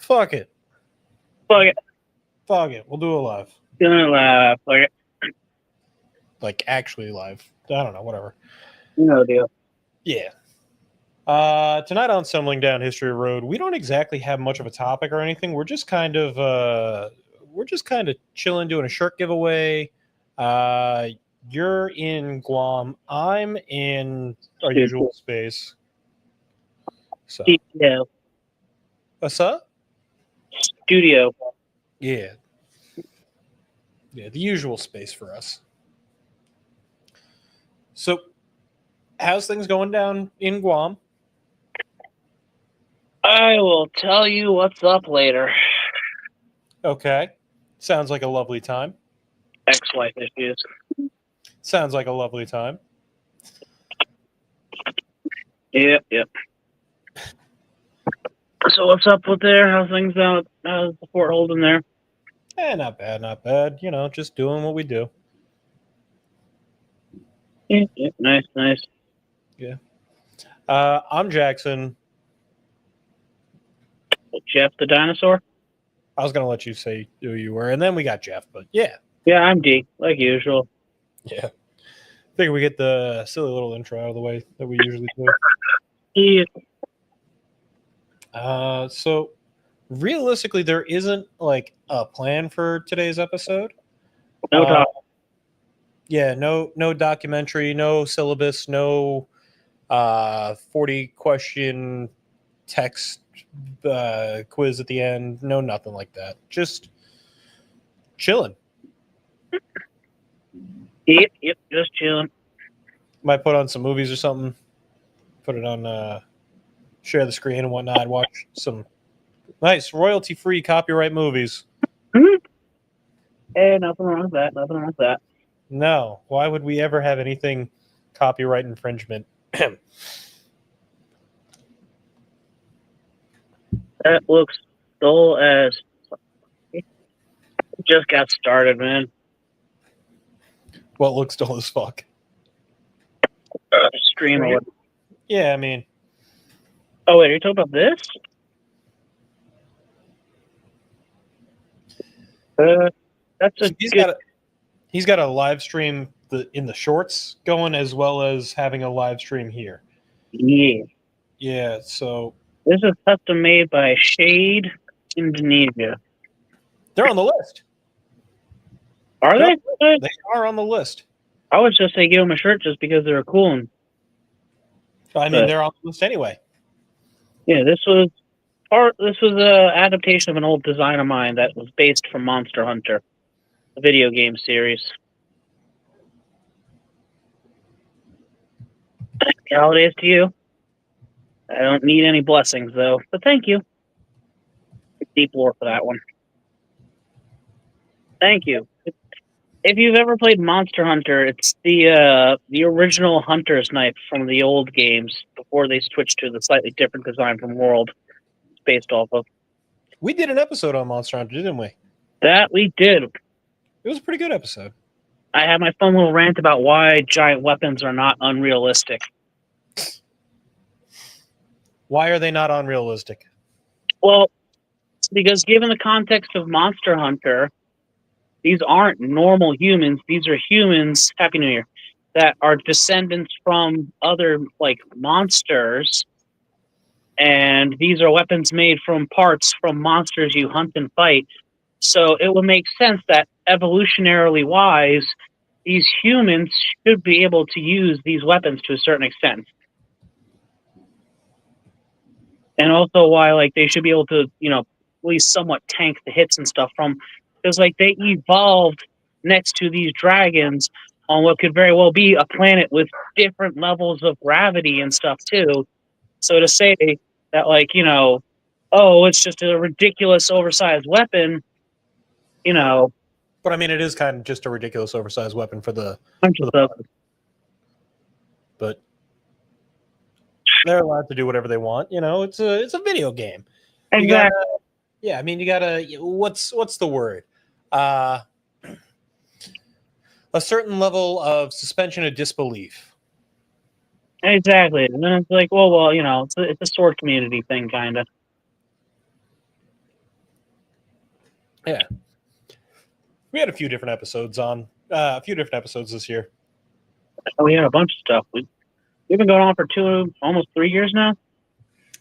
Fuck it. Fuck it. Fuck it. We'll do it live. Gonna laugh. Fuck it. Like, actually live. I don't know, whatever. No deal. Yeah. Tonight on Stumbling Down History Road, we don't exactly have much of a topic or anything. We're just kind of chilling, doing a shirt giveaway. You're in Guam. I'm in our usual space. So, Studio. what's up? Studio. Yeah. Yeah, the usual space for us. So, how's things going down in Guam? I will tell you what's up later. Okay. Sounds like a lovely time. Ex-wife issues. Sounds like a lovely time. Yep. So what's up with there? How's things out? How's the fort holding there? Not bad, not bad. You know, just doing what we do. Yeah. Nice. Yeah. I'm Jackson. Jeff the dinosaur? I was going to let you say who you were, and then we got Jeff, but yeah. Yeah, I'm D, like usual. Yeah. Figure we get the silly little intro out of the way that we usually do. Yeah. So realistically, there isn't like a plan for today's episode. No talk. Yeah, no documentary, no syllabus, no 40 question text quiz at the end, no nothing like that. Just chilling. Yep, just chilling. Might put on some movies or something. Put it on share the screen and whatnot. Watch some nice royalty-free copyright movies. Mm-hmm. Hey, nothing wrong with that. No, why would we ever have anything copyright infringement? That looks dull as. It just got started, man. What looks dull as fuck? Stream. Yeah, I mean. Oh wait, are you talking about this? That's a. He's got a live stream in the shorts going, as well as having a live stream here. Yeah. Yeah. So this is custom made by Shade Indonesia. They're on the list. Are they? They are on the list. I would just say give them a shirt just because they're cool. I mean, they're on the list anyway. Yeah, this was an adaptation of an old design of mine that was based from Monster Hunter, the video game series. Happy holidays to you. I don't need any blessings though, but thank you. Deep lore for that one. Thank you. If you've ever played Monster Hunter, it's the original hunter's knife from the old games before they switched to the slightly different design from World. It's based off of. We did an episode on Monster Hunter, didn't we? That we did. It was a pretty good episode. I had my fun little rant about why giant weapons are not unrealistic. Why are they not unrealistic? Well, because given the context of Monster Hunter, these aren't normal humans. These are humans, Happy New Year, that are descendants from other, like, monsters. And these are weapons made from parts from monsters you hunt and fight. So it would make sense that, evolutionarily wise, these humans should be able to use these weapons to a certain extent. And also why, like, they should be able to, at least somewhat tank the hits and stuff from... Because, like, they evolved next to these dragons on what could very well be a planet with different levels of gravity and stuff, too. So to say that, like, it's just a ridiculous oversized weapon, But, I mean, it is kind of just a ridiculous oversized weapon for the but they're allowed to do whatever they want. It's a video game. Exactly. You gotta, what's the word? A certain level of suspension of disbelief. Exactly. And then it's like, well, it's a sword community thing, kind of. Yeah. We had a few different episodes this year. We had a bunch of stuff. We've been going on for almost 3 years now.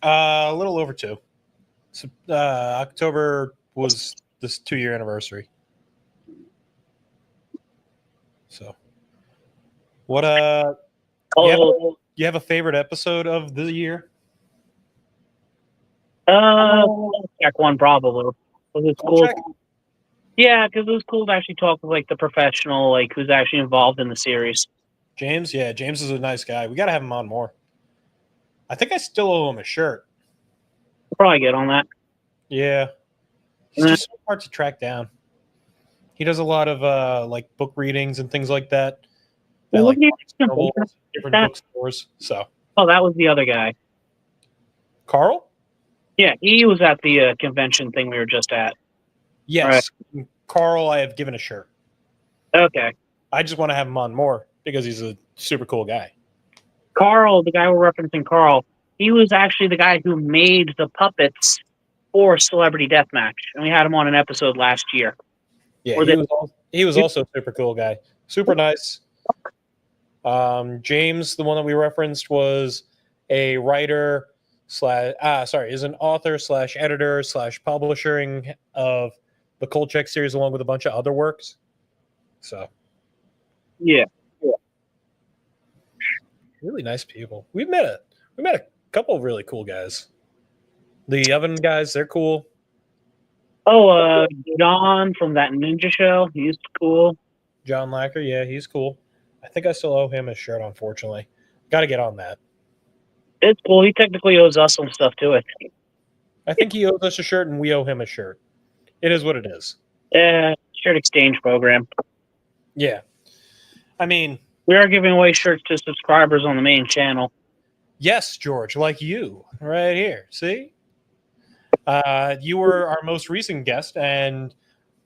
A little over 2. So, October was this 2-year anniversary. So, what you have a favorite episode of the year? Check one probably. It was cool. Check. Yeah, because it was cool to actually talk with like the professional, like who's actually involved in the series. James, yeah, James is a nice guy. We got to have him on more. I think I still owe him a shirt. We'll probably get on that. Yeah, he's just so hard to track down. He does a lot of like book readings and things like that. Like different bookstores. So. Oh, that was the other guy. Carl? Yeah, he was at the convention thing we were just at. Yes, right. Carl, I have given a shirt. Okay. I just want to have him on more because he's a super cool guy. Carl, the guy we're referencing, Carl, he was actually the guy who made the puppets for Celebrity Deathmatch, and we had him on an episode last year. Yeah, he was also a super cool guy. Super nice. James, the one that we referenced, was a writer is an author / editor / publishing of the Cold Check series along with a bunch of other works. So yeah. Really nice people. We met a couple of really cool guys. The oven guys, they're cool. Oh, John from that ninja show, he's cool. John Lacker, yeah, he's cool. I think I still owe him a shirt, unfortunately. Got to get on that. It's cool. He technically owes us some stuff too, I think. I think he owes us a shirt and we owe him a shirt. It is what it is. Shirt exchange program. Yeah. I mean, we are giving away shirts to subscribers on the main channel. Yes, George, like you, right here. See? You were our most recent guest, and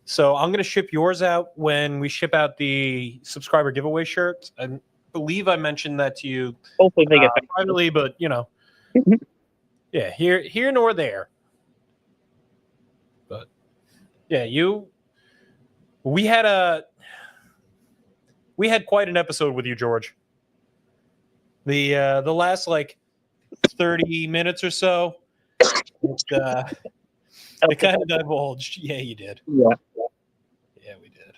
so I'm going to ship yours out when we ship out the subscriber giveaway shirts. I believe I mentioned that to you. Hopefully they get privately, but you know, yeah, here nor there. But yeah, we had quite an episode with you, George. The last like 30 minutes or so, it kind of divulged. Yeah, you did. Yeah, we did.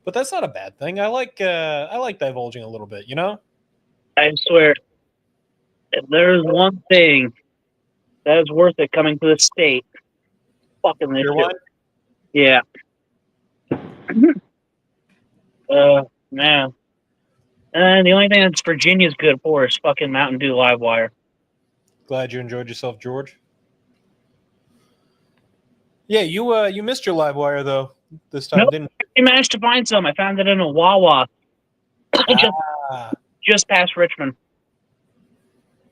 But that's not a bad thing. I like divulging a little bit. You know. I swear, if there's one thing that is worth it coming to the state, fucking this shit. Yeah. Man. And the only thing that's Virginia's good for is fucking Mountain Dew Livewire. Glad you enjoyed yourself, George. Yeah, you missed your Livewire though this time, didn't you? I managed to find some. I found it in a Wawa. Just past Richmond.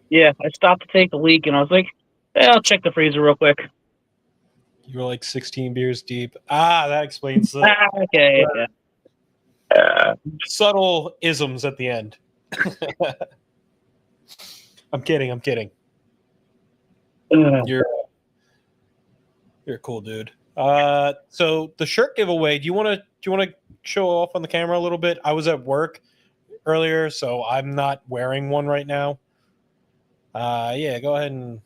Yeah, I stopped to take a leak and I was like, hey, I'll check the freezer real quick. You were like 16 beers deep. That explains okay, yeah. Subtle isms at the end. I'm kidding. You're a cool dude. So the shirt giveaway, do you want to show off on the camera a little bit? I was at work earlier, so I'm not wearing one right now. Yeah, go ahead and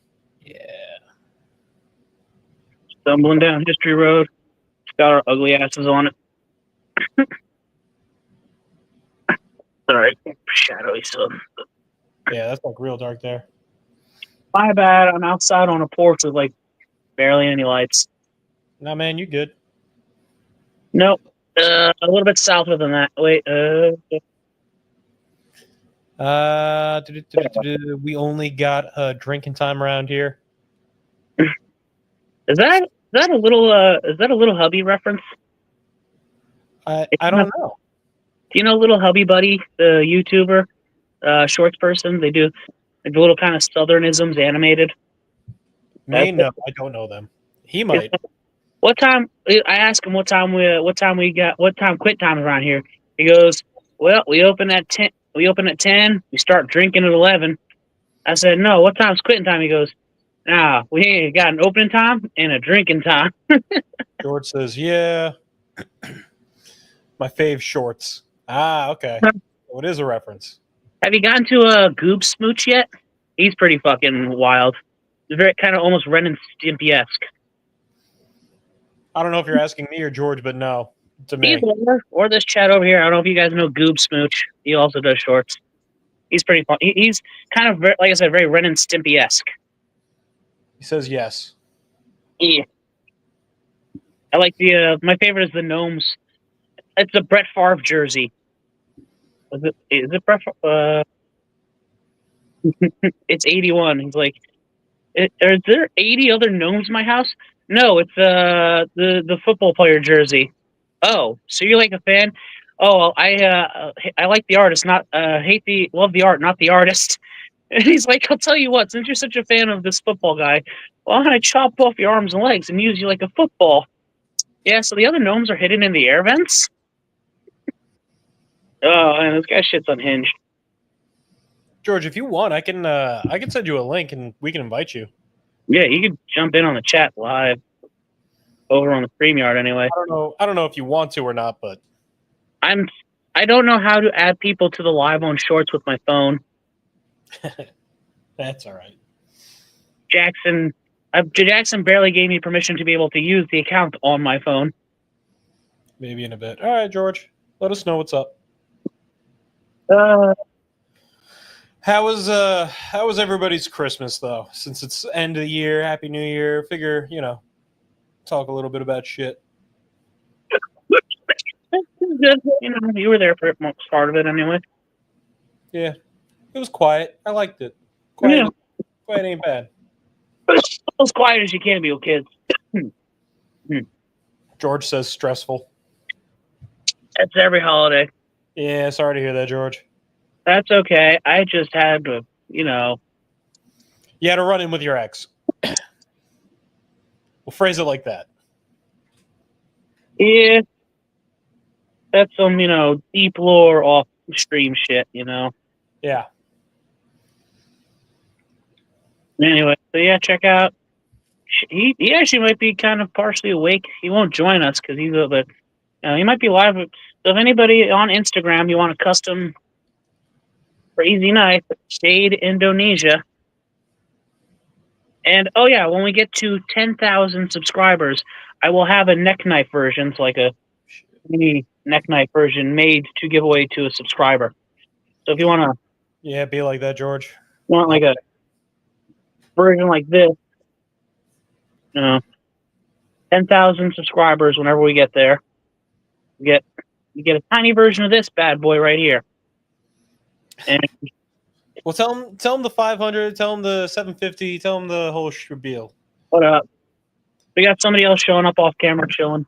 Stumbling down History Road. It's got our ugly asses on it. Sorry, shadowy stuff. Yeah, that's like real dark there. My bad. I'm outside on a porch with like barely any lights. No, man, you good. Nope. A little bit south of than that. Wait. We only got a drinking time around here. Is that a little hubby reference? I don't know. Do you know Little Hubby Buddy, the YouTuber, shorts person? They do like the little kind of southernisms animated. I don't know them. He might. What time? I asked him what time quit time around here. He goes, "Well, we open at 10. We open at 10. We start drinking at 11." I said, "No, what time's quitting time?" He goes, "Nah, we ain't got an opening time and a drinking time." George says, yeah. My fave shorts. Ah, okay. What is a reference? Have you gotten to a Goob Smooch yet? He's pretty fucking wild. He's very kind of almost Ren and Stimpy-esque. I don't know if you're asking me or George, but no, to me. Either, or this chat over here. I don't know if you guys know Goob Smooch. He also does shorts. He's pretty fun. He's kind of, like I said, very Ren and Stimpy-esque. He says yes. Yeah. I like my favorite is the gnomes. It's a Brett Favre jersey. Is it Brett? It's 81. He's like, are there 80 other gnomes in my house? No, it's the football player jersey. Oh, so you're like a fan? Oh, I like the artist, not love the art, not the artist. And he's like, I'll tell you what, since you're such a fan of this football guy, why don't I chop off your arms and legs and use you like a football? Yeah, so the other gnomes are hidden in the air vents? Oh, man, this guy shit's unhinged. George, if you want, I can send you a link and we can invite you. Yeah, you could jump in on the chat live over on the StreamYard anyway. I don't know if you want to or not, but I don't know how to add people to the live on Shorts with my phone. That's all right. Jackson barely gave me permission to be able to use the account on my phone. Maybe in a bit. All right, George. Let us know what's up. How was everybody's Christmas though? Since it's end of the year, Happy New Year. Figure, talk a little bit about shit. Good. You were there for most part of it anyway. Yeah. It was quiet. I liked it. Quiet ain't bad. As quiet as you can be with kids. George says stressful. That's every holiday. Yeah, sorry to hear that, George. That's okay. I just had to, You had to run in with your ex. We'll phrase it like that. Yeah. That's some, deep lore off stream shit, Yeah. Anyway, so yeah, check out. He actually might be kind of partially awake. He won't join us because he might be live. So if anybody on Instagram, you want a custom crazy knife, Shade Indonesia. And oh yeah, when we get to 10,000 subscribers, I will have a neck knife version, so like a mini neck knife version made to give away to a subscriber. So if you want to, be like that, George. Want like a version like this, 10,000 subscribers. Whenever we get there, you get a tiny version of this bad boy right here. And well, tell them the 500, tell them the 750, tell them the whole spiel. What up? We got somebody else showing up off camera chilling.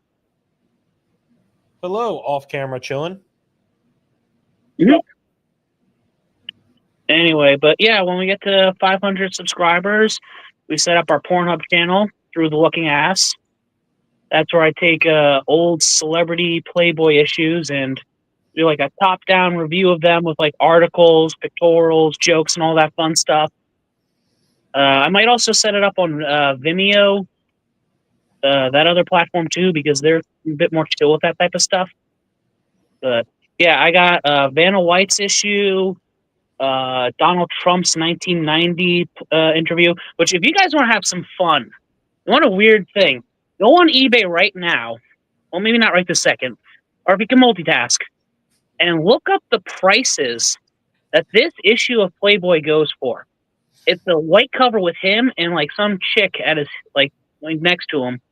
Hello, off camera chilling. Mm-hmm. Anyway, but yeah, when we get to 500 subscribers, we set up our Pornhub channel through the Looking Ass. That's where I take old celebrity Playboy issues and do like a top-down review of them with like articles, pictorials, jokes, and all that fun stuff. I might also set it up on Vimeo, that other platform too, because they're a bit more chill with that type of stuff. But yeah, I got Vanna White's issue, Donald Trump's 1990 interview, which if you guys want to have some fun, you want a weird thing, go on eBay right now. Well, maybe not right this second, or if you can multitask, and look up the prices that this issue of Playboy goes for. It's a white cover with him and like some chick at his like next to him,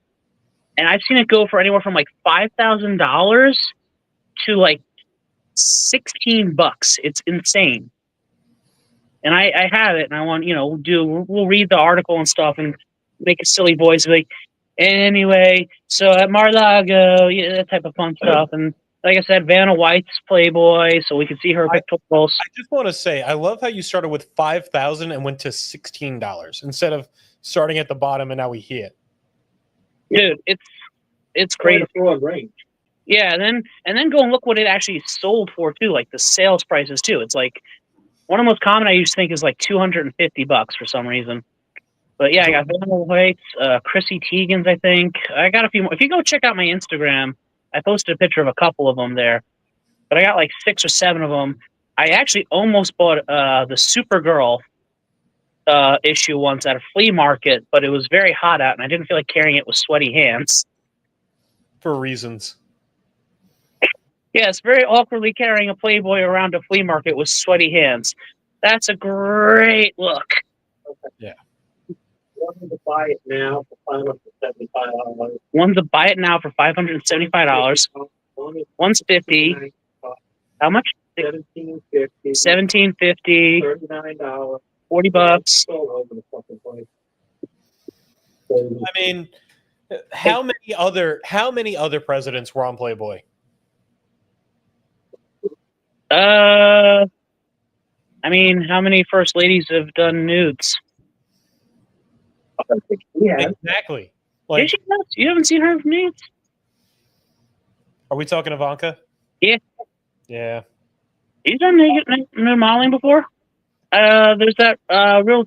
and I've seen it go for anywhere from like $5,000 to like $16. It's insane. And I have it, and I want we'll read the article and stuff and make a silly voice like, anyway. So at Mar-a-Lago, that type of fun stuff. And like I said, Vanna White's Playboy, so we can see her pictorials. I just want to say, I love how you started with 5,000 and went to $16 instead of starting at the bottom, and now we hit. Dude, it's crazy. Range. Yeah, and then go and look what it actually sold for too, like the sales prices too. It's like one of the most common I used to think is like $250 for some reason. But yeah, I got Vanilla White's, Chrissy Teigen's, I think. I got a few more. If you go check out my Instagram, I posted a picture of a couple of them there. But I got like 6 or 7 of them. I actually almost bought the Supergirl issue once at a flea market, but it was very hot out, and I didn't feel like carrying it with sweaty hands. For reasons. Yeah, it's very awkwardly carrying a Playboy around a flea market with sweaty hands. That's a great look. Yeah. Wanting to buy it now for $575. One's to buy it now for $575. One's $50. How much? $17.50. $17.50. $39. $40. All over the fucking place. I mean, how many other presidents were on Playboy? I mean, how many first ladies have done nudes? Yeah. Exactly. Did Like, she not? You haven't seen her nudes? are we talking Ivanka? Yeah. Yeah. You've done nude modeling before? There's that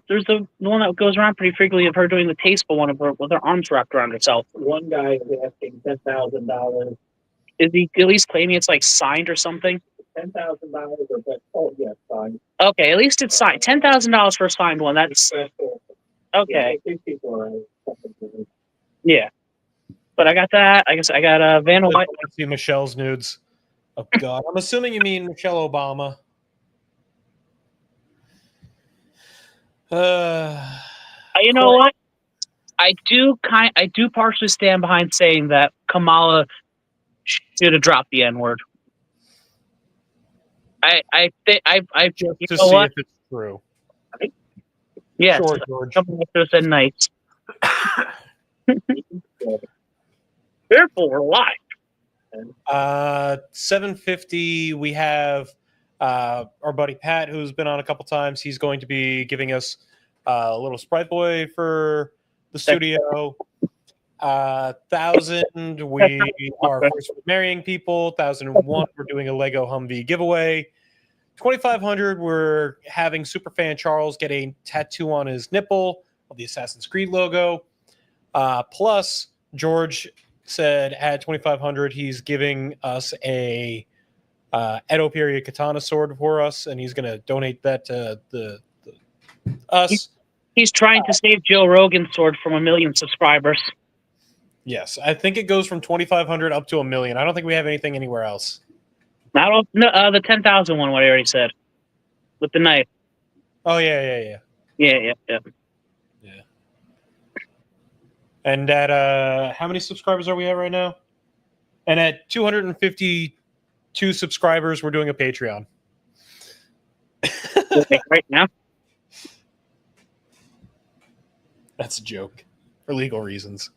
there's the one that goes around pretty frequently of her doing the tasteful one of her with her arms wrapped around herself. One guy is asking $10,000. Is he at least claiming it's like signed or something? $10,000 or that? Oh yes, fine. Okay, at least it's signed. $10,000 for a signed one. That's okay. Yeah, people are Yeah. But I got that. I guess I got Vanilla White. Let's see Michelle's nudes. Oh God, I'm assuming you mean Michelle Obama. You know what? I do partially stand behind saying that Kamala should have dropped the N-word. I think I just you to know see what? if it's true. Yes, Sure, George. something should have said nice. Therefore, we're live. 750. We have our buddy Pat, who's been on a couple times. He's going to be giving us a little Sprite Boy for the studio. 1,000. We are first marrying people. 1,001. We're doing a Lego Humvee giveaway. 2,500. We're having Superfan Charles get a tattoo on his nipple of the Assassin's Creed logo. Plus, George said at 2,500 he's giving us a Edo period katana sword for us, and he's going to donate that to us. He's trying to save Joe Rogan's sword from 1 million subscribers. Yes, I think it goes from 2,500 up to 1 million. I don't think we have anything anywhere else. The 10,000 one. What I already said with the knife. Oh yeah. Yeah. And at how many subscribers are we at right now? And at 252 subscribers, we're doing a Patreon. Right now. That's a joke for legal reasons.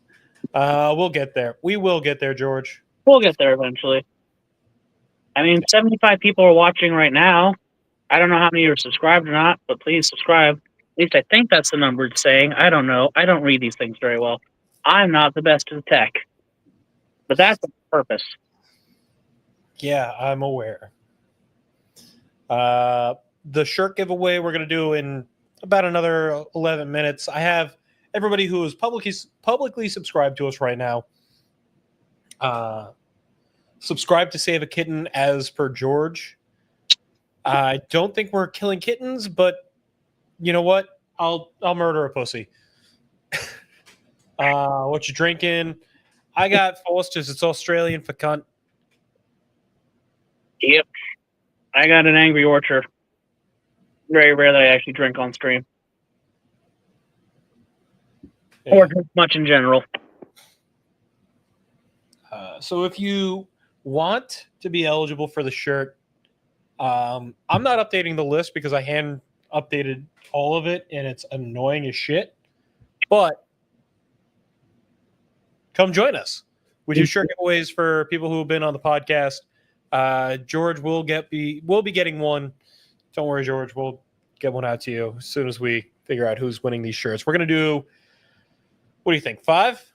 We'll get there. We will get there, George. We'll get there eventually. I mean, 75 people are watching right now. I don't know how many are subscribed or not, but please subscribe. At least I think that's the number it's saying. I don't know. I don't read these things very well. I'm not the best at tech. But that's the purpose. Yeah, I'm aware. The shirt giveaway we're going to do in about another 11 minutes. I have everybody who is publicly subscribed to us right now. Subscribe to Save a Kitten as per George. I don't think we're killing kittens, but you know what? I'll murder a pussy. What you drinking? I got Foster's. It's Australian for cunt. Yep. I got an Angry Orchard. Very rare that I actually drink on stream. Yeah. Or drink much in general. So if you want to be eligible for the shirt, I'm not updating the list because I hand updated all of it and it's annoying as shit. But come join us. We do shirt giveaways for people who have been on the podcast. George will be getting one. Don't worry, George. We'll get one out to you as soon as we figure out who's winning these shirts. We're gonna do. What do you think? 5?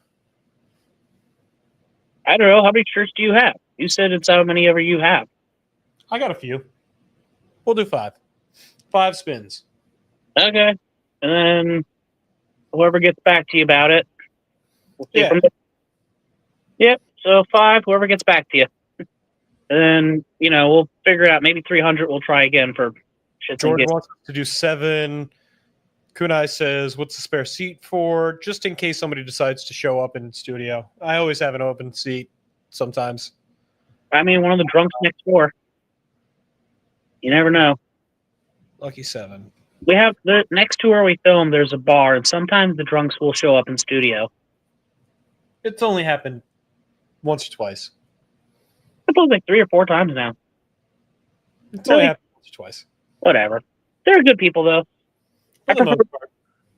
I don't know. How many shirts do you have? You said it's how many ever you have. I got a few. We'll do 5. 5 spins. Okay. And then whoever gets back to you about it. We'll see Yeah. from there. Yep. So 5, whoever gets back to you. And then, we'll figure it out. Maybe 300 we'll try again for shits and George gigs. wants us to do 7. Kunai says, what's the spare seat for? Just in case somebody decides to show up in studio. I always have an open seat sometimes. I mean, one of the drunks next door. You never know. Lucky 7. We have the next to where we film, there's a bar, and sometimes the drunks will show up in studio. It's only happened once or twice. I suppose like 3 or 4 times now. It's only Really? happened once or twice. Whatever. They're good people, though. For the most part.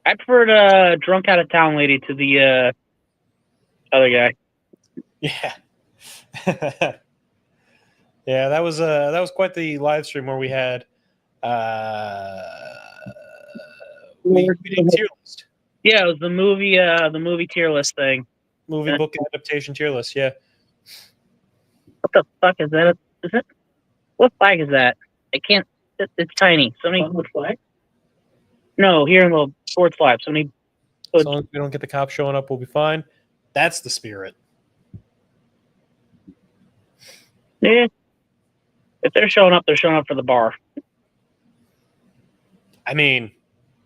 I preferred drunk out of town lady to the other guy. Yeah. Yeah, that was quite the live stream where we had we did tier list. Yeah, it was the movie tier list thing. Movie book adaptation tier list, yeah. What the fuck is that? Is it? What flag is that? I can't. It's tiny. What flag? No, here in the sports flag. Somebody. As long as we don't get the cops showing up, we'll be fine. That's the spirit. Yeah. If they're showing up for the bar. I mean,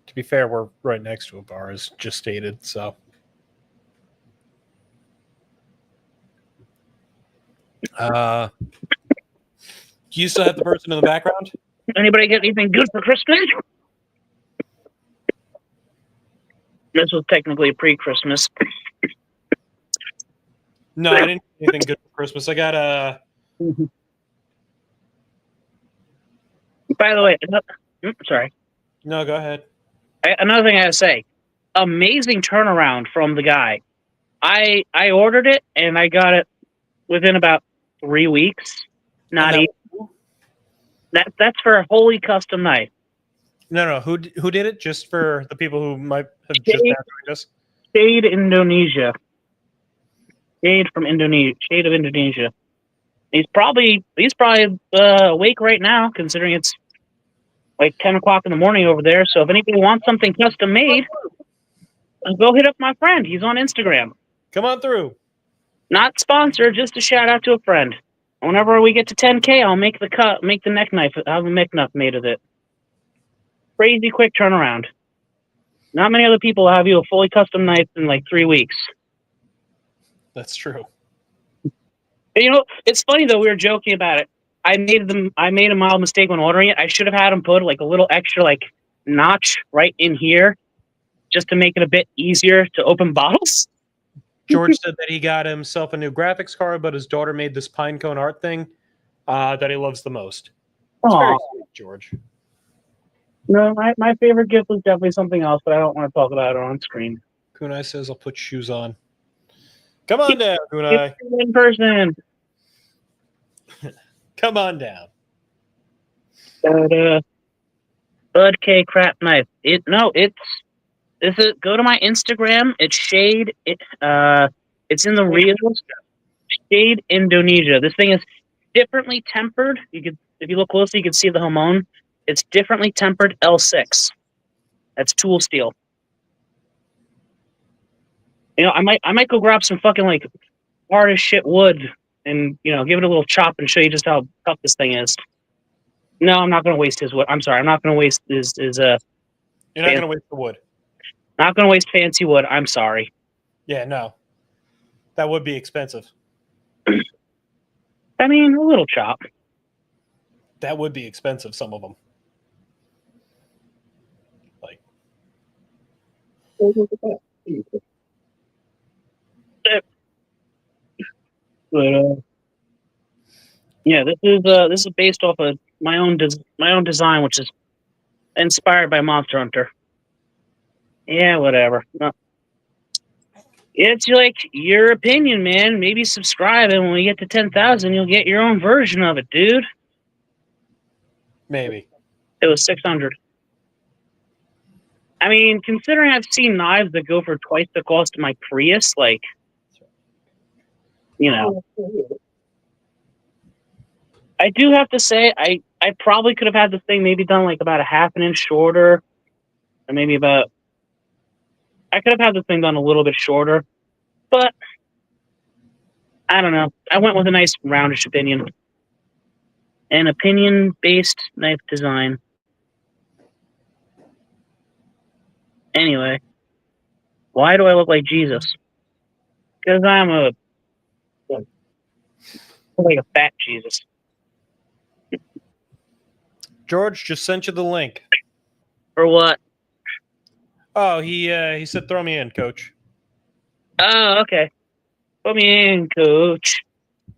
to be fair, we're right next to a bar, as just stated, so. Do you still have the person in the background? Anybody get anything good for Christmas? This was technically pre-Christmas. No, I didn't get anything good for Christmas. I got a. By the way, sorry. No, go ahead. Another thing I gotta say, amazing turnaround from the guy. I ordered it and I got it within about 3 weeks. Not even. That's for a wholly custom knife. No. Who did it? Just for the people who might have just now joined us. Shade Indonesia. Shade from Indonesia. Shade of Indonesia. He's probably awake right now, considering it's like 10 o'clock in the morning over there. So if anybody wants something custom made, go hit up my friend. He's on Instagram. Come on through. Not sponsored, just a shout out to a friend. Whenever we get to 10K, I'll make the neck knife. I'll have a neck knife made of it. Crazy quick turnaround. Not many other people have you a fully custom knife in like 3 weeks. That's true. It's funny though. We were joking about it. I made a mild mistake when ordering it. I should have had him put like a little extra like notch right in here, just to make it a bit easier to open bottles. George said that he got himself a new graphics card, but his daughter made this pine cone art thing that he loves the most. It's very sweet, George. No, my favorite gift was definitely something else, but I don't want to talk about it on screen. Kunai says, I'll put shoes on. Come on down, Kunai. In person. Come on down. Bud K crap knife. Go to my Instagram. It's Shade. It's in the reels. Shade Indonesia. This thing is differently tempered. If you look closely, you can see the hamon. It's differently tempered L6. That's tool steel. I might go grab some fucking like hard as shit wood and give it a little chop and show you just how tough this thing is. No, I'm not gonna waste his wood. I'm sorry, I'm not gonna waste his You're not gonna waste the wood. Not gonna waste fancy wood. I'm sorry. Yeah, no. That would be expensive. I mean, a little chop. That would be expensive, some of them. Like. But yeah, this is based off of my own design, which is inspired by Monster Hunter. Yeah, whatever. No. It's like your opinion, man. Maybe subscribe, and when we get to 10,000, you'll get your own version of it, dude. Maybe. It was 600. I mean, considering I've seen knives that go for twice the cost of my Prius, like, I do have to say, I probably could have had this thing maybe done like about a half an inch shorter, or maybe about. I could have had this thing done a little bit shorter, but I don't know. I went with a nice roundish opinion. An opinion-based knife design. Anyway, why do I look like Jesus? Because I'm like a fat Jesus. George just sent you the link. Or what? Oh, he said throw me in, coach. Oh, okay. Put me in, coach.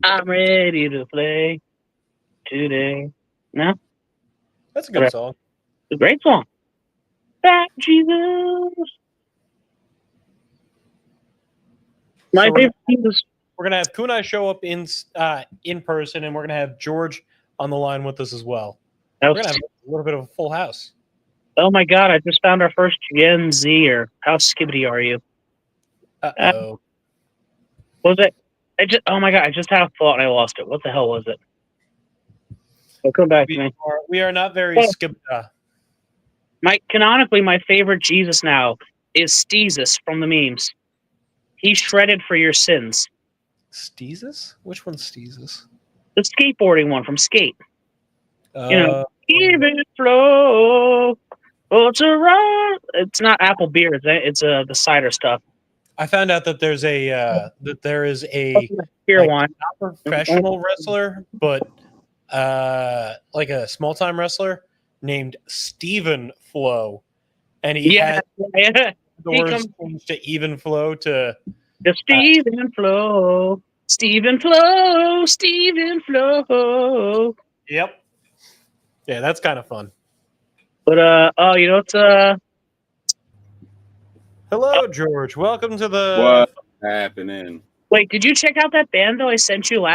I'm ready to play today. No? That's a good song. It's a great song. Fat Jesus. My So favorite Jesus. we're gonna have Kunai show up in person, and we're gonna have George on the line with us as well. We're gonna have a little bit of a full house. Oh my god, I just found our first Gen Zer. How skibbity are you? Uh-oh. Was it? Oh my god, I just had a thought and I lost it. What the hell was it? Oh, come back to me. We are not very skibida. Canonically, my favorite Jesus now is Steezus from the memes. He's shredded for your sins. Steezus? Which one's Steezus? The skateboarding one from Skate. You know, Uh, even flow. Oh, it's a run. It's not apple beer. It's the cider stuff. I found out that there is a Beer like, wine. not professional wrestler, but like a small time wrestler named Steven Flow, and he had Yeah. the He words comes- changed to even flow to The Steven Flow. Steven Flow. Steven Flow. yep. Yeah, that's kind of fun. But oh, you know it's Hello, George. Welcome to the. What happening? Wait, did you check out that band though I sent you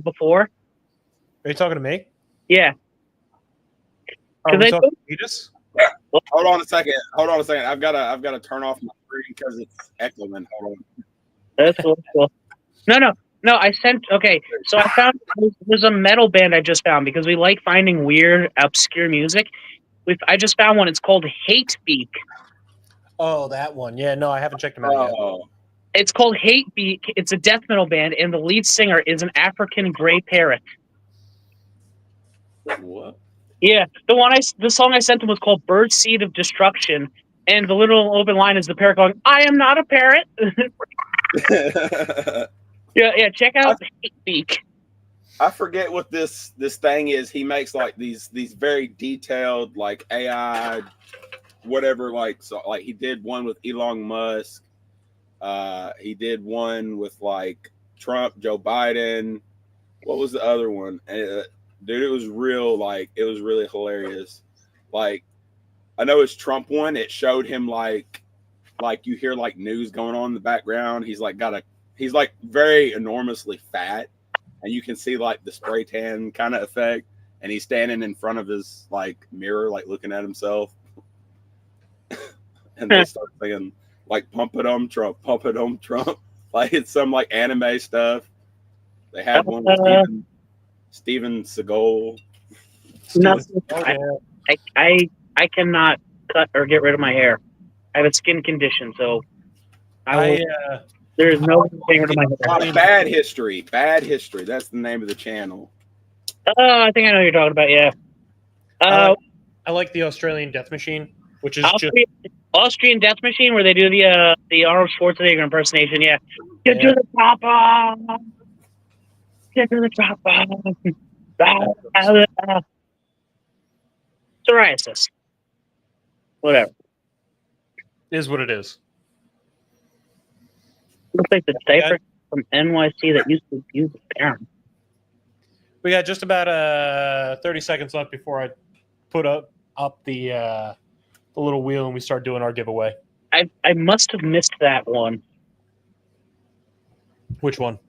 before? Are you talking to me? Yeah. Are Can we I talking to Vetus? Hold on a second. I've gotta turn off my screen because it's echoing. Hold on. That's cool. No. I sent. Okay, so I found there's a metal band I just found because we like finding weird, obscure music. I just found one. It's called Hate Beak. Oh, that one. Yeah, no, I haven't checked him out yet. Oh, It's called Hate Beak. It's a death metal band, and the lead singer is an African gray parrot. what? Yeah, the song I sent him was called "Bird Seed of Destruction," and the little open line is the parrot going, "I am not a parrot." Yeah. Check out Hate Beak. I forget what this thing is. He makes like these very detailed like AI, whatever. Like he did one with Elon Musk. He did one with like Trump, Joe Biden. What was the other one? Dude, it was really hilarious. Like, I know his Trump one. It showed him like you hear like news going on in the background. He's like very enormously fat, and you can see like the spray tan kind of effect. And he's standing in front of his like mirror, like looking at himself. And they start saying like "Pump it on Trump, pump it on Trump." Like it's some like anime stuff. They had one with Steven Seagal. No, Oh, yeah. I cannot cut or get rid of my hair. I have a skin condition, so there is no getting rid of my hair. Bad history. Bad history. That's the name of the channel. Oh, I think I know what you're talking about. Yeah. I like the Australian Death Machine, which is just Austrian Death Machine, where they do the Arnold Schwarzenegger impersonation. Yeah. Get Yeah. to the chopper. Get to the chopper. Psoriasis. Whatever. is what it is. Looks like the diaper from NYC that used to use the parent. We got just about 30 seconds left before I put up the little wheel and we start doing our giveaway. I must have missed that one. Which one?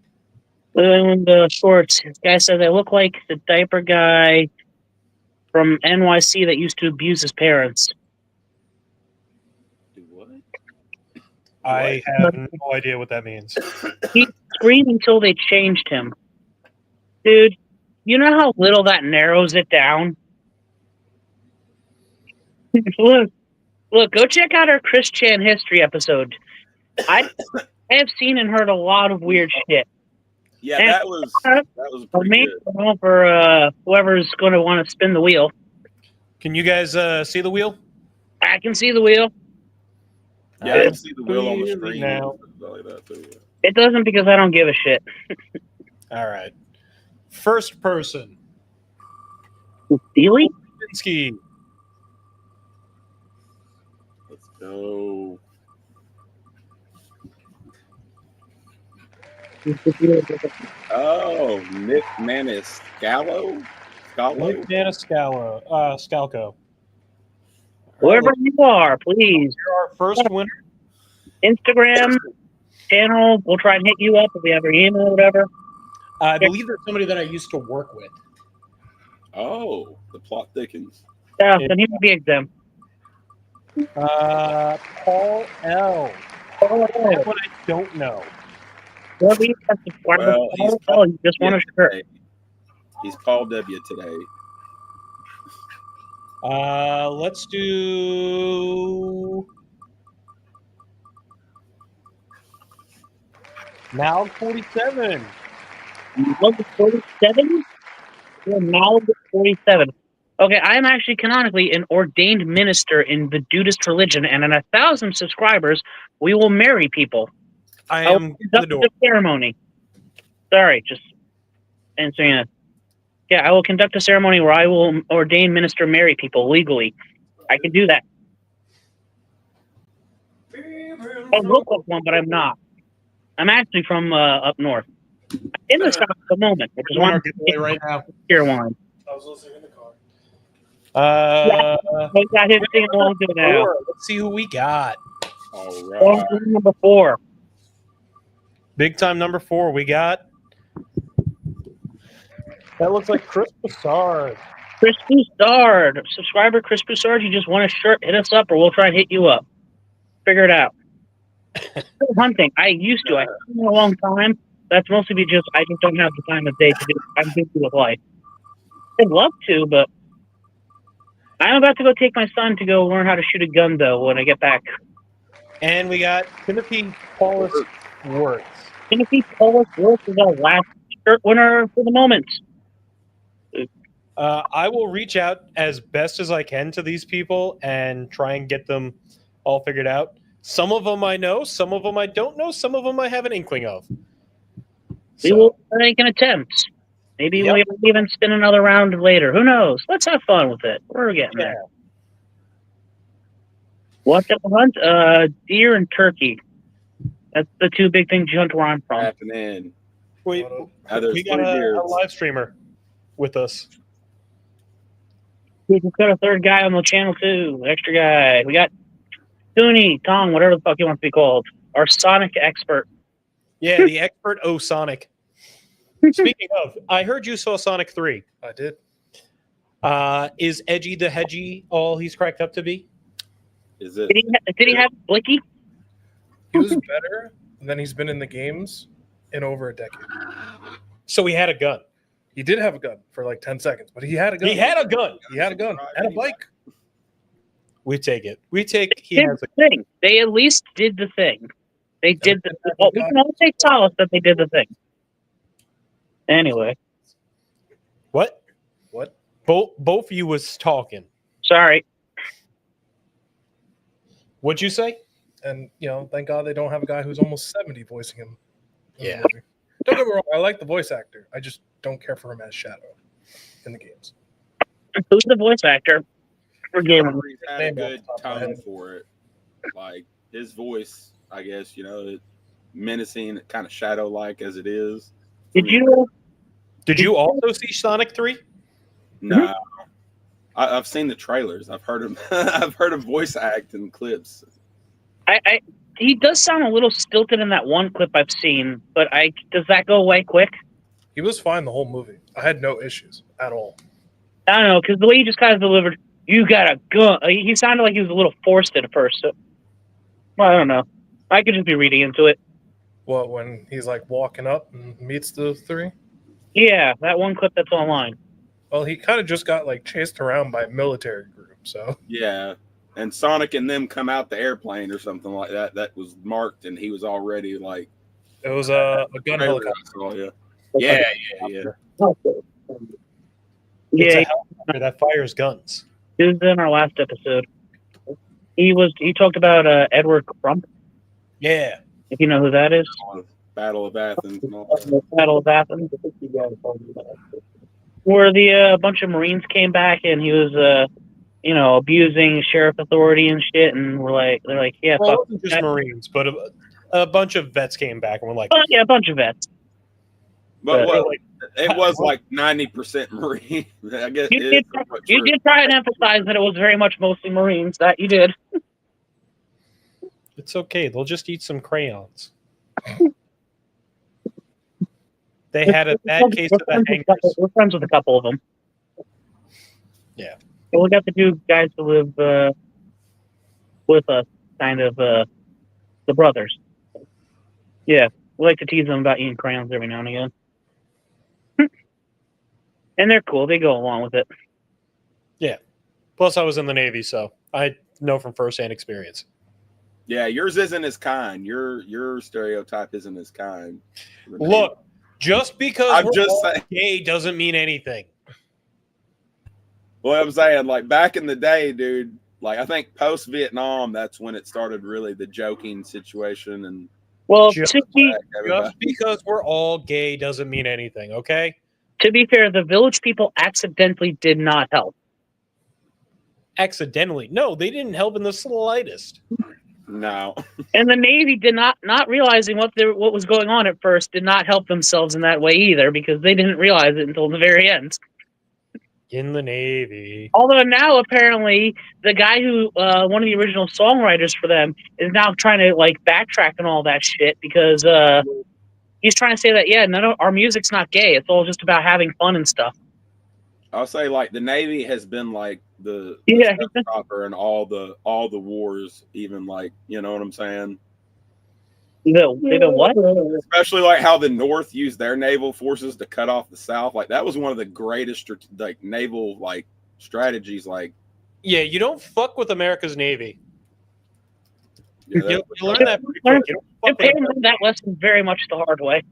The shorts. This guy says I look like the diaper guy from NYC that used to abuse his parents. What? I have no idea what that means. He screamed until they changed him. Dude, you know how little that narrows it down? Look Look, go check out our Chris Chan history episode. I have seen and heard a lot of weird shit. Yeah, And- that was For pretty me, good. for whoever's going to want to spin the wheel, Can you guys see the wheel? I can see the wheel. Yeah, I can see the wheel on the Clearly screen. now. Like that too, yeah. It doesn't because I don't give a shit. All right. First person. Steely? Pinsky. Let's go. Oh, Nick Maniscalco. Nick Maniscalco. Scalco. Whoever you are, please. You're our first winner. Instagram channel. We'll try and hit you up if we have your email or whatever. I believe there's somebody that I used to work with. Oh, the plot thickens. Yeah, then he might be exempt. Paul L. That one I don't know. Whoever you have to Well, he's you just want a shirt. today. He's Paul W today. Let's do now 47. Number 47? We're now at 47. Okay, I am actually canonically an ordained minister in the Dudist religion, and in 1,000 subscribers, we will marry people. I I will am the conduct door. a ceremony. Sorry, just answering it. Yeah, I will conduct a ceremony where I will ordain minister marry people legally. I can do that. I look like one, but I'm not. I'm actually from up north. I'm in the south at the moment, which is Doing one our giveaway right now. tier one. I was listening in the car. I got his thing along to now. Let's see who we got. All right. Number 4. Big time number 4. We got. That looks like Chris Broussard. Chris Broussard. Subscriber Chris Broussard, you just want a shirt, hit us up or we'll try and hit you up. Figure it out. Hunting. I used to. I haven't in a long time. That's mostly because I just don't have the time of day to do it. I'm busy with life. I'd love to, but I'm about to go take my son to go learn how to shoot a gun, though, when I get back. And we got Timothy Paulus Wirtz. Timothy Paulus Wirtz is our last shirt winner for the moment. I will reach out as best as I can to these people and try and get them all figured out. Some of them I know, some of them I don't know, some of them I have an inkling of. We will make an attempt. Maybe we'll even spin another round later. Who knows? Let's have fun with it. We're getting there. What the hunt? Deer and turkey. That's the two big things you hunt where I'm from. Happening. We There's got 3 a beards. live streamer with us. We just got a third guy on the channel too. Extra guy. We got Toonie, Tom, whatever the fuck you want to be called. Our Sonic expert. Yeah, the expert O Sonic. Speaking of, I heard you saw Sonic 3. I did. Is Edgy the Hedgy all he's cracked up to be? Is it? Did he have Blicky? He was better than he's been in the games in over a decade. So he had a gun. He did have a gun for like 10 seconds, but he had a gun. He had a gun. He had a gun and a bike. We take it. We take he Did has a the thing. They at least did the thing. They did the well, we can all take solace that they did the thing. Anyway, what? What? Both of you was talking. sorry. What'd you say? And, you know, thank God they don't have a guy who's almost 70 voicing him. in the Yeah. movie. Don't get me wrong. I like the voice actor. I just don't care for him as Shadow in the games. Who's the voice actor for Game of He's had a good tone for it. Like his voice, I guess, you know, menacing, kind of shadow-like as it is. Did you? Did you also see Sonic 3? No, I've seen the trailers. I've heard him. I've heard him voice act in clips. He does sound a little stilted in that one clip I've seen, but does that go away quick? He was fine the whole movie. I had no issues at all. I don't know, because the way he just kind of delivered, "You got a gun," he sounded like he was a little forced at first. So, well, I don't know. I could just be reading into it. What, when he's like walking up and meets the 3? Yeah, that one clip that's online. Well, he kind of just got like chased around by a military group. So Yeah, and Sonic and them come out the airplane or something like that. That was marked, and he was already like It was a gun trailer helicopter. I saw, yeah. Yeah. It's Yeah, a helicopter that fires guns. he was in our last episode. He talked about Edward Crump, Yeah. if you know who that is. Battle of Athens and all that. Battle of Athens, where the bunch of Marines came back and he was abusing sheriff authority and shit, and they're like, yeah, Well, it fuck wasn't just that. Marines, but a bunch of vets came back and were like, Oh, yeah, a bunch of vets. But But- it was like 90% Marine. I guess You it did, is somewhat you true. did try and emphasize that it was very much mostly Marines. That you did. it's okay. They'll just eat some crayons. They had a bad case of the hangers. We're friends with a couple of them. Yeah. So we got the two guys who live with us, kind of the brothers. Yeah, we like to tease them about eating crayons every now and again. And they're cool. They go along with it. Plus, I was in the Navy, so I know from firsthand experience. Yeah, yours isn't as kind. Your stereotype isn't as kind. Look, just because I'm we're just all saying. gay doesn't mean anything. Well, I'm saying, like, back in the day, dude, like, I think post Vietnam, that's when it started really the joking situation. And Well, Just- to be Just because we're all gay doesn't mean anything, okay? fair, the village people accidentally did not help. Accidentally. No, they didn't help in the slightest. no. And the Navy did not realizing what was going on at first did not help themselves in that way either, because they didn't realize it until the very end. In the Navy. Although now apparently the guy who one of the original songwriters for them is now trying to like backtrack and all that shit, because he's trying to say that none of our music's not gay. It's all just about having fun and stuff. I'll say, like, the Navy has been like the Yeah. stopper in all the wars, even, like, you know what I'm saying? They've been what? Especially like how the North used their naval forces to cut off the South. Like, that was one of the greatest like naval like strategies. Like, Yeah, you don't fuck with America's Navy. yeah, You learn that pretty quick. You don't fuck with Japan learned that lesson very much the hard way.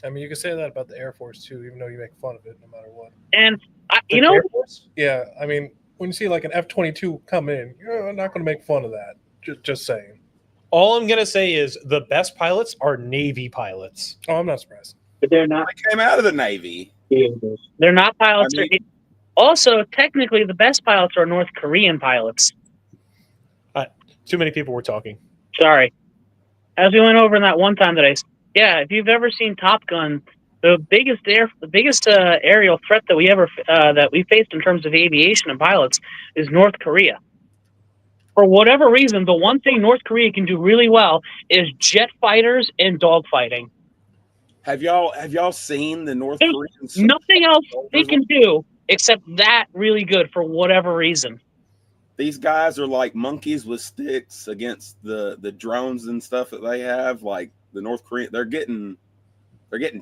I mean, you can say that about the Air Force too, even though you make fun of it no matter what. And the Air Force? Yeah, I mean, when you see like an F-22 come in, you're not going to make fun of that. Just saying. All I'm gonna say is the best pilots are Navy pilots. Oh, I'm not surprised. But they're not. they came out of the Navy. they're not pilots. I mean- Also, technically, the best pilots are North Korean pilots. Too many people were talking. Sorry. As we went over in that one time if you've ever seen Top Gun, the biggest aerial threat that we faced in terms of aviation and pilots is North Korea. For whatever reason, the one thing North Korea can do really well is jet fighters and dogfighting. Have y'all seen the North There's Koreans? Nothing else they can do except that really good for whatever reason. These guys are like monkeys with sticks against the drones and stuff that they have. Like, the North Korean, they're getting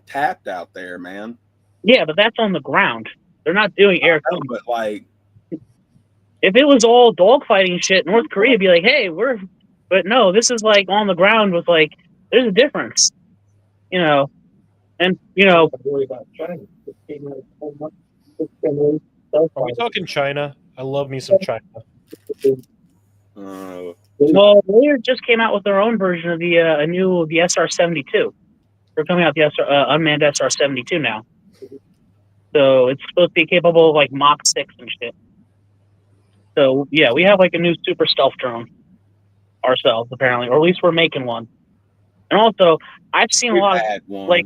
tapped out there, man. Yeah, but that's on the ground. They're not doing air. I know, but like, If it was all dogfighting shit, North Korea would be like, hey, but no, this is like on the ground with like, there's a difference, and Worry about China. Are we talking China? I love me some China. well, they just came out with their own version of the SR-72. They're coming out with the unmanned SR-72 now. So it's supposed to be capable of like Mach 6 and shit. So yeah, we have like a new super stealth drone ourselves apparently, or at least we're making one. And also, I've seen a lot of had one. like,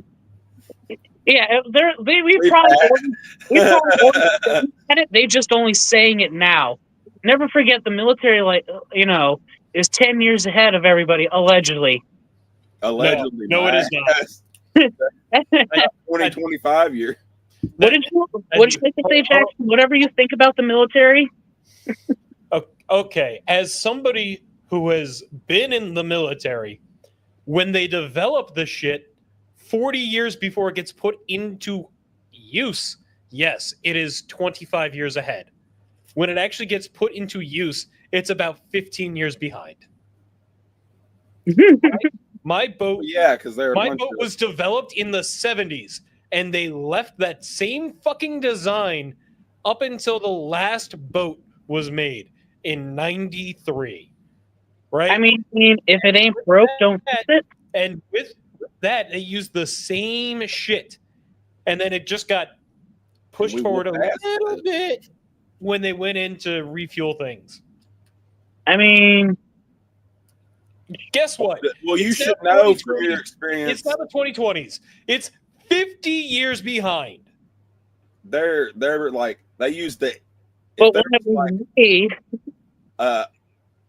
yeah, we probably ordered it. They just only saying it now. Never forget the military, is 10 years ahead of everybody allegedly. Allegedly, No, it is not. 2025 year. What did you say, Jackson? Whatever you think about the military. Okay, as somebody who has been in the military, when they develop the shit 40 years before it gets put into use, yes, it is 25 years ahead. When it actually gets put into use, it's about 15 years behind. My boat, Yeah, because they're a my bunch boat of- was developed in the 70s, and they left that same fucking design up until the last boat was made in 93. Right? I mean, if it ain't broke, don't fix it. And with that, they used the same shit. And then it just got pushed We forward a whooped ass. little bit when they went in to refuel things. I mean, Guess what? Well, you It's should now know from 2020. your experience. It's now the 2020s. It's 50 years behind. They're like they use the. but If what there's we like made,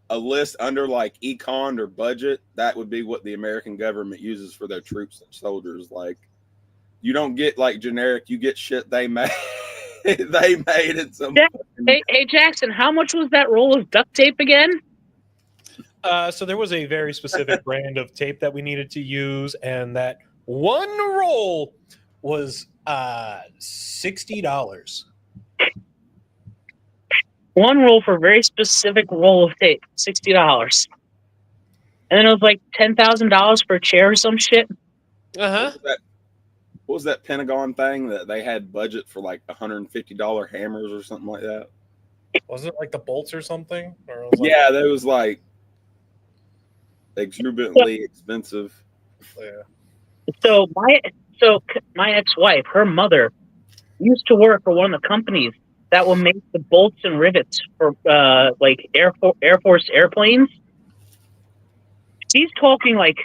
a list under like econ or budget, that would be what the American government uses for their troops and soldiers. Like, you don't get like generic. You get shit they made. They made it some. Yeah. Hey, Jackson, how much was that roll of duct tape again? So there was a very specific brand of tape that we needed to use, and that one roll was $60. One roll for a very specific roll of tape, $60. And then it was like $10,000 for a chair or some shit. Uh-huh. What was that Pentagon thing that they had budget for like $150 hammers or something like that? Wasn't it like the bolts or something? Or it was like, Yeah, that was like exorbitantly expensive. yeah. So my ex-wife, her mother, used to work for one of the companies that will make the bolts and rivets for like Air Force airplanes. She's talking like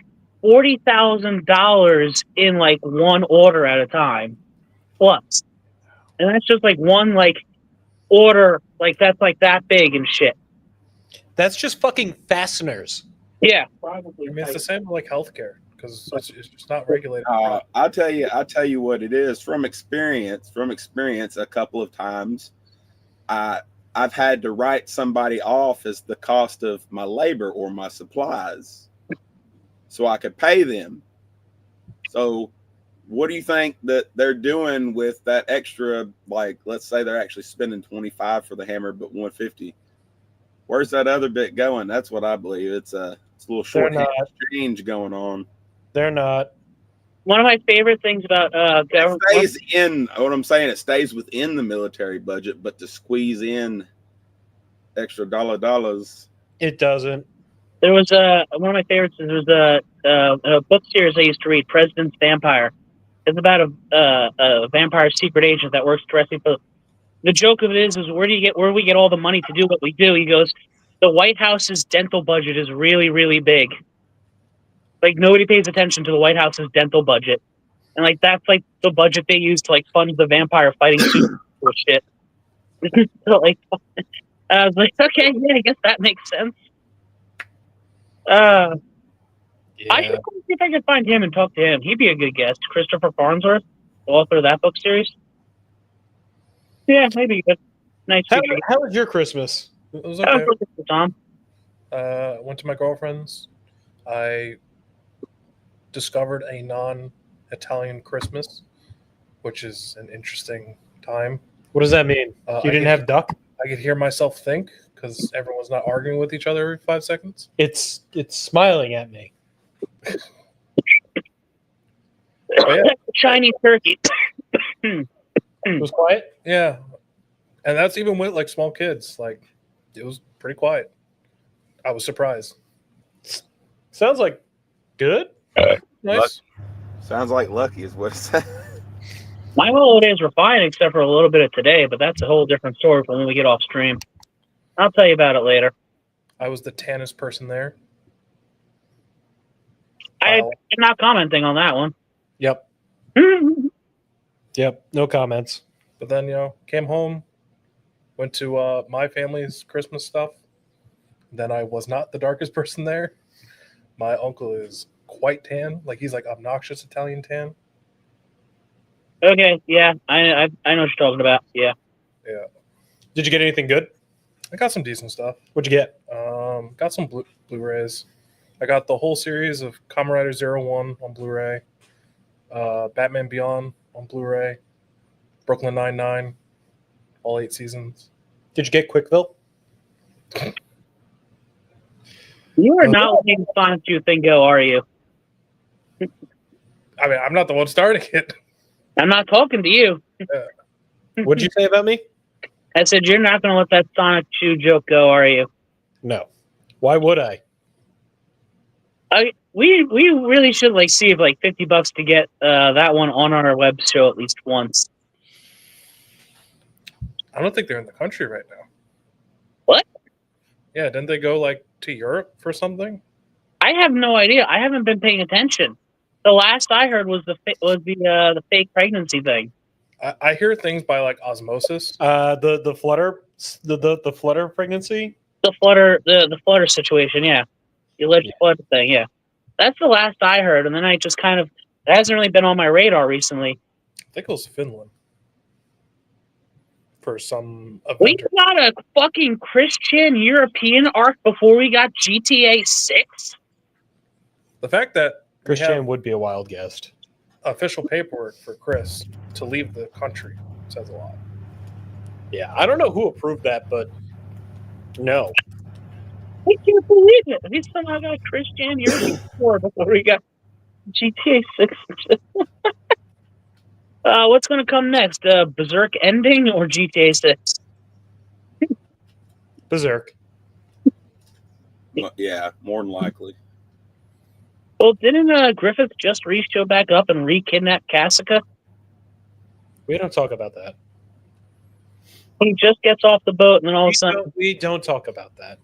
$40,000 in like one order at a time, plus, and that's just like one like order like that's like that big and shit. That's just fucking fasteners. Yeah, I probably. mean, it's the same with like healthcare because it's just not regulated. I'll tell you what it is from experience. A couple of times, I've had to write somebody off as the cost of my labor or my supplies, so I could pay them. So, what do you think that they're doing with that extra? Like, let's say they're actually spending 25 for the hammer, but 150. Where's that other bit going? That's what I believe. It's a little short not. exchange going on. They're not. One of my favorite things about government. It stays in what I'm saying. It stays within the military budget, but to squeeze in extra dollars. It doesn't. There was one of my favorites. There was a book series I used to read, President's Vampire. It's about a vampire secret agent that works directly for. The joke of it is where do we get all the money to do what we do? He goes, the White House's dental budget is really, really big. Like nobody pays attention to the White House's dental budget, and like that's like the budget they use to like fund the vampire fighting suit or shit. So like, I was like, okay, yeah, I guess that makes sense. I should go see if I can find him and talk to him. He'd be a good guest. Christopher Farnsworth, the author of that book series. Yeah, maybe good. Nice feature. How was your Christmas? It was That okay. was good for Tom. Went to my girlfriend's. I discovered a non-Italian Christmas, which is an interesting time. What does that mean? You didn't have duck? I could hear myself think because everyone's not arguing with each other every 5 seconds. It's smiling at me. Yeah. Chinese turkey. It was quiet. Yeah, and that's even with like small kids. Like, it was pretty quiet. I was surprised. Sounds like good. Nice. Sounds like lucky is what it says. My holidays were fine except for a little bit of today, but that's a whole different story for when we get off stream. I'll tell you about it later. I was the tannest person there. I'm Wow. not commenting on that one. Yep. Yep. No comments. But then, came home, went to my family's Christmas stuff. Then I was not the darkest person there. My uncle is quite tan. Like, he's like obnoxious Italian tan. Okay, yeah, I know what you're talking about. Yeah. Yeah. Did you get anything good? I got some decent stuff. What'd you get? Got some Blu-rays. I got the whole series of Kamen Rider 01 on Blu-ray, Batman Beyond on Blu-ray, Brooklyn Nine-Nine, all 8 seasons. Did you get Quickville? You are Oh. not letting Sonic 2 thing go, are you? I mean, I'm not the one starting it. I'm not talking to you. What'd you say about me? I said you're not going to let that Sonic 2 joke go, are you? No. Why would I? We really should like see if like $50 to get that one on our web show at least once. I don't think they're in the country right now. What? Yeah, didn't they go like to Europe for something? I have no idea. I haven't been paying attention. The last I heard was the fake pregnancy thing. I hear things by like osmosis. The flutter pregnancy. The flutter situation, yeah. The alleged flutter thing, yeah. That's the last I heard, and then I just kind of it hasn't really been on my radar recently. I think it was Finland for some We event. got a fucking Christian European arc before we got GTA 6. The fact that we Christian have would be a wild guest. official paperwork for Chris to leave the country says a lot. Yeah, I don't know who approved that, but no. I can't believe it. We somehow got a Christian European war before we got GTA 6. What's going to come next? Berserk ending or GTA 6? Berserk. Yeah, more than likely. Well, didn't Griffith just show back up and re-kidnap Cassica? We don't talk about that. He just gets off the boat and then all of a sudden... We don't talk about that.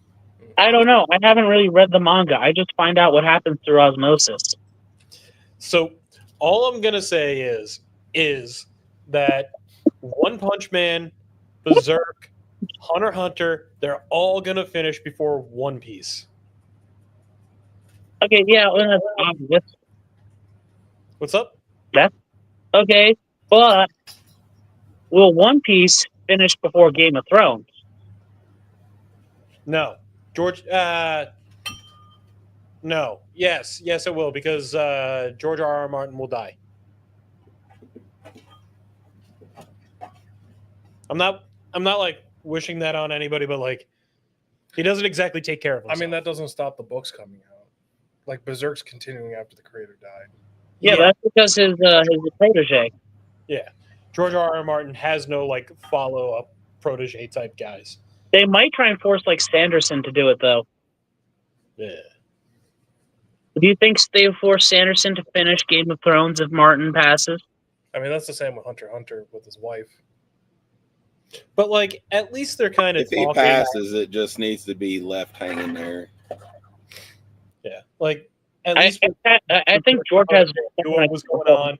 I don't know. I haven't really read the manga. I just find out what happens through osmosis. So all I'm gonna say is that One Punch Man, Berserk, Hunter x Hunter, they're all gonna finish before One Piece. Okay, yeah, well, that's obvious. What's up? Okay, but will One Piece finish before Game of Thrones? No. George no. Yes, it will, because George R.R. Martin will die. I'm not like wishing that on anybody, but like he doesn't exactly take care of himself. I mean, that doesn't stop the books coming out. Like Berserk's continuing after the creator died. Yeah, that's because his protege. Yeah. George R.R. Martin has no like follow-up protege type guys. They might try and force like Sanderson to do it though. Yeah. Do you think they force Sanderson to finish Game of Thrones if Martin passes? I mean, that's the same with Hunter x Hunter with his wife. But like at least they're kind of If he passes, it just needs to be left hanging there. Yeah. Like at I least think George has knew what was going on.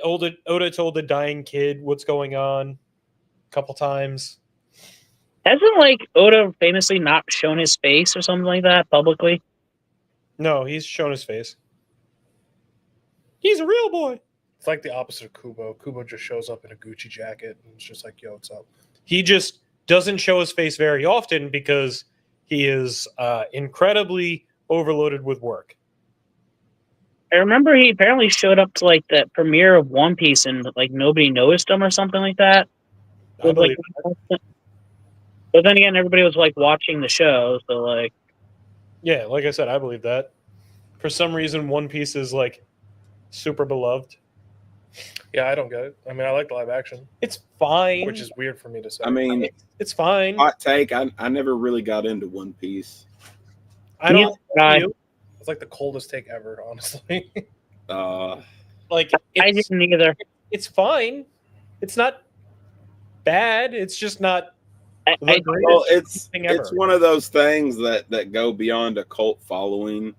Oda told the dying kid what's going on a couple times. Hasn't like Oda famously not shown his face or something like that publicly? No, he's shown his face. He's a real boy. It's like the opposite of Kubo. Kubo just shows up in a Gucci jacket and it's just like, yo, what's up? He just doesn't show his face very often because he is incredibly overloaded with work. I remember he apparently showed up to like the premiere of One Piece and like nobody noticed him or something like that. I believe But then again, everybody was like watching the show, so like Yeah, like I said, I believe that. For some reason, One Piece is like super beloved. Yeah, I don't get it. I mean, I like live action, It's fine. which is weird for me to say. I mean, It's fine. hot take. I never really got into One Piece. I don't Yeah, you. It's like the coldest take ever, honestly. Like I it's, didn't either. it's fine. It's not bad. It's just not I- the I- greatest Well, it's thing ever. one of those things that go beyond a cult following.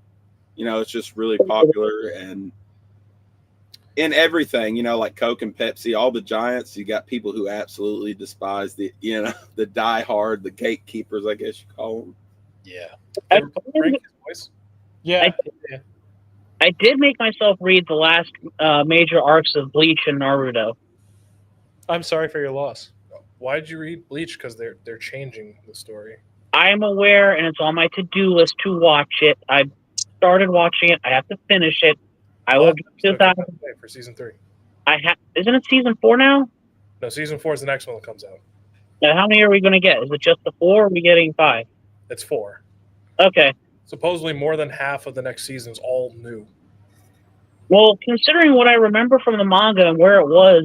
You know, it's just really popular and in everything. You know, like Coke and Pepsi, all the giants. You got people who absolutely despise the the diehard, the gatekeepers, I guess you call them. Yeah. I- Frankie's voice. Yeah. I did make myself read the last major arcs of Bleach and Naruto. I'm sorry for your loss. Why did you read Bleach? Because they're changing the story. I am aware, and it's on my to-do list to watch it. I started watching it. I have to finish it. I will get this out. For season 3. Isn't it season 4 now? No, season 4 is the next one that comes out. Now, how many are we going to get? Is it just the 4? Or are we getting 5? It's 4. Okay. Supposedly more than half of the next season is all new. Well, considering what I remember from the manga and where it was,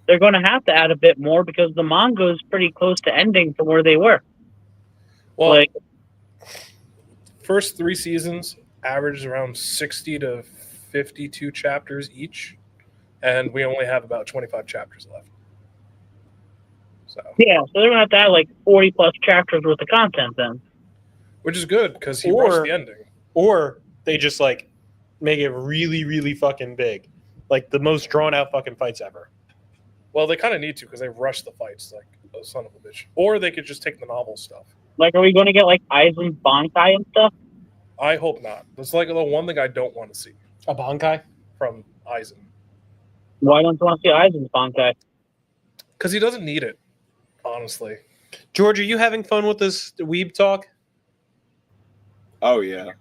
they're going to have to add a bit more because the manga is pretty close to ending from where they were. Well, Like, first 3 seasons averaged around 60 to 52 chapters each, and we only have about 25 chapters left. So, yeah, so they're going to have to add like 40 plus chapters worth of content then. which is good because he Or- rushed the ending. Or they just like make it really, really fucking big, like the most drawn out fucking fights ever. Well, they kind of need to because they rushed the fights like a son of a bitch. Or they could just take the novel stuff. Like, are we going to get like Aizen's Bankai and stuff? I hope not. That's like the one thing I don't want to see A Bankai? from Aizen. Why don't you want to see Aizen's Bankai? Because he doesn't need it, honestly. George, are you having fun with this weeb talk? Oh yeah.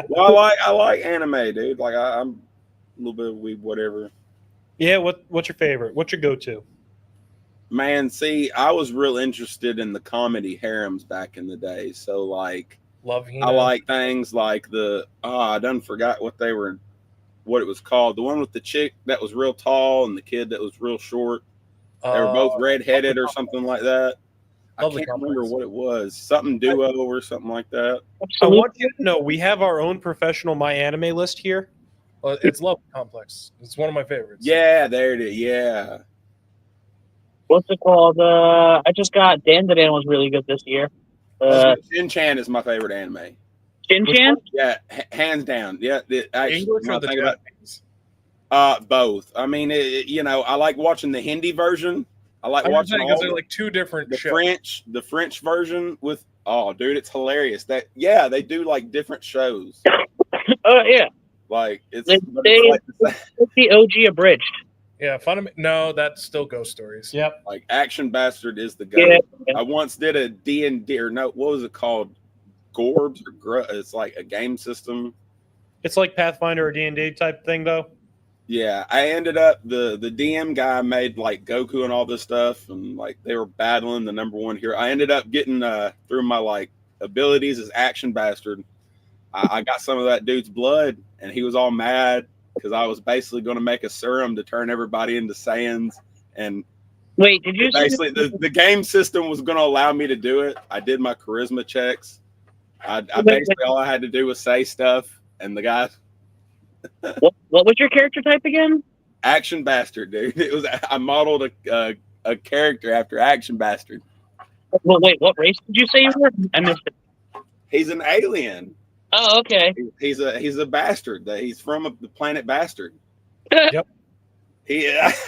Well, I like anime, dude. Like I'm a little bit of weeb, whatever. Yeah, what's your favorite? What's your go-to? Man, see, I was real interested in the comedy harems back in the day. So like, Love Hina. I like things like I done forgot what it was called. The one with the chick that was real tall and the kid that was real short. They were both redheaded or something like that. I Lovely can't remember Complex. what it was. Something duo or something like that. I Absolutely. want you to know we have our own professional My Anime list here. Well, it's Love Complex. It's one of my favorites. Yeah, there it is. Yeah. What's it called? I just got Dandadan was really good this year. Shin-Chan is my favorite anime. Shin-Chan? Yeah, hands down. Yeah, actually, English when or I the think about- Japanese? both. I mean, I like watching the Hindi version. I like I'm just watching saying all because they're like two different the shows. French version with. Oh, dude, it's hilarious. They do like different shows. Oh, yeah. Like it's, They- but it's like, It's the OG abridged. Yeah, no, that's still Ghost Stories. Yep. like Action Bastard is the go. Yeah. I once did a D&D or no, what was it called? Gorbs or it's like a game system. It's like Pathfinder or D&D type thing, though. Yeah, I ended up the DM guy made like Goku and all this stuff, and like they were battling the number one hero. I ended up getting through my like abilities as Action Bastard. I got some of that dude's blood, and he was all mad because I was basically going to make a serum to turn everybody into Saiyans, and Wait, did you basically the game system was going to allow me to do it. I did my charisma checks. I basically all I had to do was say stuff, and the guy. What was your character type again? Action Bastard, dude. It was I modeled a character after Action Bastard. Well, wait, what race did you say you were? I missed it. He's an alien. Oh, okay. He's a bastard. He's from the planet Bastard. Yep.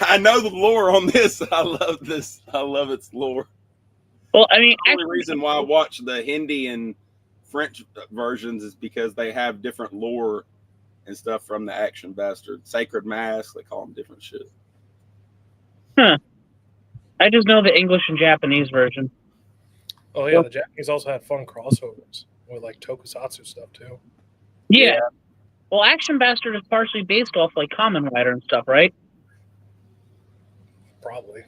I know the lore on this. I love this. I love its lore. Well, I mean, The only reason why I watch the Hindi and French versions is because they have different lore and stuff from the Action Bastard. Sacred Mask, they call them different shit. I just know the English and Japanese version. Oh yeah, the Japanese also had fun crossovers with like tokusatsu stuff too. Yeah. Well, Action Bastard is partially based off like Kamen Rider and stuff, right? Probably.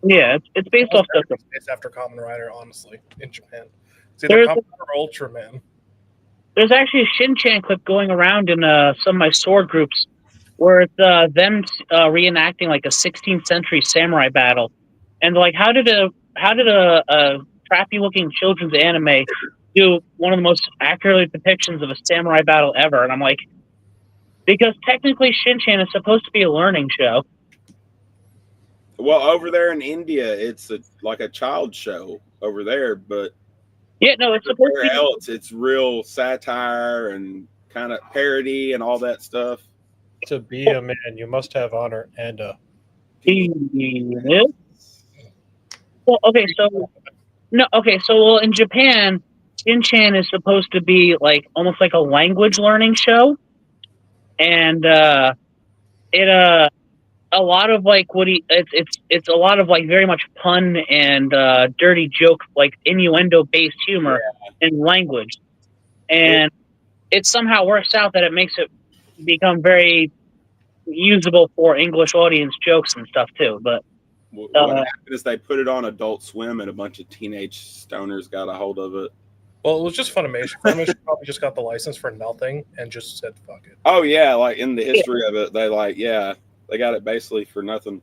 Yeah, it's based off stuff. It's after Kamen Rider, honestly, in Japan. It's either There's- Kamen Rider or Ultraman. There's actually a Shin-Chan clip going around in some of my sword groups where it's them reenacting like a 16th century samurai battle, and like how did a crappy looking children's anime do one of the most accurate depictions of a samurai battle ever? And I'm like, because technically Shin-Chan is supposed to be a learning show. Well, over there in India, it's like a child show over there, but Yeah, no, it's supposed to everywhere be. else, it's real satire and kind of parody and all that stuff. To be a man, you must have honor and Yeah. Well, okay, so well, in Japan, Shin-Chan is supposed to be like almost like a language learning show, and a lot of like it's a lot of like very much pun and dirty joke, like innuendo based humor in language, and it somehow works out that it makes it become very usable for English audience jokes and stuff too. But What happened is they put it on Adult Swim, and a bunch of teenage stoners got a hold of it. Well, it was just Funimation. Funimation probably just got the license for nothing and just said fuck it. Oh yeah, like in the history of it, they got it basically for nothing.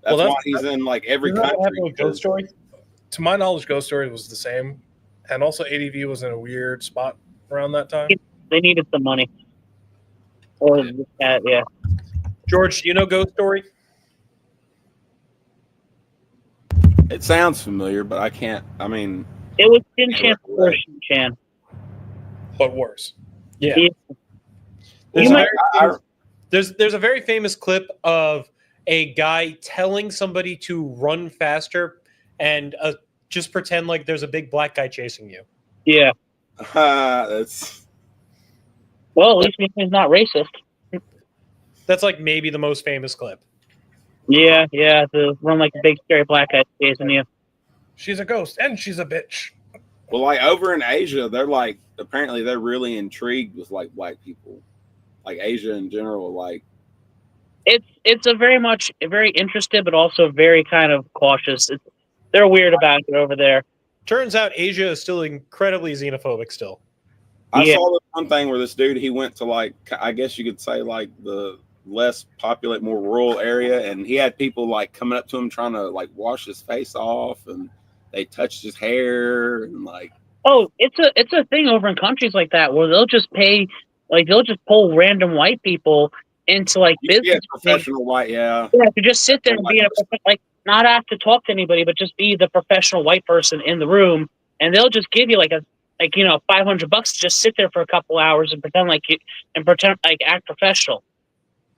That's, Well, why he's in like every Isn't that what country. happened with Ghost Story? To my knowledge, Ghost Story was the same, and also ADV was in a weird spot around that time. They needed some money. Or yeah. George, do you know Ghost Story? It sounds familiar, but I can't. I mean, It was Shin-Chan Yeah, before right. Shin-Chan. But worse. Yeah. Yeah. There's, You a might- very famous, there's a very famous clip of a guy telling somebody to run faster and just pretend like there's a big black guy chasing you. Yeah. that's Well, at least he's not racist. That's like maybe the most famous clip. Yeah, to run like a big scary black guy chasing you. She's a ghost and she's a bitch. well, like over in Asia, they're like apparently they're really intrigued with like black people, like Asia in general. Like, It's a very interested, but also very kind of cautious. They're weird about it over there. Turns out Asia is still incredibly xenophobic still. I Yeah. saw this one thing where this dude he went to like I guess you could say like the less populated, more rural area, and he had people like coming up to him trying to like wash his face off, and they touched his hair and like. Oh, it's a thing over in countries like that where they'll just pull random white people into like Yeah, business professional white, yeah. Yeah, to just sit there and be not have to talk to anybody, but just be the professional white person in the room, and they'll just give you $500 to just sit there for a couple hours and pretend like act professional.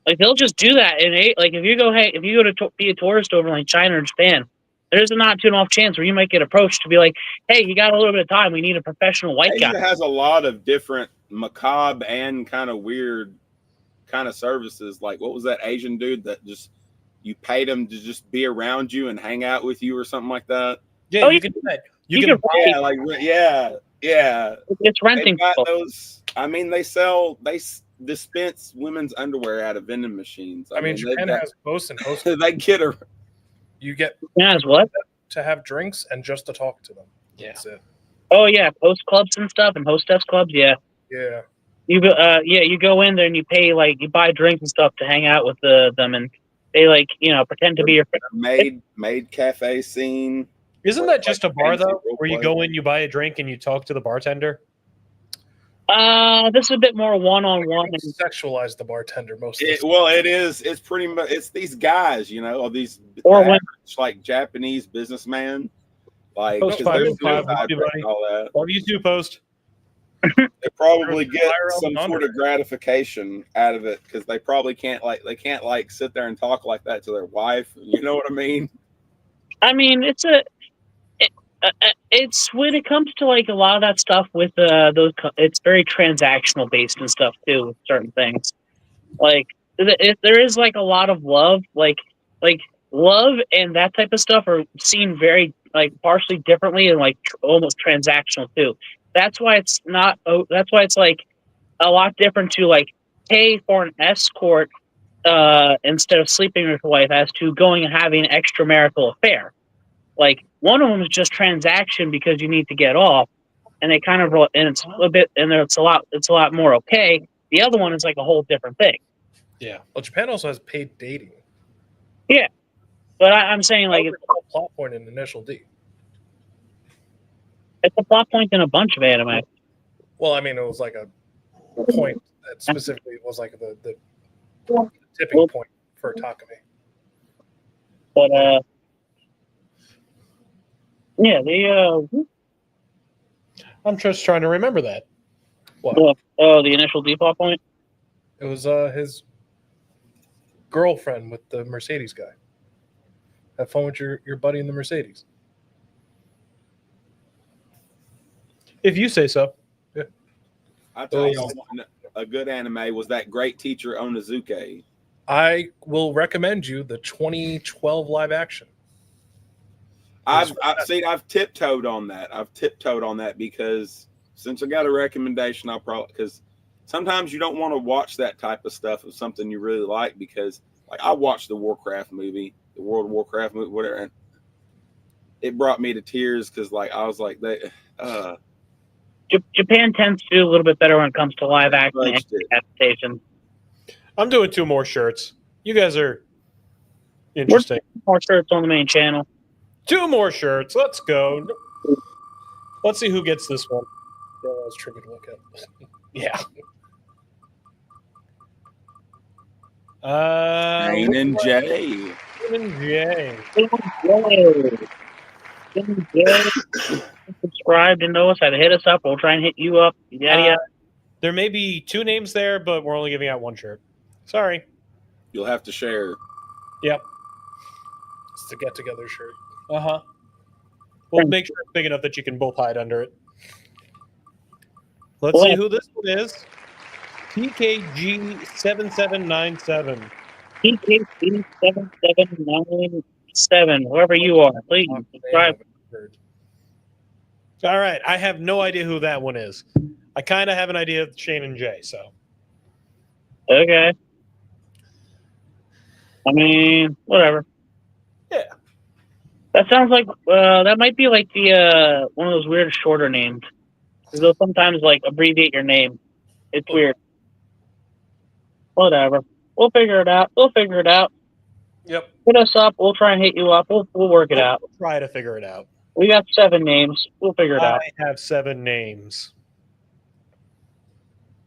Like they'll just do that, and if you go to be a tourist over in like China or Japan, there's a not too off chance where you might get approached to be like, "Hey, you got a little bit of time? We need a professional white Asia guy." has a lot of different macabre and kind of weird kind of services. Like, what was that Asian dude that just you paid him to just be around you and hang out with you or something like that? Yeah, Oh, you yeah. can do that. You You can can Yeah. It's renting. They've got people. those. I mean, they dispense women's underwear out of vending machines. I mean, Japan has hosts and hosts. They get her. You get Yeah, as what? to have drinks and just to talk to them. Yeah. That's it. Oh yeah, host clubs and stuff and hostess clubs. Yeah. Yeah. You go in there and you pay you buy drinks and stuff to hang out with them, and they pretend to be your friend. Made cafe scene. Isn't that just a bar fancy though, role where you play. go in, you buy a drink, and you talk to the bartender? This is a bit more one-on-one. They sexualize the bartender most of the It is. It's pretty much. It's these guys, or these Or average, when- Japanese businessmen, like Post because they're 505, suicide everybody. and all that. Love you too, Post. They probably get Viral some sort under. of gratification out of it because they probably can't sit there and talk like that to their wife. You know what I mean? I mean, it's when it comes to a lot of that stuff with it's very transactional based and stuff too with certain things. There is a lot of love, like love and that type of stuff are seen very partially differently and almost transactional too. That's why it's not. That's why it's a lot different to pay for an escort instead of sleeping with your wife as to going and having an extramarital affair. One of them is just transaction because you need to get off, and they kind of and it's a bit and it's a lot more okay. The other one is a whole different thing. Yeah. Well, Japan also has paid dating. But I'm saying It's a plot point in Initial D. it's a plot point in a bunch of anime. Well, I mean, it was like a point that specifically was the tipping point for Takumi. But yeah, I'm just trying to remember that. What? the initial D plot point. It was his girlfriend with the Mercedes guy. Have fun with your buddy in the Mercedes. If you say so. I tell you, a good anime was that Great Teacher Onizuke. I will recommend you the 2012 live action. I've tiptoed on that. Because since I got a recommendation, I'll probably because sometimes you don't want to watch that type of stuff of something you really like because I watched the Warcraft movie, the World of Warcraft movie, whatever, and it brought me to tears because I was Japan tends to do a little bit better when it comes to live action Fudged it. adaptations. I'm doing 2 more shirts. You guys are interesting. More shirts on the main channel. 2 more shirts. Let's go. Let's see who gets this one. Yeah, that was tricky to look at. Yeah. Shane and Jay. Shane and Jay. Subscribe to know us. Either hit us up. We'll try and hit you up. Yada yada. There may be 2 names there, but we're only giving out 1 shirt. Sorry. You'll have to share. Yep. It's the get together shirt. Uh-huh. We'll make sure it's big enough that you can both hide under it. Let's see who this one is. PKG7797. PKC7797. Whoever you are, please subscribe. All right. I have no idea who that one is. I kind of have an idea of Shane and Jay, so. Okay. I mean, whatever. Yeah. That sounds like that might be like the one of those weird shorter names. They'll sometimes like abbreviate your name. It's weird. Whatever. We'll figure it out. Yep. Hit us up. We'll try and hit you up. We'll work it out. We'll try to figure it out. We got 7 names. We'll figure it out. I have 7 names.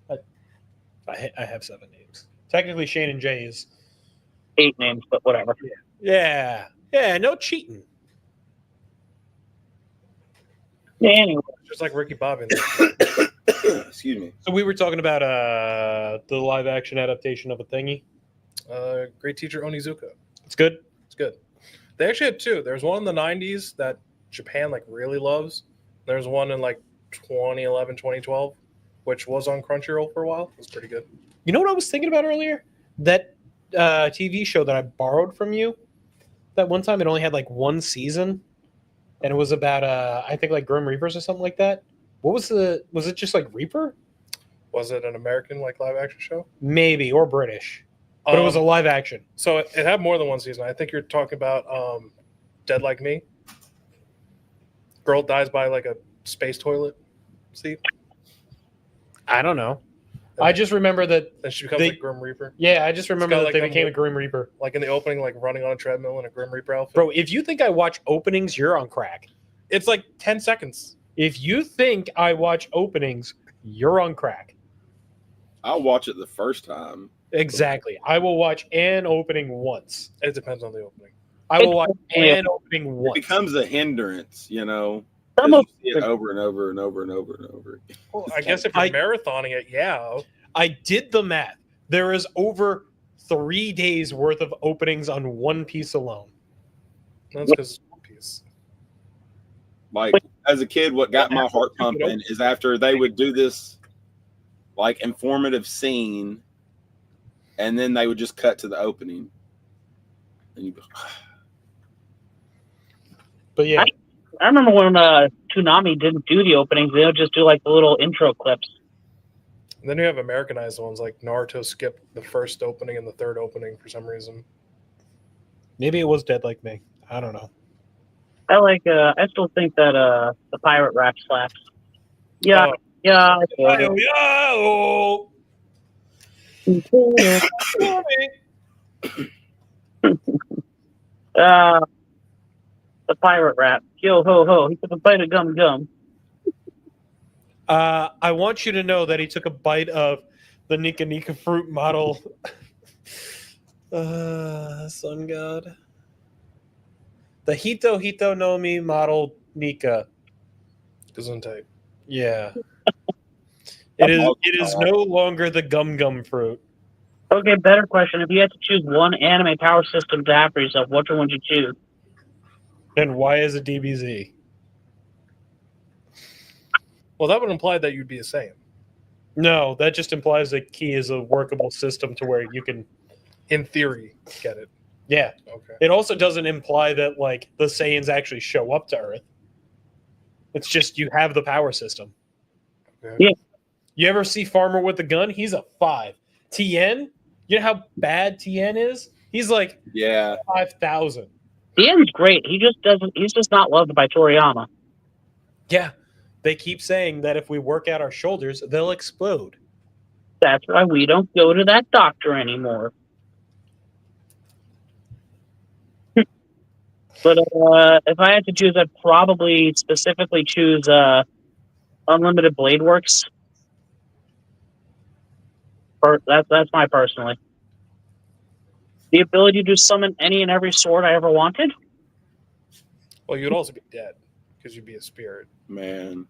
I have 7 names. Technically, Shane and Jay is 8 names, but whatever. Yeah. Yeah, no cheating. Yeah, anyway. Just like Ricky Bobby. Excuse me. So we were talking about the live action adaptation of a thingy. Great teacher Onizuka. It's good. It's good. They actually had 2. There's one in the 90s that Japan like really loves. There's one in like 2011, 2012, which was on Crunchyroll for a while. It was pretty good. You know what I was thinking about earlier? That TV show that I borrowed from you. That one time it only had like 1 season, and it was about I think like Grim Reapers or something like that. What was was it just like Reaper? Was it an American like live action show? Maybe, or British. But it was a live action. So it had more than 1 season. I think you're talking about Dead Like Me. Girl dies by like a space toilet seat. I don't know. I just remember that. Then she becomes like Grim Reaper. Yeah, I just remember got, that like, they them became a Grim Reaper. Like in the opening, like running on a treadmill in a Grim Reaper outfit. Bro, if you think I watch openings, you're on crack. It's like 10 seconds. If you think I watch openings, you're on crack. I'll watch it the first time. Exactly. I will watch an opening once. It depends on the opening. I will watch an opening It once. becomes a hindrance, you know. Some 'cause of you see it over and over and over and over and over. Well, I guess if you're marathoning it, yeah. I did the math. There is over 3 days worth of openings on One Piece alone. That's because One Piece. Like as a kid, what got my heart pumping is after they would do this like informative scene, and then they would just cut to the opening. And you go, But yeah, I remember when Toonami didn't do the openings; they would just do like the little intro clips. And then you have Americanized ones like Naruto skipped the first opening and the third opening for some reason. maybe it was Dead Like Me. I don't know. I still think that the pirate rap slaps. Yeah, yeah. Yo, The pirate rap. Yo ho ho. He took a bite of gum gum. I want you to know that he took a bite of the Nika Nika fruit model. Sun God. The Hito Hito no Mi model Nika. Gesundheit. Yeah. It is no longer the gum gum fruit. Okay, better question. If you had to choose one anime power system to have for yourself, which one would you choose? And why is it DBZ? Well, that would imply that you'd be a Saiyan. No, that just implies that Key is a workable system to where you can. In theory, get it. Yeah. Okay. It also doesn't imply that like the Saiyans actually show up to Earth. It's just you have the power system. Okay. Yeah. You ever see Farmer with the gun? He's a 5. Tien, you know how bad Tien is? He's like yeah. 5,000. Ian's great. He's just not loved by Toriyama. Yeah. they keep saying that if we work out our shoulders, they'll explode. That's why we don't go to that doctor anymore. But if I had to choose, I'd probably specifically choose Unlimited Blade Works. That's my personally. The ability to summon any and every sword I ever wanted. Well, you'd also be dead because you'd be a spirit. Man,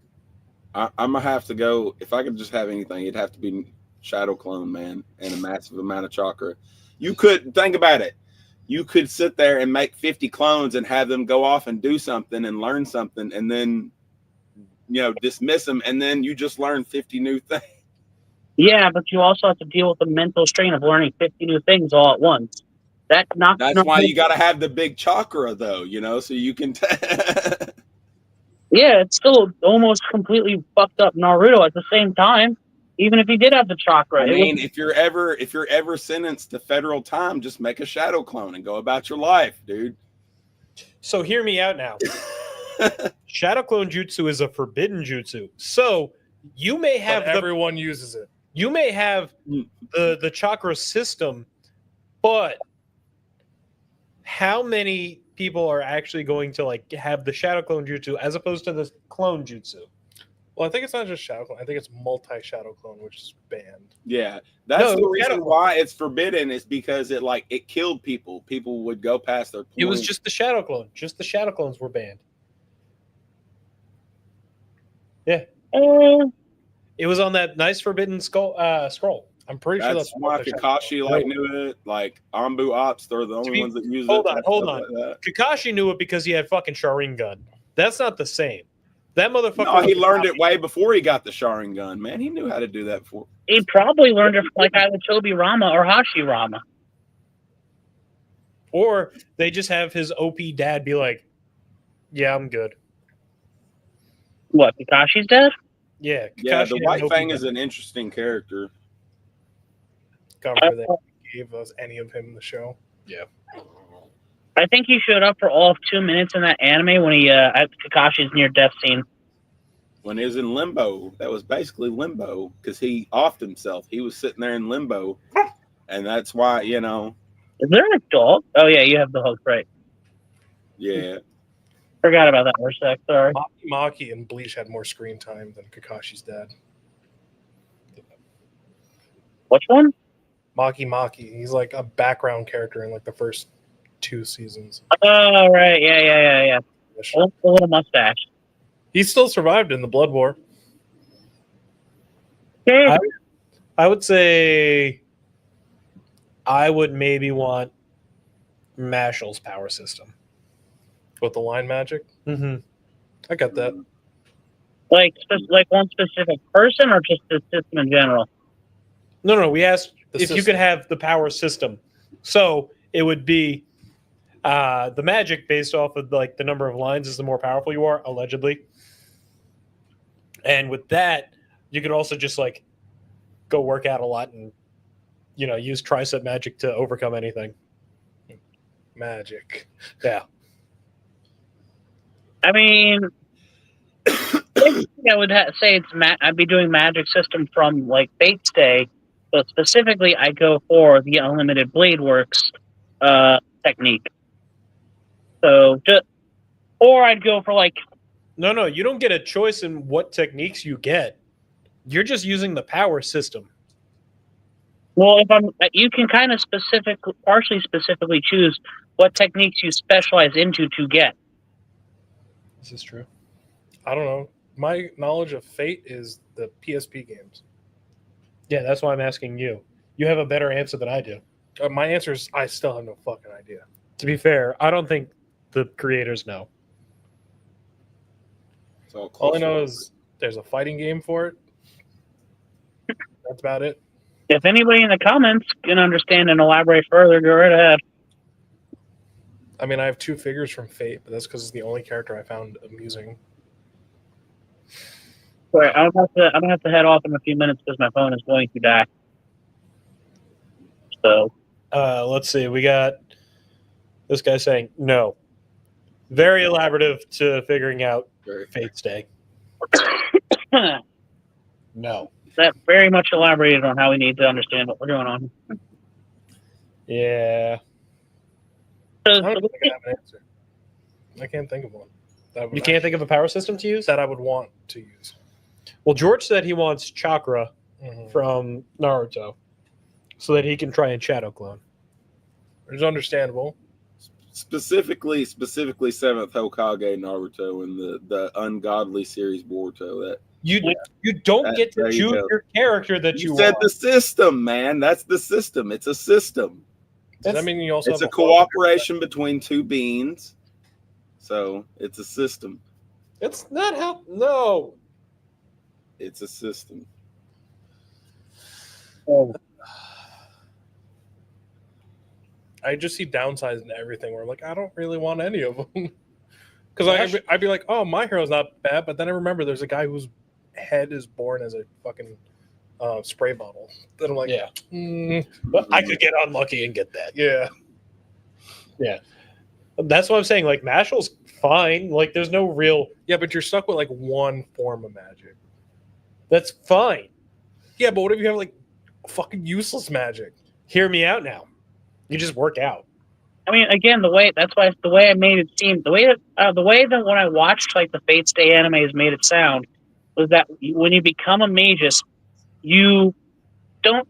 I'm gonna have to go. If I could just have anything, it'd have to be Shadow Clone, man, and a massive amount of chakra. You could think about it. You could sit there and make 50 clones and have them go off and do something and learn something, and then dismiss them, and then you just learn 50 new things. Yeah, but you also have to deal with the mental strain of learning 50 new things all at once. That's why you got to have the big chakra, though, so you can. Yeah, it's still almost completely fucked up Naruto at the same time. Even if he did have the chakra. I mean, if you're ever sentenced to federal time, just make a shadow clone and go about your life, dude. So hear me out now. Shadow clone jutsu is a forbidden jutsu. So you may have everyone uses it. You may have the chakra system, but how many people are actually going to have the shadow clone jutsu as opposed to the clone jutsu? Well, I think it's not just shadow clone. I think it's multi-shadow clone, which is banned. Yeah, that's the reason why it's forbidden. Is because it killed people. People would go past their point. It was just the shadow clone. Just the shadow clones were banned. Yeah. It was on that nice forbidden scroll. I'm pretty sure that's why Kakashi knew it. Like Anbu Ops, they're the only ones that use it. Hold on. Kakashi knew it because he had fucking Sharingan. That's not the same. That motherfucker. No, he learned it way before he got the Sharingan. Man, he knew how to do that before. He probably learned it from either Tobi Rama or Hashi Rama. Or they just have his OP dad be like, "Yeah, I'm good." What, Kakashi's dad? Yeah, yeah. The White Fang is an interesting character. God, they gave us any of him in the show. Yeah. I think he showed up for all of 2 minutes in that anime when he at Kakashi's near-death scene. When he was in limbo, that was basically limbo because he offed himself. He was sitting there in limbo, and that's why Is there a dog? Oh yeah, you have the hook, right? Yeah. Forgot about that for a sec. Sorry. Maki and Bleach had more screen time than Kakashi's dad. Which one? Maki. He's like a background character in the first 2 seasons. Oh right, yeah. The little mustache. He still survived in the Blood War. Yeah. I would say I would maybe want Mashal's power system. With the line magic? Mm-hmm. I got that. Like one specific person or just the system in general? No. We asked The if system. you could have the power system. So it would be the magic based off of the number of lines is the more powerful you are, allegedly. And with that, you could also just go work out a lot and use tricep magic to overcome anything. Magic. Yeah. I mean, I would say I'd be doing magic system from Fate's Day, but specifically I go for the Unlimited Blade Works technique. So, or I'd go for No, you don't get a choice in what techniques you get. You're just using the power system. Well, you can kind of partially specifically choose what techniques you specialize into to get. This is true. I don't know. My knowledge of Fate is the PSP games. Yeah, that's why I'm asking you. You have a better answer than I do. My answer is I still have no fucking idea. To be fair, I don't think the creators know. All I know is there's a fighting game for it. That's about it. If anybody in the comments can understand and elaborate further, go right ahead. I mean, I have 2 figures from Fate, but that's because it's the only character I found amusing. Sorry, I'm gonna have to head off in a few minutes because my phone is going to die. So, let's see. We got this guy saying no. Very elaborative to figuring out Fate's Day. No. That very much elaborated on how we need to understand what we're going on. Yeah. I don't think I have an answer. I can't think of one. You can't think of a power system to use? that I would want to use. Well, George said he wants chakra Mm-hmm. from Naruto so that he can try and shadow clone. It's understandable. Specifically seventh Hokage Naruto and the ungodly series Boruto. That You don't get to there you choose go. your character that you said want. the system, man. That's the system. It's a system. Does that mean you also It's have a cooperation between two beings. So it's a system. It's not how. No. It's a system. Oh, I just see downsides in everything where I'm like, I don't really want any of them. Because I'd be like, oh, my hero's not bad, but then I remember there's a guy whose head is born as a fucking spray bottle. Then I'm like, Yeah. But I could get unlucky and get that. yeah. That's what I'm saying. Like, Mashal's fine. Like, there's no real. Yeah, but you're stuck with like one form of magic. That's fine. Yeah, but what if you have like fucking useless magic? Hear me out now. You just work out. I mean, again, the way I made it seem, the way that when I watched like the Fate Stay animes made it sound was that when you become a magus, you don't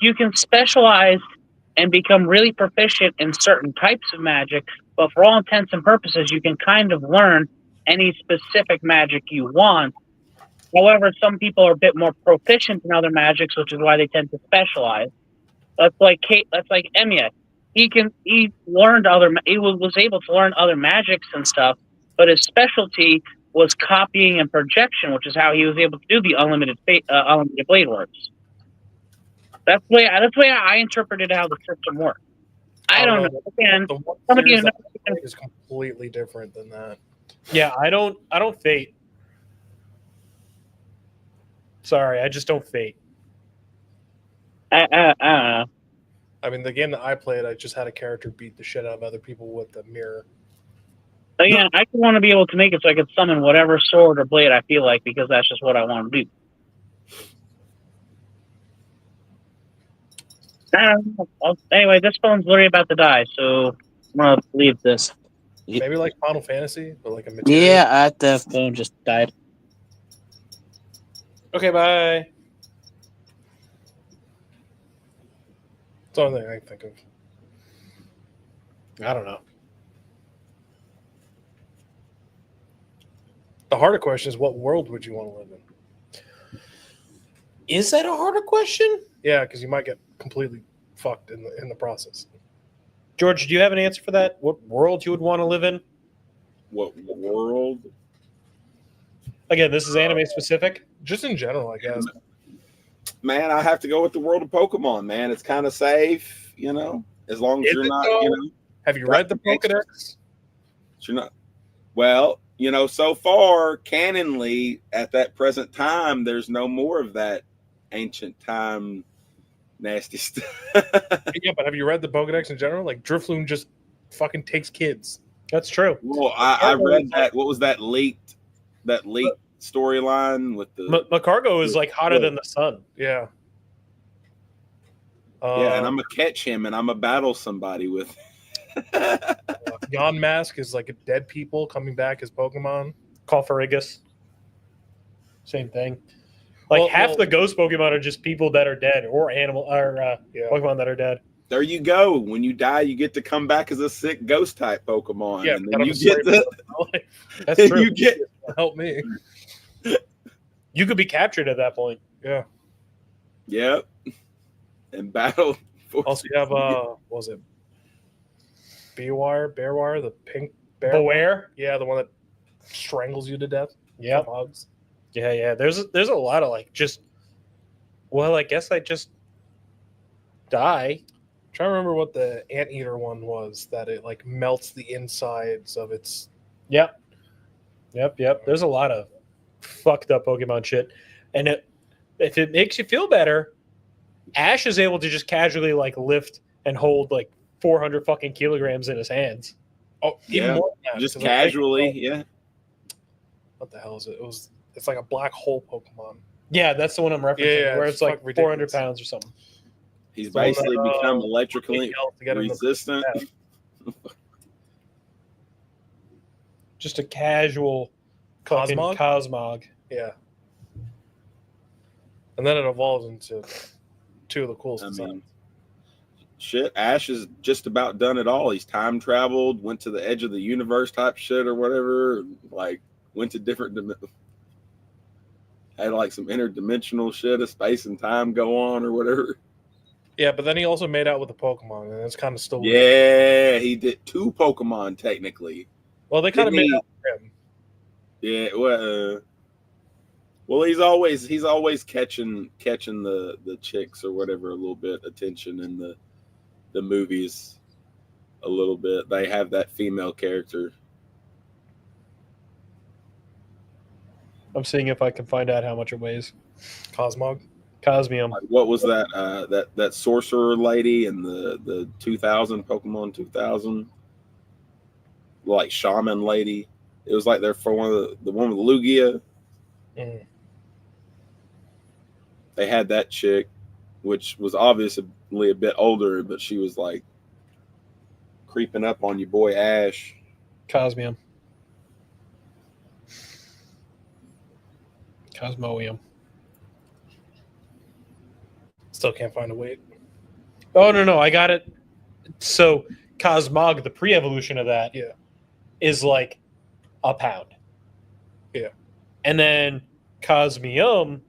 you can specialize and become really proficient in certain types of magic, but for all intents and purposes, you can kind of learn any specific magic you want. However, some people are a bit more proficient in other magics, which is why they tend to specialize. That's like Emiya. He was able to learn other magics and stuff, but his specialty was copying and projection, which is how he was able to do the unlimited blade works. That's the way I interpreted how the system works. I don't know. Again, The one somebody series who that I played is completely different than that. Yeah, I don't fate. Sorry, I just don't fate. I don't know. I mean, the game that I played, I just had a character beat the shit out of other people with the mirror. Again, I want to be able to make it so I could summon whatever sword or blade I feel like, because that's just what I want to do. Anyway, this phone's literally about to die, so I'm gonna leave this. Maybe like Final Fantasy, but like a material. Yeah, the phone just died. Okay, bye. It's the only thing I can think of. I don't know. The harder question is, what world would you want to live in? Is that a harder question? Yeah, because you might get completely fucked in the process. George, do you have an answer for that? What world you would want to live in? What world? Again, this is anime specific. Just in general, I guess. Man, I have to go with the world of Pokemon, man. It's kind of safe, you know, as long as Is you're it not, though? you know. Have you read the Pokedex? You're not. Well, you know, so far, canonly, at that present time, there's no more of that ancient time nasty stuff. Yeah, but have you read the Pokedex in general? Like, Drifloon just fucking takes kids. That's true. Well, I read that. What was that leaked? That leaked storyline with the Macargo is like hotter than the sun. Yeah. yeah, and I'm gonna catch him and I'm gonna battle somebody with. Yon Mask is like a dead people coming back as Pokemon. Cofarigus. Same thing. Like half the ghost Pokemon are just people that are dead, or Pokemon that are dead. There you go. When you die, you get to come back as a sick ghost type Pokemon. Yeah, and then you get That's true. You get help me. You could be captured at that point. Yeah. Yep. And battle. Also, you have what was it? Bearwire, the pink bear. Beware. Yeah, the one that strangles you to death. Yeah. Hugs. Yeah. There's a lot of like just. Well, I guess I just die. I'm trying to remember what the anteater one was, that it like melts the insides of its. Yep. There's a lot of fucked up Pokemon shit, and if it makes you feel better, Ash is able to just casually like lift and hold like 400 fucking kilograms in his hands. Oh, even Yeah, more than that, just because, like, casually. Yeah. what the hell is it? It's like a black hole Pokemon. Yeah, that's the one I'm referencing, Yeah, where it's it's like fucking 400 ridiculous. pounds or something. He's So, basically become electrically to get him to- resistant. Just a casual fucking Cosmog? Cosmog. Yeah. And then it evolves into two of the coolest I designs. mean, shit, Ash has just about done it all. He's time traveled, went to the edge of the universe type shit or whatever, like went to different had like some interdimensional shit of space and time go on or whatever. Yeah, but then he also made out with the Pokemon, and it's kind of still weird. Yeah, he did 2 Pokemon technically. Well, they kind of Didn't made he- out with him. Yeah, well, he's always catching the chicks or whatever a little bit attention in the movies a little bit. They have that female character. I'm seeing if I can find out how much it weighs. Cosmog. Cosmium. Like, what was that that sorcerer lady in the 2000 Pokemon 2000, like shaman lady? It was like they're for one of the one with Lugia. Mm. They had that chick, which was obviously a bit older, but she was like creeping up on your boy Ash. Cosmium. Cosmoium. Still can't find a weight. Oh, no, I got it. So, Cosmog, the pre-evolution of that, Yeah. is like a pound. Yeah. And then Cosmium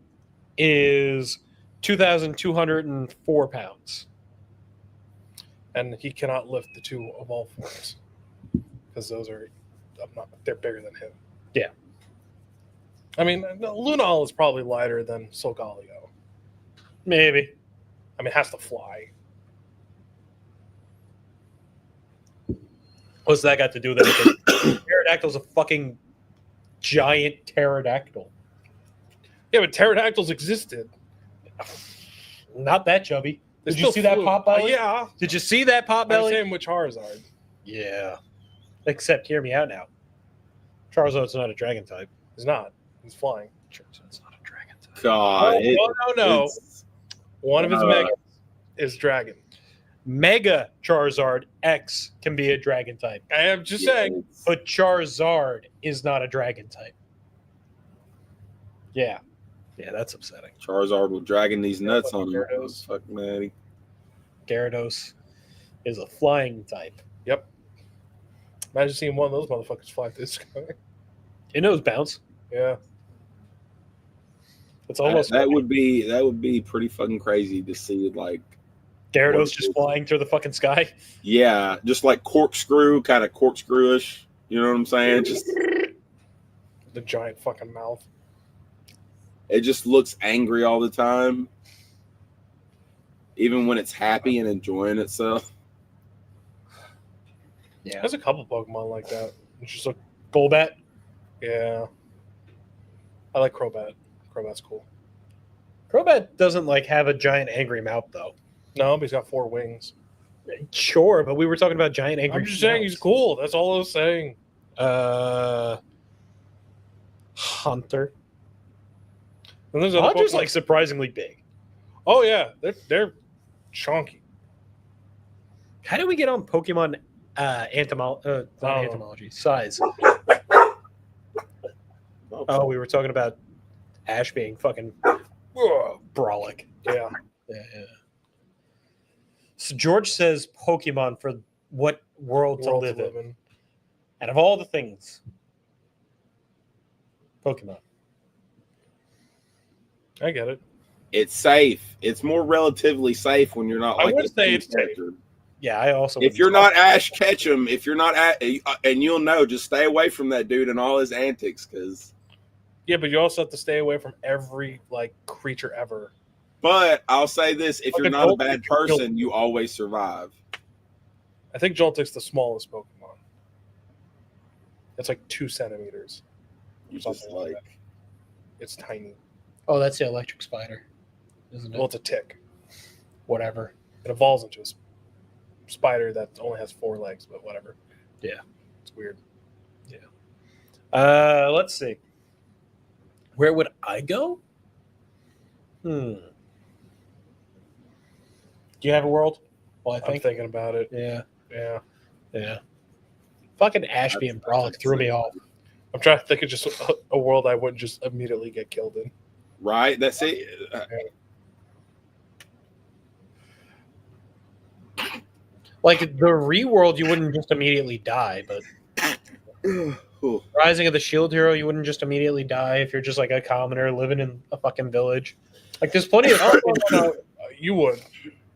is 2,204 pounds. And he cannot lift the 2 evolved forms because those are they're bigger than him. Yeah. I mean, Lunal is probably lighter than Solgaleo. Maybe. I mean, it has to fly. What's that got to do with anything? Pterodactyl's a fucking giant pterodactyl. Yeah, but pterodactyls existed. Not that chubby. They Did you still see that flew. pop belly? Yeah. Did you see that pop I'm belly? saying with Charizard. Yeah. Except, hear me out now. Charizard's not a dragon type. He's not. He's flying. Charizard's not a dragon type. God, No. it's- One of his Uh, megas is dragon. Mega Charizard X can be a dragon type, I am just yeah, saying. it's- but Charizard is not a dragon type. Yeah. Yeah, that's upsetting. Charizard will dragging these nuts on him. Gyarados. Fuck man. Gyarados is a flying type. Yep. Imagine seeing one of those motherfuckers fly through the sky. It knows bounce. Yeah. It's almost that would be pretty fucking crazy to see, like, Gyarados just flying through the fucking sky. yeah, just like kind of corkscrewish. You know what I'm saying? Just The giant fucking mouth. it just looks angry all the time, even when it's happy and enjoying itself. Yeah. There's a couple Pokemon like that. It's just like, Golbat. yeah. I like Crobat. Crobat's cool. Crobat doesn't like have a giant angry mouth though. No, but he's got 4 wings. Sure, but we were talking about giant angry. I'm just saying he's mouths. cool. That's all I was saying. Hunter. And there's other Hunter's Pokemon- like surprisingly big. oh yeah, they're chunky. How did we get on Pokemon not Oh. entomology size? Oh, we were talking about Ash being fucking brolic. Yeah. Yeah. So George says Pokemon for what world to World live to in. live in. And of all the things, Pokemon. I get it. It's safe. It's more relatively safe when you're not I like would a say team it's safe. character. Yeah, I also. If you're not Ash Ketchum, if you're not and you'll know, just stay away from that dude and all his antics, because. Yeah, but you also have to stay away from every like creature ever. But I'll say this: if Like you're a not a gold bad creature, person, you always survive. I think Joltik's the smallest Pokemon. It's like 2 centimeters. You Something just like like that. It's tiny. Oh, that's the electric spider, isn't it? Well, it's a tick. Whatever. It evolves into a spider that only has 4 legs, but whatever. Yeah. It's weird. Let's see. Where would I go? Do you have a world? Well, I I'm think. thinking about it. Yeah. Yeah. Fucking Ashby and Brolic threw me off. I'm trying to think of just a world I wouldn't just immediately get killed in. Right? That's it. Like the re-world, you wouldn't just immediately die, but Rising of the Shield Hero, you wouldn't just immediately die if you're just like a commoner living in a fucking village. Like there's plenty of No, you would,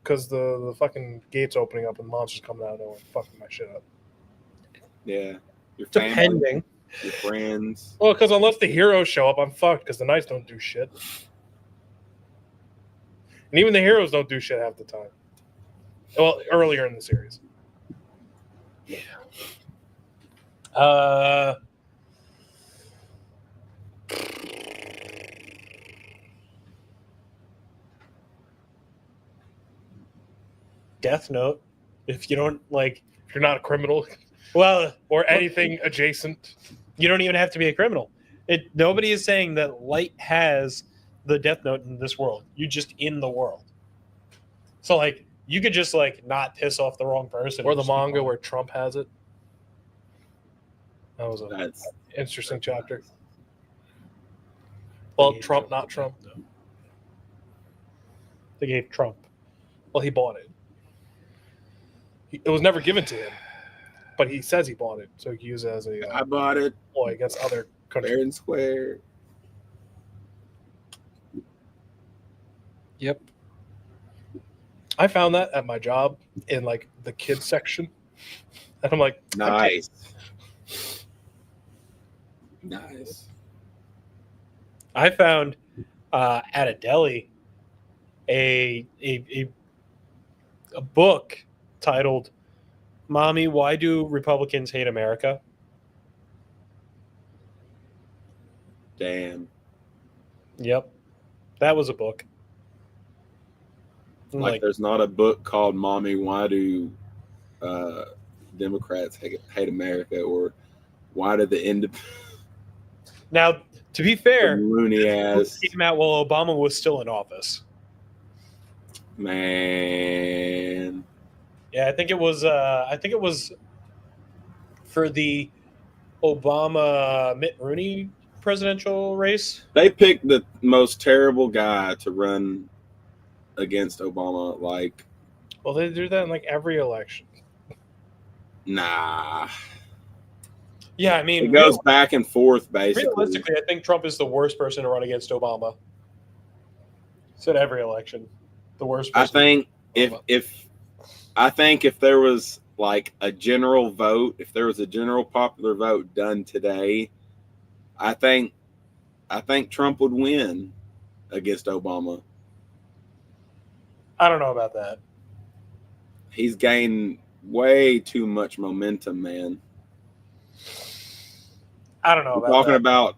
because the fucking gates opening up and monsters coming out of nowhere, fucking my shit up. Yeah. Your family, depending. your friends. Well, because unless the heroes show up, I'm fucked. Because the knights don't do shit, and even the heroes don't do shit half the time. Well, earlier in the series. Death Note. If you don't like, If you're not a criminal well, or anything adjacent. you don't even have to be a criminal. Nobody is saying that Light has the Death Note in this world. You're just in the world. So like you could just like not piss off the wrong person. Or the Just keep manga going. where Trump has it. That was an That's interesting chapter. Well, They gave Trump, not Trump. They gave Trump. Well, he bought it. It was never given to him, but he says he bought it, so he can use it as a I bought it ploy against other fair countries. and square. Yep. I found that at my job in like the kids section, and I'm like, Nice. Nice. I found at a deli a book titled "Mommy, Why Do Republicans Hate America?" Damn. Yep, that was a book. And, Like, there's not a book called "Mommy, Why Do Democrats Hate America?" or "Why do the now, to be fair, loony ass it came out while Obama was still in office. man?" Yeah, I think it was. For the Obama Mitt Romney presidential race. They picked the most terrible guy to run against Obama. Like, well, they do that in like every election. nah. Yeah, I mean, It goes back and forth, basically. realistically, I think Trump is the worst person to run against Obama. Said every election, the worst person. I think Obama. if there was like a general vote, if there was a general popular vote done today, I think Trump would win against Obama. I don't know about that. He's gained way too much momentum, man. I don't know We're about talking that. about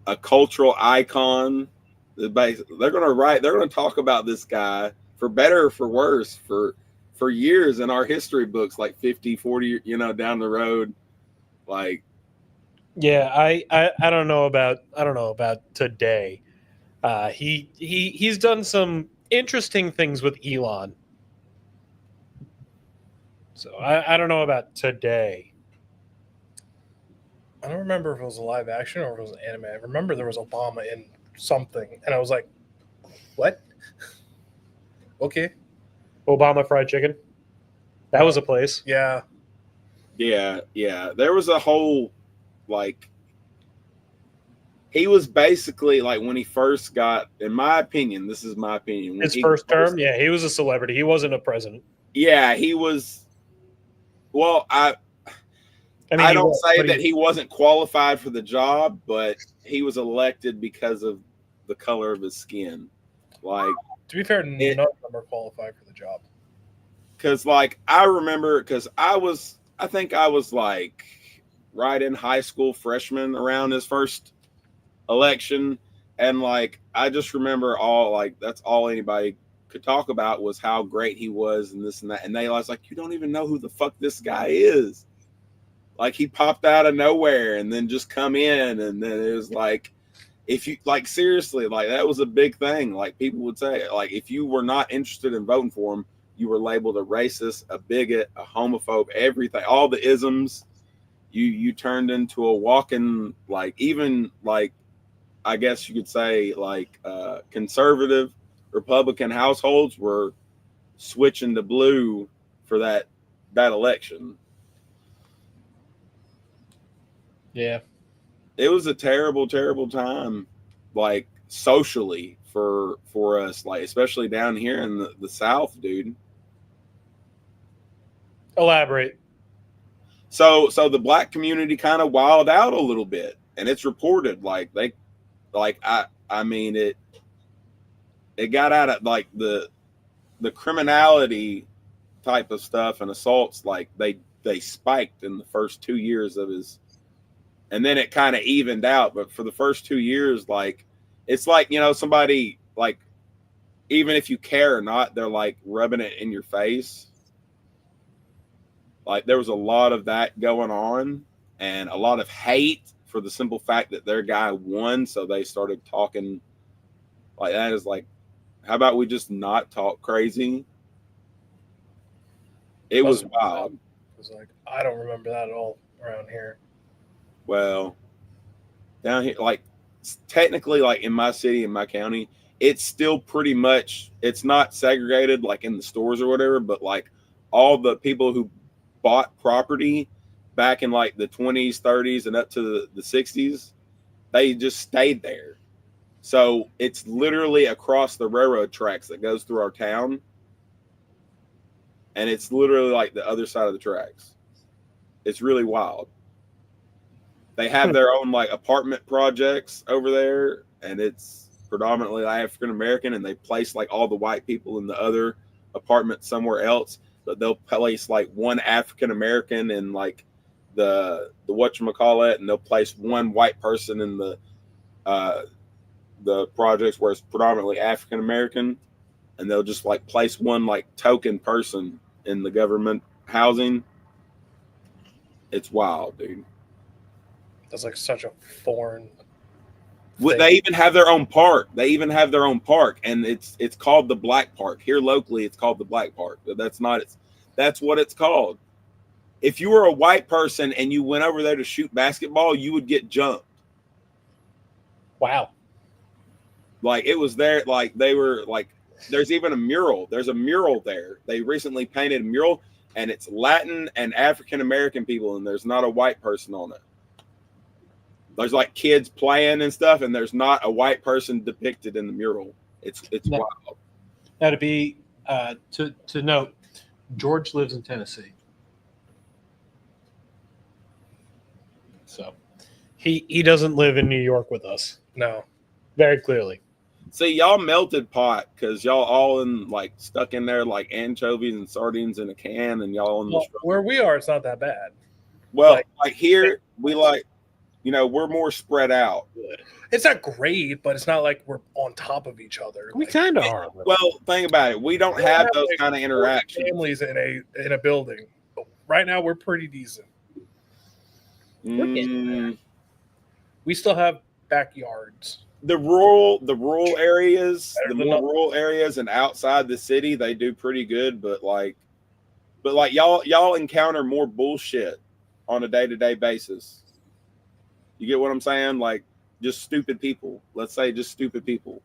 a cultural icon. They're going to talk about this guy for better or for worse for years in our history books, like 50, 40, down the road. Like, Yeah, I don't know about today. He's done some interesting things with Elon. So I don't know about today. I don't remember if it was a live action or if it was an anime. I remember there was Obama in something, and I was like, "What? Okay, Obama fried chicken. That was a place. yeah." yeah. There was a whole, like, he was basically like when he first got, in my opinion, this is my opinion. when His he first term, yeah, he was a celebrity. He wasn't a president. Yeah, he was. Well, I I don't was, say but that he wasn't qualified for the job, but he was elected because of the color of his skin. Like, To be fair, none of them are qualified for the job. because like I remember, because I think I was like right in high school, freshman around his first election, and like I just remember that's all anybody could talk about was how great he was and this and that, and they was like, you don't even know who the fuck this guy is. Like, he popped out of nowhere and then just come in, and then it was like, if you like seriously, like that was a big thing. Like people would say, like if you were not interested in voting for him, you were labeled a racist, a bigot, a homophobe, everything, all the isms. You turned into a walking, like even like I guess you could say like conservative Republican households were switching to blue for that election. Yeah. It was a terrible, terrible time, like socially for us, like especially down here in the South, dude. Elaborate. So the black community kind of wilded out a little bit, and it's reported like they, like I mean it got out of like the criminality type of stuff and assaults, like they spiked in the first 2 years of his, and then it kind of evened out. But for the first 2 years, like it's like, you know, somebody like, even if you care or not, they're like rubbing it in your face. Like there was a lot of that going on, and a lot of hate for the simple fact that their guy won. So they started talking like that. Is like, how about we just not talk crazy? It was wild. It was like, I don't remember that at all around here. Well, down here, like technically, like in my city, in my county, it's still pretty much, it's not segregated like in the stores or whatever, but like all the people who bought property back in like the 20s, 30s, and up to the 60s, they just stayed there. So it's literally across the railroad tracks that goes through our town. And it's literally like the other side of the tracks. It's really wild. They have their own like apartment projects over there, and it's predominantly African American, and they place like all the white people in the other apartments somewhere else. But they'll place like one African American in like the whatchamacallit, and they'll place one white person in the projects where it's predominantly African American, and they'll just like place one like token person in the government housing. It's wild, dude. That's like such a foreign thing. They even have their own park. And it's called the Black Park. Here locally, it's called the Black Park. That's what it's called. If you were a white person and you went over there to shoot basketball, you would get jumped. Wow. Like it was there, like they were like, there's even a mural. There's a mural there. They recently painted a mural, and it's Latin and African American people, and there's not a white person on it. There's like kids playing and stuff, and there's not a white person depicted in the mural. It's wild. Now to be to note, George lives in Tennessee, so he doesn't live in New York with us. No, very clearly. See, y'all melted pot because y'all all in like stuck in there like anchovies and sardines in a can, and y'all in the where we are, it's not that bad. Well, like here, we like, you know, we're more spread out. It's not great, but it's not like we're on top of each other. We kind of are. Well, think about it. We don't have those like kind of interactions. Families in a building. But right now, we're pretty decent. We still have backyards. The rural areas, the more rural areas and outside the city, they do pretty good. But y'all encounter more bullshit on a day-to-day basis. You get what I'm saying? Like just stupid people. Let's say just stupid people.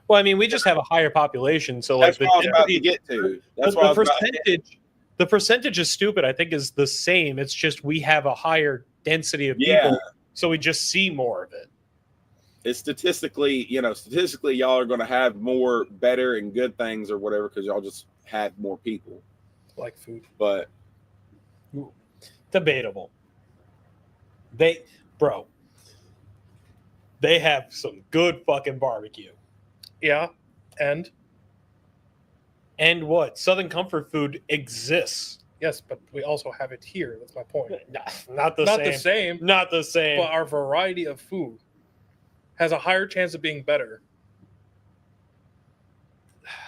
Well, I mean, we just have a higher population, so that's like what I was about to get to. That's what the percentage is stupid. I think is the same. It's just we have a higher density of people, so we just see more of it. It's statistically, y'all are going to have more better and good things or whatever because y'all just have more people. Like food. But debatable. They have some good fucking barbecue. Yeah. And what? Southern comfort food exists. Yes, but we also have it here. That's my point. Not the same. Not the same. But our variety of food has a higher chance of being better.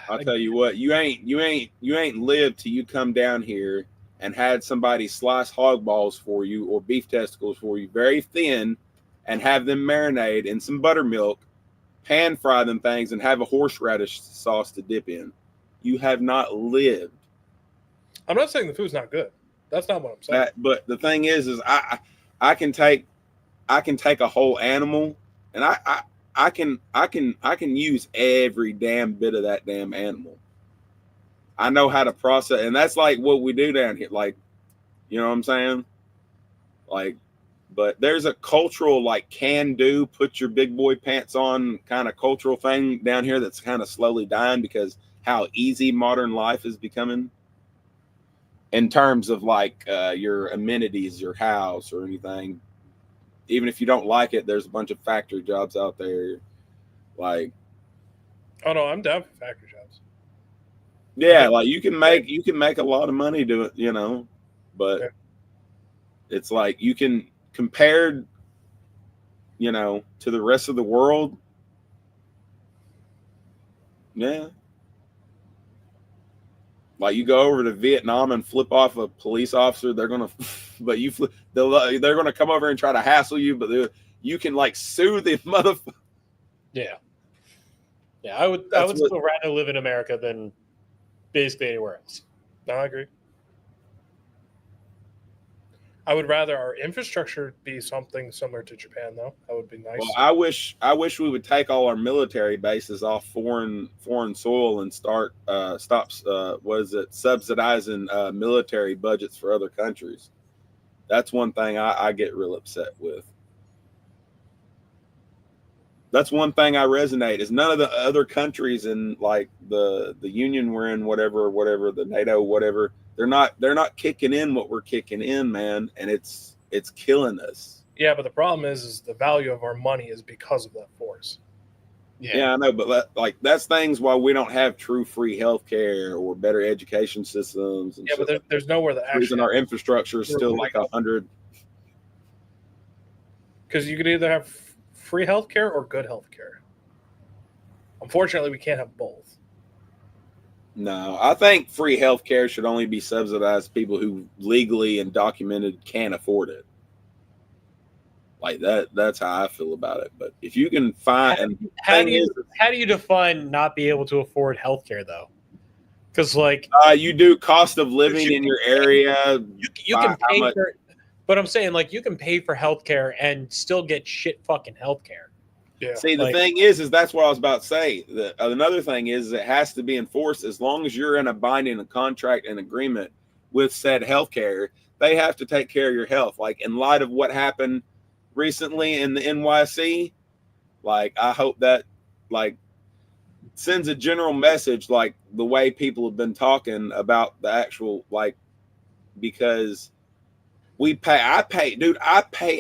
I'll tell you what, you ain't lived till you come down here and had somebody slice hog balls for you or beef testicles for you, very thin, and have them marinate in some buttermilk, pan fry them things, and have a horseradish sauce to dip in. You have not lived. I'm not saying the food's not good. That's not what I'm saying. But the thing is I can take a whole animal, and I can use every damn bit of that damn animal. I know how to process, and that's like what we do down here. Like, you know what I'm saying? Like, but there's a cultural like can do, put your big boy pants on kind of cultural thing down here that's kind of slowly dying because how easy modern life is becoming in terms of like your amenities, your house or anything. Even if you don't like it, there's a bunch of factory jobs out there. Like, Oh no, I'm down for factory jobs. yeah, like you can make a lot of money doing it, you know, but Yeah. it's like you can compared, you know, to the rest of the world. Yeah. Like you go over to Vietnam and flip off a police officer, they're gonna, but they're gonna come over and try to hassle you, but you can like sue the motherfucker. Yeah. Yeah, I would still rather live in America than basically anywhere else. No, I agree. I would rather our infrastructure be something similar to Japan, though. That would be nice. Well, I wish we would take all our military bases off foreign soil and stop subsidizing military budgets for other countries. That's one thing I get real upset with. That's one thing I resonate is none of the other countries in like the union we're in, whatever, the NATO, whatever, they're not kicking in what we're kicking in, man, and it's killing us. Yeah, but the problem is the value of our money is because of that force. Yeah, I know, but like that's things why we don't have true free healthcare or better education systems. And yeah, but there's nowhere that reason actually our infrastructure is still like 100. Because you could either have free healthcare or good healthcare. Unfortunately, we can't have both. No, I think free healthcare should only be subsidized to people who legally and documented can afford it. Like that's how I feel about it. But if you can find how do you define not be able to afford healthcare though? Because like you do cost of living in your area. You can pay for, but I'm saying like you can pay for healthcare and still get shit fucking healthcare. Yeah. See, the thing is that's what I was about to say. Another thing is it has to be enforced as long as you're in a binding contract and agreement with said healthcare. They have to take care of your health. Like in light of what happened recently in the NYC, like I hope that like sends a general message, like the way people have been talking about the actual like because I pay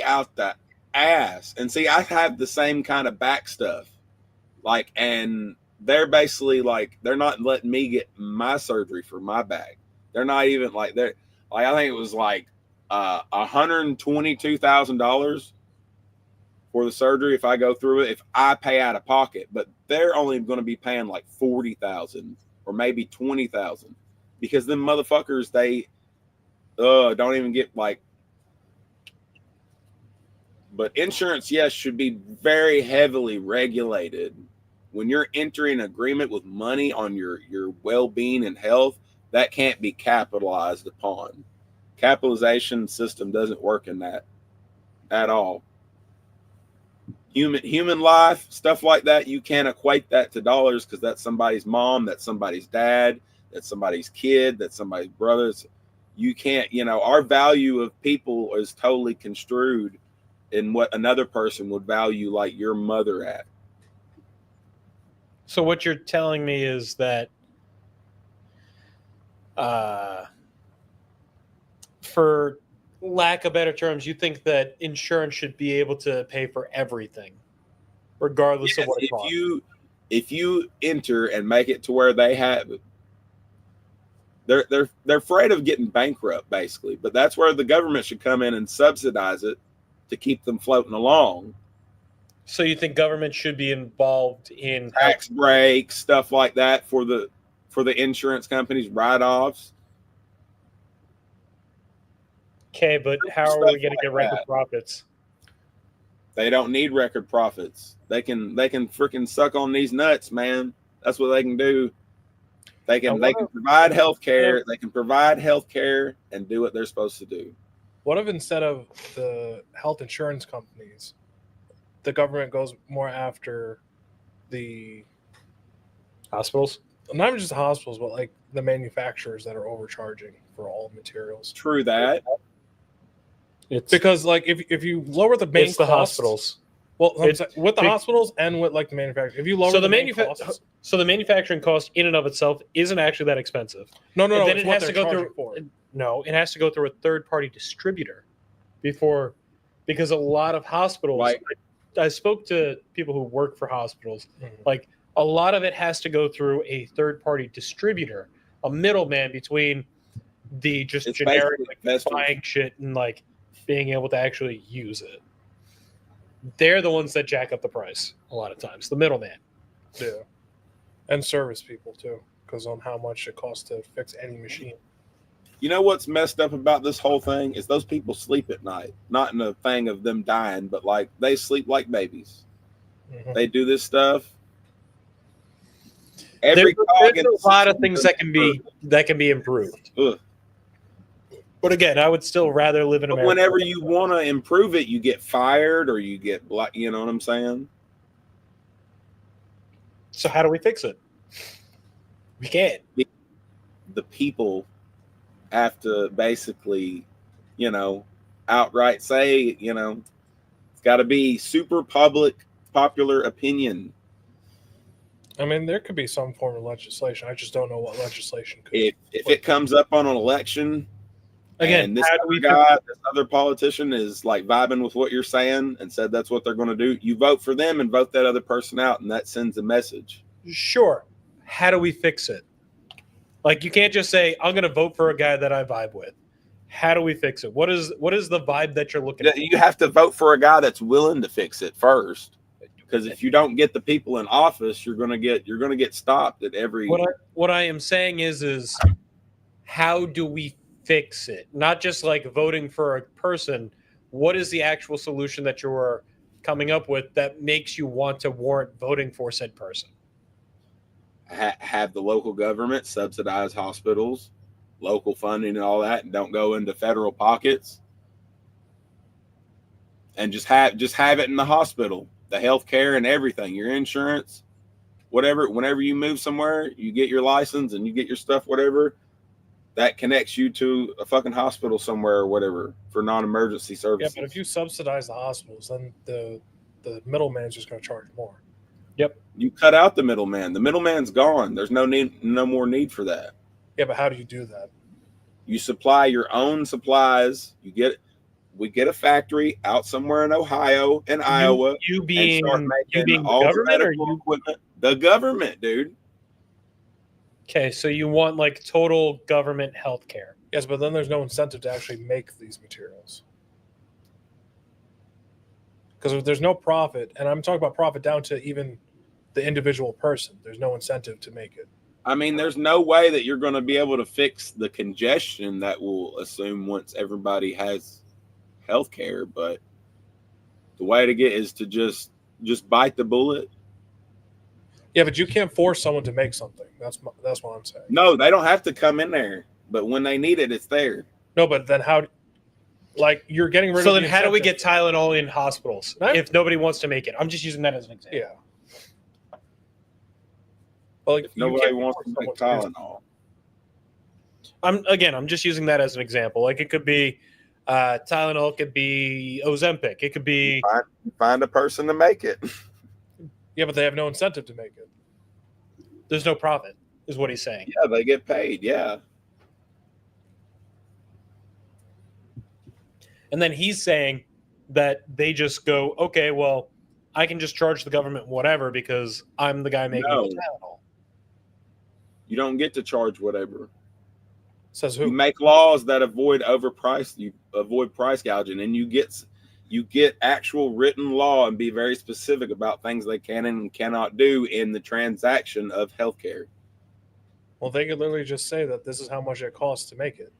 out the ass. And see, I have the same kind of back stuff. Like, and they're basically like, they're not letting me get my surgery for my back. They're not even like, they're like, I think it was like $122,000 for the surgery if I go through it, if I pay out of pocket. But they're only going to be paying like $40,000 or maybe $20,000 because them motherfuckers, they don't even get like. But insurance, yes, should be very heavily regulated. When you're entering an agreement with money on your well-being and health, that can't be capitalized upon. Capitalization system doesn't work in that at all. Human life, stuff like that, you can't equate that to dollars because that's somebody's mom, that's somebody's dad, that's somebody's kid, that's somebody's brothers. You can't, our value of people is totally construed in what another person would value like your mother at. So what you're telling me is that for lack of better terms, you think that insurance should be able to pay for everything, regardless of what it costs. If you enter and make it to where they have they're afraid of getting bankrupt basically, but that's where the government should come in and subsidize it to keep them floating along. So you think government should be involved in tax breaks, stuff like that for the insurance companies, write-offs? Okay, but how are we going to get record profits? They don't need record profits. They can freaking suck on these nuts, man. That's what they can do. They can provide healthcare. They can provide healthcare and do what they're supposed to do. What if instead of the health insurance companies, the government goes more after the Hospitals. not even just the hospitals, but like the manufacturers that are overcharging for all materials? True that. It's Because like if you lower the main it's the costs- hospitals. well, I'm It's saying, with the big- hospitals and with like the manufacturer, if you lower So the the main costs, so the manufacturing cost in and of itself isn't actually that expensive. no, And then it's it what has they're to go charging through. for. No, it has to go through a third-party distributor before, because a lot of hospitals. Like- I spoke to people who work for hospitals. Mhm. Like a lot of it has to go through a third-party distributor, a middleman between the just It's generic basically like, investors. buying shit and like being able to actually use it. They're the ones that jack up the price a lot of times. The middleman. Yeah, and service people too, because on how much it costs to fix any machine. You know what's messed up about this whole thing is those people sleep at night. Not in a thing of them dying, but like they sleep like babies. Mhm. They do this stuff. Every There's cog in a the lot of system things is that can be improved. Ugh. But again, I would still rather live in But America. whenever you want to improve it, you get fired or you get black. You know what I'm saying? So how do we fix it? We can't. The people have to basically, outright say, it's got to be super popular opinion. I mean, there could be some form of legislation. I just don't know what legislation could. If it comes up on an election, Again, and this how do other we guy, this other politician is like vibing with what you're saying and said that's what they're going to do, you vote for them and vote that other person out, and that sends a message. Sure. How do we fix it? Like you can't just say, I'm gonna vote for a guy that I vibe with. How do we fix it? What is the vibe that you're looking for? You have to vote for a guy that's willing to fix it first. Because if you don't get the people in office, you're gonna get stopped at every. What I am saying is how do we fix it? Not just like voting for a person. What is the actual solution that you're coming up with that makes you want to warrant voting for said person? Have the local government subsidize hospitals, local funding, and all that, and don't go into federal pockets. And just have it in the hospital, the health care and everything, your insurance, whatever. Whenever you move somewhere, you get your license and you get your stuff, whatever. That connects you to a fucking hospital somewhere or whatever for non-emergency Yeah, services. but if you subsidize the hospitals, then the middleman is just going to charge more. Yep. You cut out the middleman. The middleman's gone. There's no more need for that. Yeah, but how do you do that? You supply your own supplies. We get a factory out somewhere in Ohio and Iowa. You being and start you making being the all the government or medical you? equipment. The government, dude. Okay, so you want like total government health care. Yes, but then there's no incentive to actually make these materials. Because if there's no profit, and I'm talking about profit down to even the individual person, there's no incentive to make it. I mean, there's no way that you're going to be able to fix the congestion that will assume once everybody has health care, but the way to get is to just bite the bullet. Yeah, but you can't force someone to make something. That's what I'm saying. No, they don't have to come in there, but when they need it, it's there. No, but then how? Like you're getting rid of. So the then, how do we incentive. get Tylenol in hospitals if nobody wants to make it? I'm just using that as an example. Yeah. Well, like, If you nobody can't wants force to make someone to do Tylenol, I'm just using that as an example. Like it could be Tylenol, it could be Ozempic, it could be find a person to make it. Yeah, but they have no incentive to make it. there's no profit, is what he's saying. Yeah, they get paid. Yeah. And then he's saying that they just go, okay, well, I can just charge the government whatever because I'm the guy making No. the Tylenol. You don't get to charge whatever. Says You who? make laws that avoid price gouging, and you get actual written law and be very specific about things they can and cannot do in the transaction of healthcare. Well, they could literally just say that this is how much it costs to make it.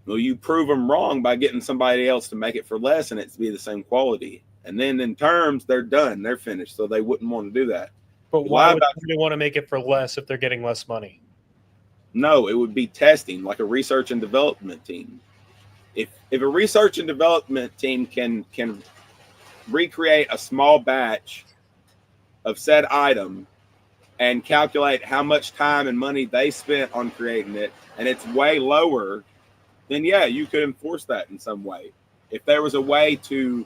Well, you prove them wrong by getting somebody else to make it for less and it to be the same quality. And then in terms, they're done. They're finished. So they wouldn't want to do that. But You why lie would about- they want to make it for less if they're getting less money? No, it would be testing, like a research and development team. If a research and development team can recreate a small batch of said item and calculate how much time and money they spent on creating it, and it's way lower, then yeah, you could enforce that in some way. If there was a way to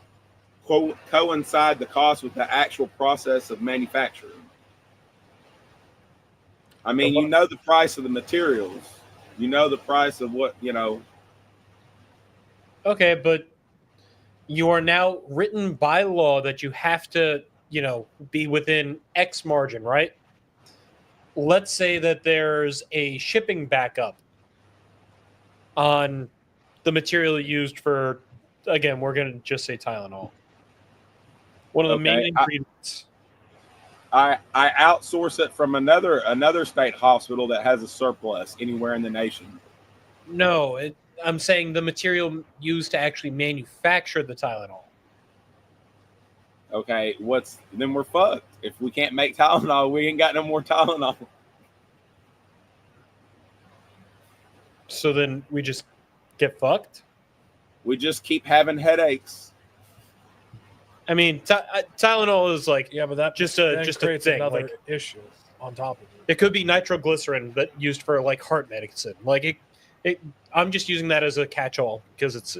coincide the cost with the actual process of manufacturing. I mean, you know the price of the materials. You know the price of what, you know. Okay, but you are now written by law that you have to, be within X margin, right? Let's say that there's a shipping backup on the material used for, again, we're going to just say Tylenol. One of the main ingredients. I outsource it from another state hospital that has a surplus anywhere in the nation. No, I'm saying the material used to actually manufacture the Tylenol. Okay, then we're fucked. If we can't make Tylenol, we ain't got no more Tylenol. So then we just get fucked? We just keep having headaches. I mean, Tylenol is like Yeah, but that just then a creates thing. another Like, issue on top of it. it could be nitroglycerin that used for like heart medicine. Like I'm just using that as a catch-all because it's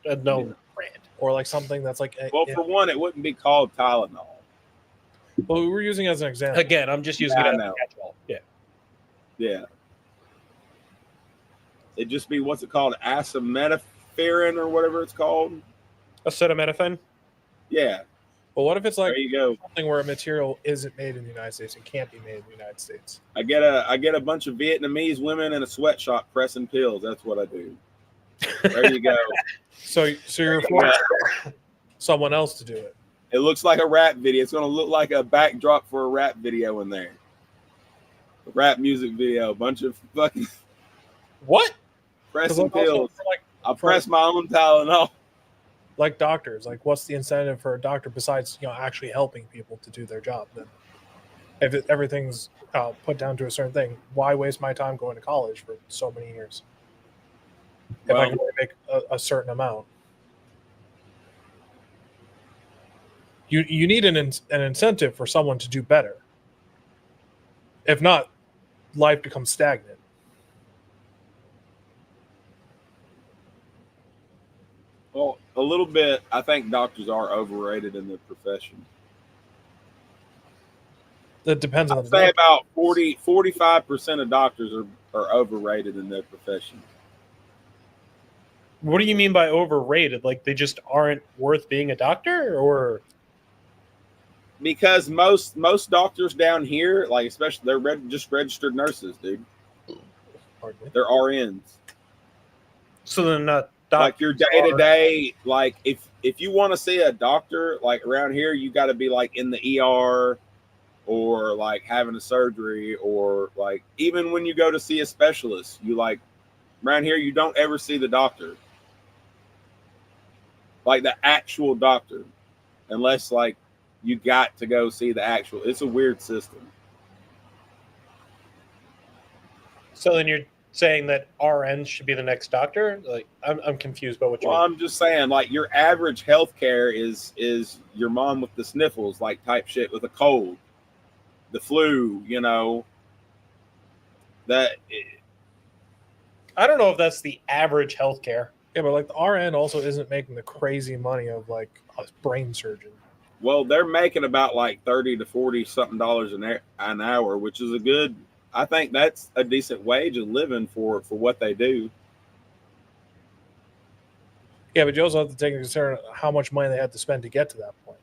a known brand. Or like something that's like Well, for one, it wouldn't be called Tylenol. well, we were using it as an example. Again, I'm just using Yeah, it I as know. a catch-all. Yeah. Yeah. It'd just be, what's it called? Acetaminophen or whatever it's called. Acetaminophen? Yeah. But what if it's like There you go. something where a material isn't made in the United States and can't be made in the United States? I get a bunch of Vietnamese women in a sweatshop pressing pills. That's what I do. There you go. So you're forcing someone else to do it. It looks like a rap video. It's going to look like a backdrop for a rap video in there. A rap music video. A bunch of fucking What? pressing Because also, pills. I'll press my own Tylenol. like doctors, like what's the incentive for a doctor besides actually helping people to do their job? Then, if everything's put down to a certain thing, why waste my time going to college for so many years if I can only make a certain amount? You need an incentive for someone to do better. If not, life becomes stagnant. Well, a little bit. I think doctors are overrated in their profession. It depends on I'd the say doctor. about 45% of doctors are overrated in their profession. What do you mean by overrated? Like they just aren't worth being a doctor, or Because most doctors down here, like especially they're just registered nurses, dude. Pardon me. They're RNs. so they're not Like doctors? your day to day, like if you want to see a doctor, like around here, you got to be like in the ER, or like having a surgery, or like even when you go to see a specialist, you like around here you don't ever see the doctor, like the actual doctor, unless like you got to go see the actual. It's a weird system. So then you're saying that RNs should be the next doctor? Like I'm confused by what you Well, mean. I'm just saying, like your average healthcare is your mom with the sniffles, like type shit, with a cold, the flu, that. I don't know if that's the average healthcare. Yeah, but like the RN also isn't making the crazy money of like a brain surgeon. Well, they're making about like 30 to 40 something dollars an hour, which is a good. I think that's a decent wage of living for what they do. Yeah, but you also have to take into consideration how much money they had to spend to get to that point.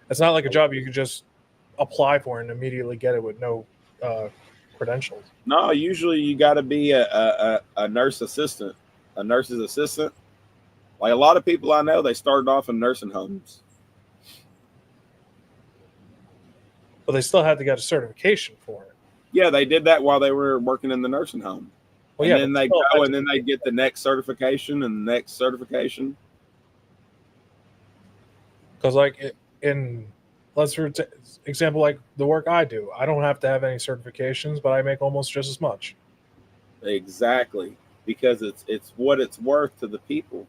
It's not like a job you could just apply for and immediately get it with no credentials. No, usually you got to be a nurse assistant, a nurse's assistant. Like a lot of people I know, they started off in nursing homes. But they still had to get a certification for it. Yeah, they did that while they were working in the nursing home. Well, And yeah, then but they still, go and then they get the next certification and the next certification. because like in let's for example, like the work I do, I don't have to have any certifications, but I make almost just as much. Exactly. Because it's what it's worth to the people.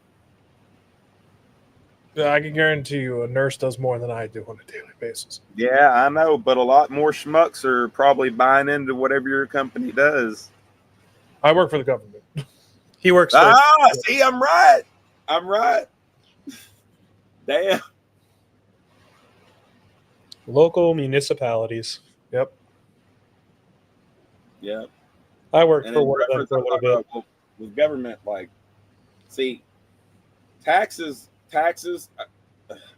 I can guarantee you, a nurse does more than I do on a daily basis. Yeah, I know, but a lot more schmucks are probably buying into whatever your company does. I work for the government. He works for See, I'm right. I'm right. Damn. local municipalities. Yep. Yeah. I worked And for in one of them reference for a little bit. with government, like, see, taxes.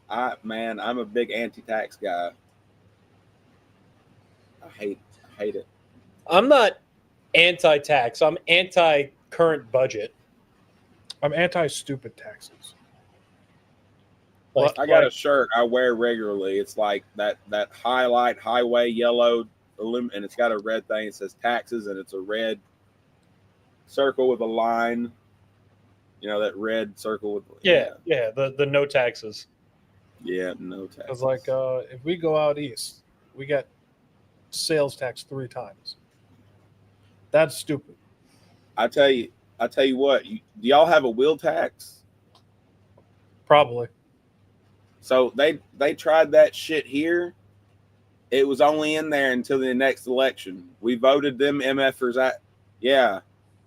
I'm a big anti-tax guy. I hate it. I'm not anti-tax. I'm anti-current budget. I'm anti-stupid taxes. Like, I got a shirt I wear regularly. It's like that highlight highway yellow, and it's got a red thing. It says taxes, and it's a red circle with a line. You know, that red circle with the no taxes. yeah, no taxes. Because like if we go out east, we get sales tax 3 times. That's stupid. I tell you what. Do y'all have a wheel tax? Probably. So they tried that shit here. It was only in there until the next election. We voted them MFers out. Yeah,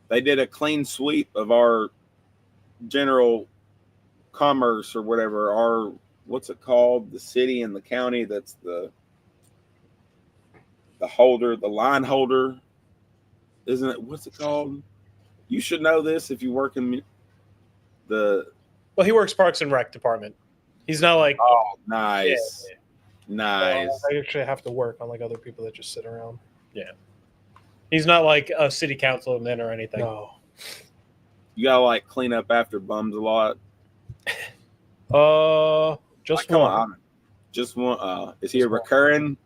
they did a clean sweep of our general commerce or whatever. Our what's it called? The city and the county. That's the holder, the line holder, isn't it? What's it called? You should know this if you work in the. Well, he works Parks and Rec department. He's not like Oh, nice. Nice. I actually have to work on like other people that just sit around. he's not like a city councilman or anything. No. You gotta like clean up after bums a lot. Just Like, come one. on. Just one. Is he a Just one. recurring?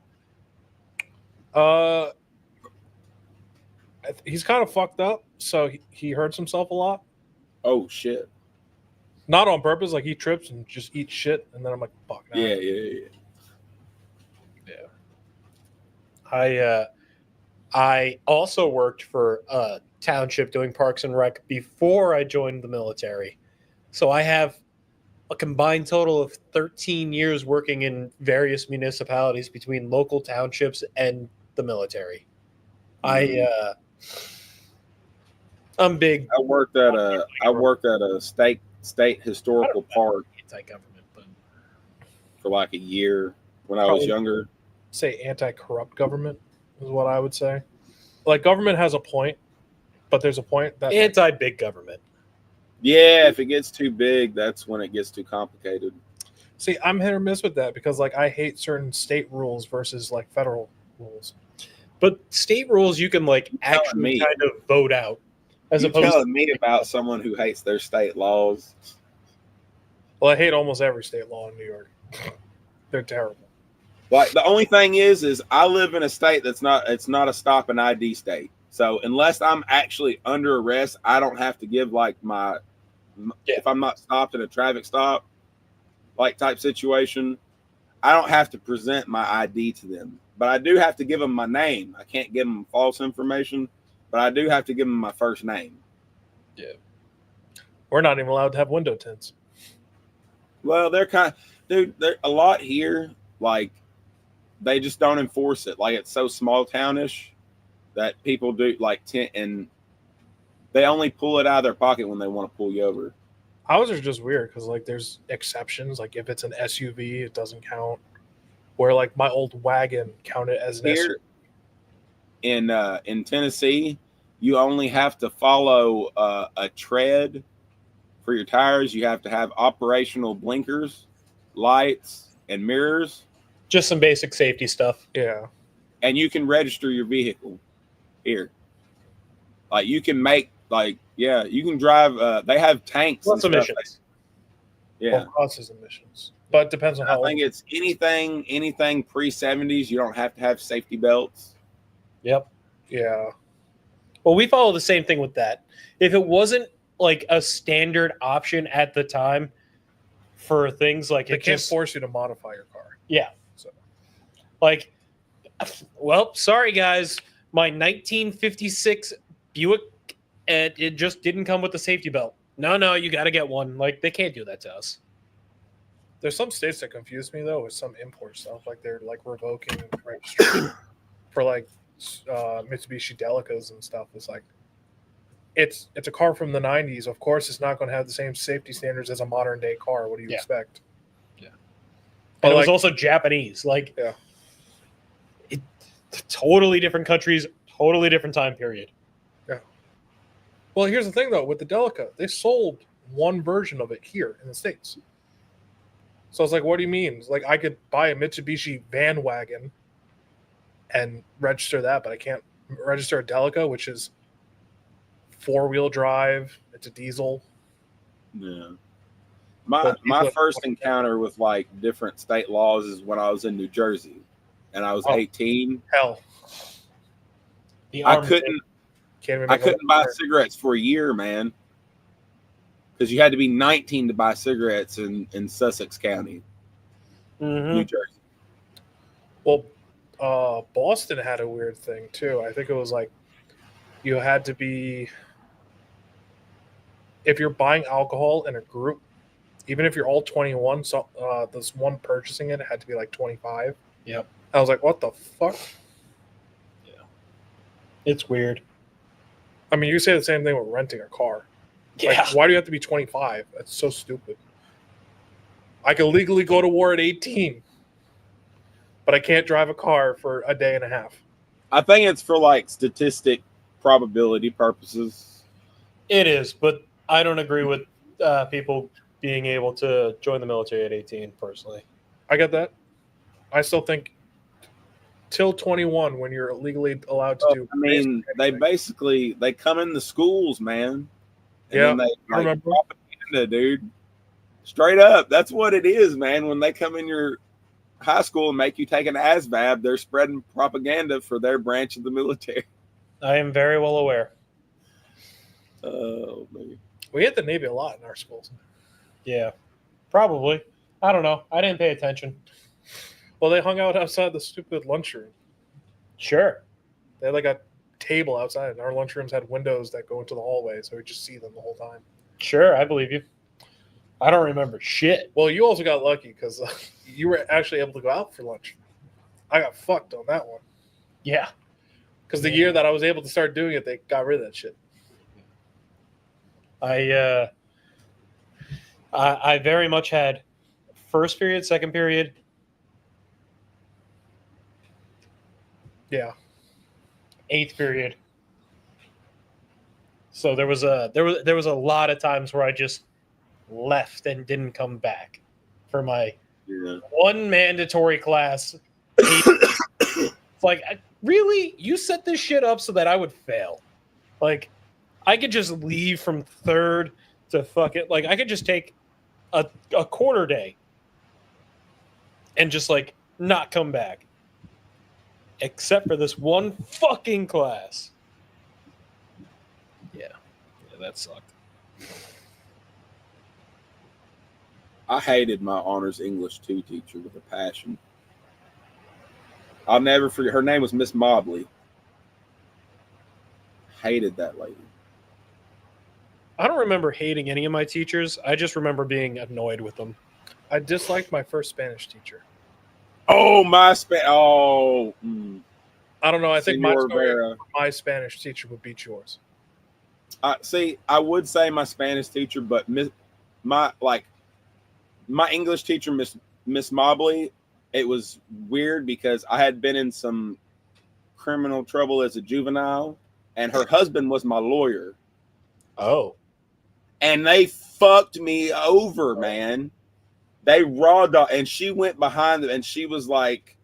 He's kind of fucked up, so he hurts himself a lot. Oh shit. Not on purpose, like he trips and just eats shit, and then I'm like, fuck. Nah. Yeah. I also worked for a township doing Parks and Rec before I joined the military. So I have a combined total of 13 years working in various municipalities between local townships and the military. I'm big. I worked at a state historical park Anti-government, but for like a year when I was younger. Say anti-corrupt government is what I would say. Like government has a point, but there's a point that anti-big government. Yeah, if it gets too big, that's when it gets too complicated. See, I'm hit or miss with that because like I hate certain state rules versus like federal rules. But state rules you can like actually kind of vote out. As You're opposed telling me about someone who hates their state laws. Well, I hate almost every state law in New York. They're terrible. Like the only thing is I live in a state it's not a stop and ID state. So unless I'm actually under arrest, I don't have to give like if I'm not stopped in a traffic stop, like type situation, I don't have to present my ID to them. But I do have to give them my name. I can't give them false information, but I do have to give them my first name. Yeah. We're not even allowed to have window tints. Well, they're a lot here, like they just don't enforce it. Like it's so small townish that people do like tint, and they only pull it out of their pocket when they want to pull you over. Ours are just weird because like there's exceptions. Like if it's an SUV, it doesn't count. Where like my old wagon counted as an SUV. In Tennessee, you only have to follow a tread for your tires. You have to have operational blinkers, lights, and mirrors. Just some basic safety stuff. Yeah. And you can register your vehicle here. Like you can make you can drive. They have tanks. Plus and emissions. Stuff. Yeah. Well, causes emissions. But it depends on how I think it's anything pre-70s. You don't have to have safety belts. Yep. Yeah. Well, we follow the same thing with that. If it wasn't like a standard option at the time for things like They it can't just force you to modify your car. yeah, So like well, sorry guys, my 1956 Buick it just didn't come with the safety belt. No, you got to get one. Like they can't do that to us. there's some states that confuse me though with some import stuff, like they're like revoking registration for like Mitsubishi Delicas and stuff. It's like it's a car from the 90s. Of course, it's not going to have the same safety standards as a modern day car. What do you expect? Yeah. But And it was like, also Japanese. Like yeah. Totally different countries, totally different time period. Well, here's the thing though, with the Delica, they sold one version of it here in the States. So I was like, what do you mean? It's like I could buy a Mitsubishi van wagon and register that, but I can't register a Delica, which is 4-wheel drive. It's a diesel. Yeah. But My people- first encounter with like different state laws is when I was in New Jersey, and I was 18. Hell, The I armed couldn't can't even I make a couldn't buy left turn. cigarettes for a year, man, because you had to be 19 to buy cigarettes in Sussex County, Mhm. New Jersey. Well, Boston had a weird thing too. I think it was like you had to be, if you're buying alcohol in a group, even if you're all 21, so this one purchasing it had to be like 25. Yep. I was like, what the fuck? It's weird. I mean, you say the same thing with renting a car. Yeah. Like, why do you have to be 25? That's so stupid. I can legally go to war at 18, but I can't drive a car for a day and a half. I think it's for like statistic probability purposes. It is, but I don't agree with people being able to join the military at 18 personally. I get that. I still think till 21 when you're legally allowed to do. I mean, basically they come in the schools, man. And Yeah, then they I like remember. propaganda, dude. Straight up, that's what it is, man. When they come in your high school and make you take an ASVAB, they're spreading propaganda for their branch of the military. I am very well aware. Oh, man. We had the Navy a lot in our schools. Yeah, probably. I don't know. I didn't pay attention. Well, they hung out outside the stupid lunchroom. Sure. They had like a table outside, and our lunchrooms had windows that go into the hallway, so we just see them the whole time. Sure, I believe you. I don't remember shit. Well, you also got lucky because you were actually able to go out for lunch. I got fucked on that one Yeah. because the year that I was able to start doing it, they got rid of that shit. I very much had first period, second period. Yeah. 8th period. So there was a lot of times where I just left and didn't come back for my one mandatory class. It's like, really? You set this shit up so that I would fail? Like, I could just leave from 3rd to fucking, like, I could just take a quarter day and just, like, not come back. Except for this one fucking class. Yeah, that sucked. I hated my honors English 2 teacher with a passion. I'll never forget. Her name was Miss Mobley. Hated that lady. I don't remember hating any of my teachers. I just remember being annoyed with them. I disliked my first Spanish teacher. Oh, my I don't know. I think my Senor story Vera. for my Spanish teacher would beat yours. See, I would say my Spanish teacher, but my English teacher, Miss Mobley, it was weird because I had been in some criminal trouble as a juvenile, and her husband was my lawyer. Oh. And they fucked me over, man. They raw dog, and she went behind them, and she was like,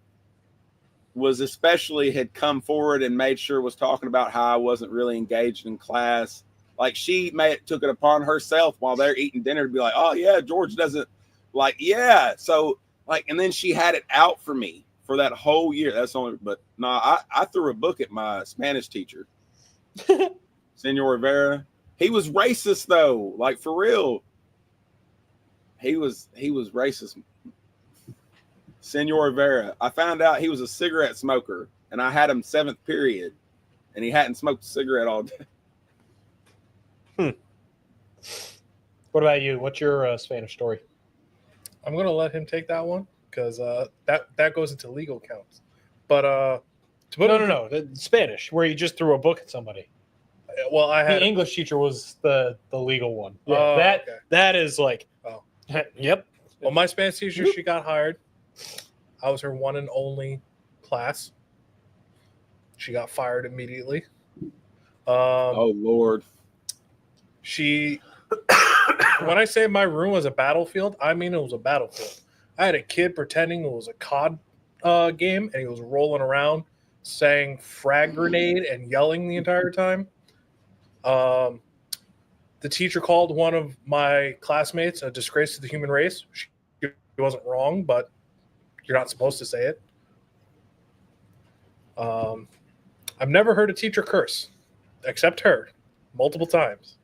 had come forward and made sure was talking about how I wasn't really engaged in class. Like she took it upon herself while they're eating dinner to be like, oh yeah, George doesn't like, yeah. So like, and then she had it out for me for that whole year. That's only, but no, I threw a book at my Spanish teacher, Senor Rivera. He was racist though, like for real. He was racist. Senor Rivera. I found out he was a cigarette smoker, and I had him 7th period, and he hadn't smoked a cigarette all day. What about you? What's your Spanish story? I'm gonna let him take that one because that goes into legal counts. But to put No. The Spanish, where you just threw a book at somebody. Well, I had The English teacher was the legal one. Yeah, Oh, okay. that is like. Oh. Yep. Well, my Spanish teacher, she got hired. I was her one and only class. She got fired immediately. Oh Lord. She, when I say my room was a battlefield, I mean it was a battlefield. I had a kid pretending it was a COD game, and he was rolling around saying frag grenade and yelling the entire time. The teacher called one of my classmates a disgrace to the human race. She wasn't wrong, but you're not supposed to say it. I've never heard a teacher curse, except her, multiple times.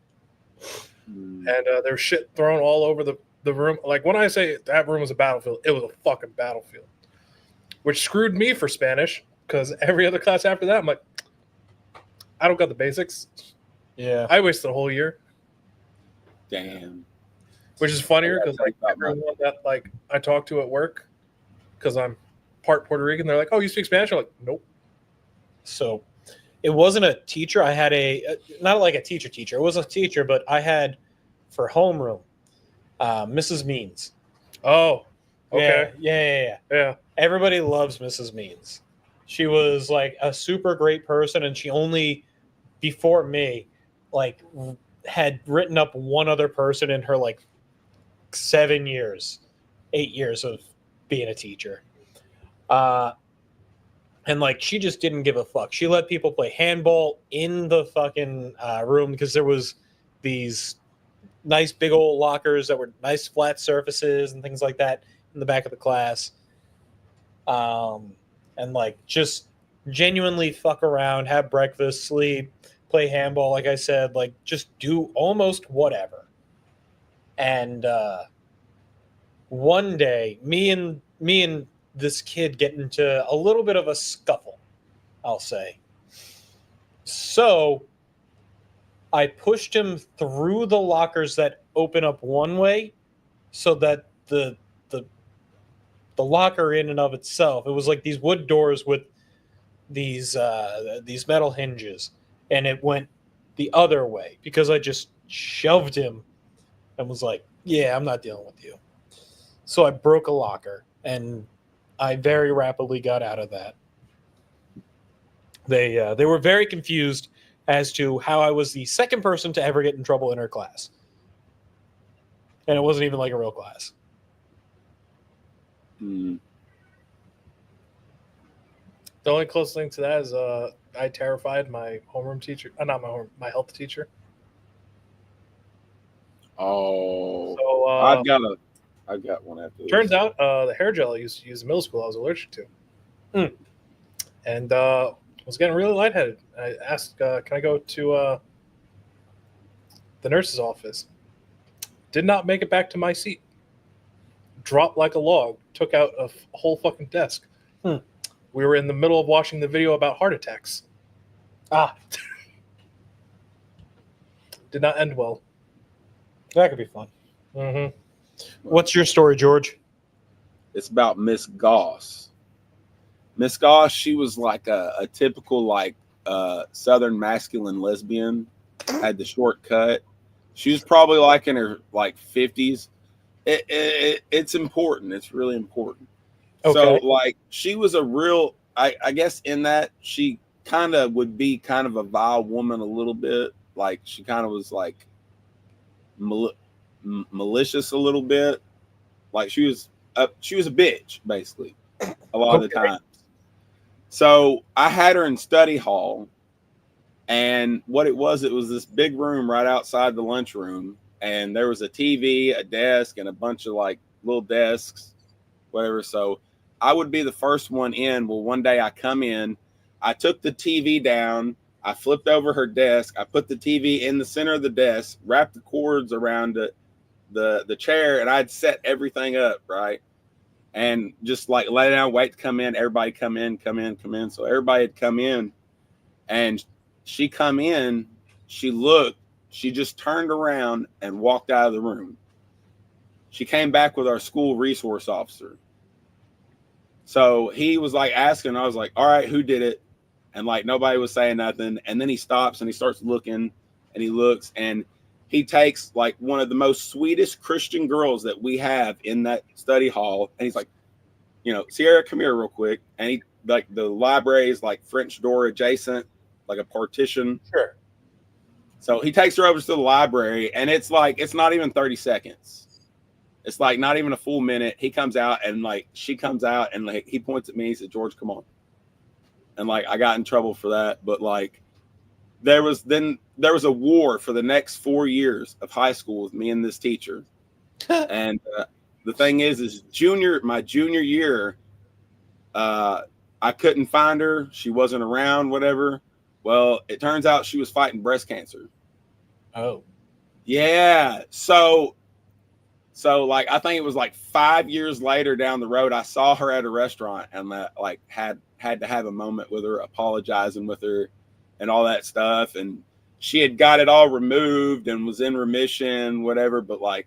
And there was shit thrown all over the room. Like when I say that room was a battlefield, it was a fucking battlefield. Which screwed me for Spanish, because every other class after that, I'm like, I don't got the basics. Yeah. I wasted a whole year. Damn. Which is funnier because like everyone that like I talk to at work, because I'm part Puerto Rican, they're like, "Oh, you speak Spanish?" I'm like, "Nope." So it wasn't a teacher. I had not like a teacher. It was a teacher, but I had for homeroom, Mrs. Means. Oh, okay, Yeah. Everybody loves Mrs. Means. She was like a super great person, and she only before me, like, had written up one other person in her like 8 years of being a teacher. And like she just didn't give a fuck. She let people play handball in the fucking room because there was these nice big old lockers that were nice flat surfaces and things like that in the back of the class. And like just genuinely fuck around, have breakfast, sleep, play handball, like I said, like just do almost whatever. And one day, me and this kid get into a little bit of a scuffle, I'll say. So I pushed him through the lockers that open up one way, so that the locker in and of itself, it was like these wood doors with these metal hinges, and it went the other way because I just shoved him and was like, yeah, I'm not dealing with you. So I broke a locker, and I very rapidly got out of that. They were very confused as to how I was the second person to ever get in trouble in her class. And it wasn't even like a real class. Mm. The only close thing to that is I terrified my homeroom teacher, my health teacher. Oh, So I've got one after this. turns out the hair gel I used to use in middle school I was allergic to, and was getting really lightheaded. I asked, "Can I go to the nurse's office?" Did not make it back to my seat. Dropped like a log. Took out a whole fucking desk. We were in the middle of watching the video about heart attacks. Did not end well. That could be fun. Mm-hmm. What's your story, George? It's about Miss Goss. Miss Goss, she was like a typical like Southern masculine lesbian. Had the short cut. She was probably like in her like 50s. It's important. It's really important. Okay. So like she was a real, I guess in that she kind of would be kind of a vile woman a little bit. Like she kind of was like malicious a little bit. Like she was a bitch basically a lot of the time. So I had her in study hall, and what it was this big room right outside the lunchroom, and there was a TV, a desk, and a bunch of like little desks, whatever. So I would be the first one in. Well, one day I come in, I took the TV down, I flipped over her desk, I put the TV in the center of the desk, wrapped the cords around the chair, and I'd set everything up, right? And just like lay down, wait to come in, everybody come in. So everybody had come in, and she come in, she looked, she just turned around and walked out of the room. She came back with our school resource officer. So he was like asking, I was like, all right, who did it? And like nobody was saying nothing. And then he stops and he starts looking, and he looks, and he takes like one of the most sweetest Christian girls that we have in that study hall. And he's like, you know, Sierra, come here real quick. And he, like, the library is like French door adjacent, like a partition. Sure. So he takes her over to the library, and it's like, it's not even 30 seconds. It's like not even a full minute. He comes out, and like she comes out, and like he points at me. He said, "George, come on." And like I got in trouble for that, but like there was a war for the next 4 years of high school with me and this teacher. And the thing is my junior year, I couldn't find her. She wasn't around, whatever. Well, it turns out she was fighting breast cancer. Oh. Yeah. So like I think it was like 5 years later down the road, I saw her at a restaurant, and like had to have a moment with her, apologizing with her and all that stuff. And she had got it all removed and was in remission, whatever. But like,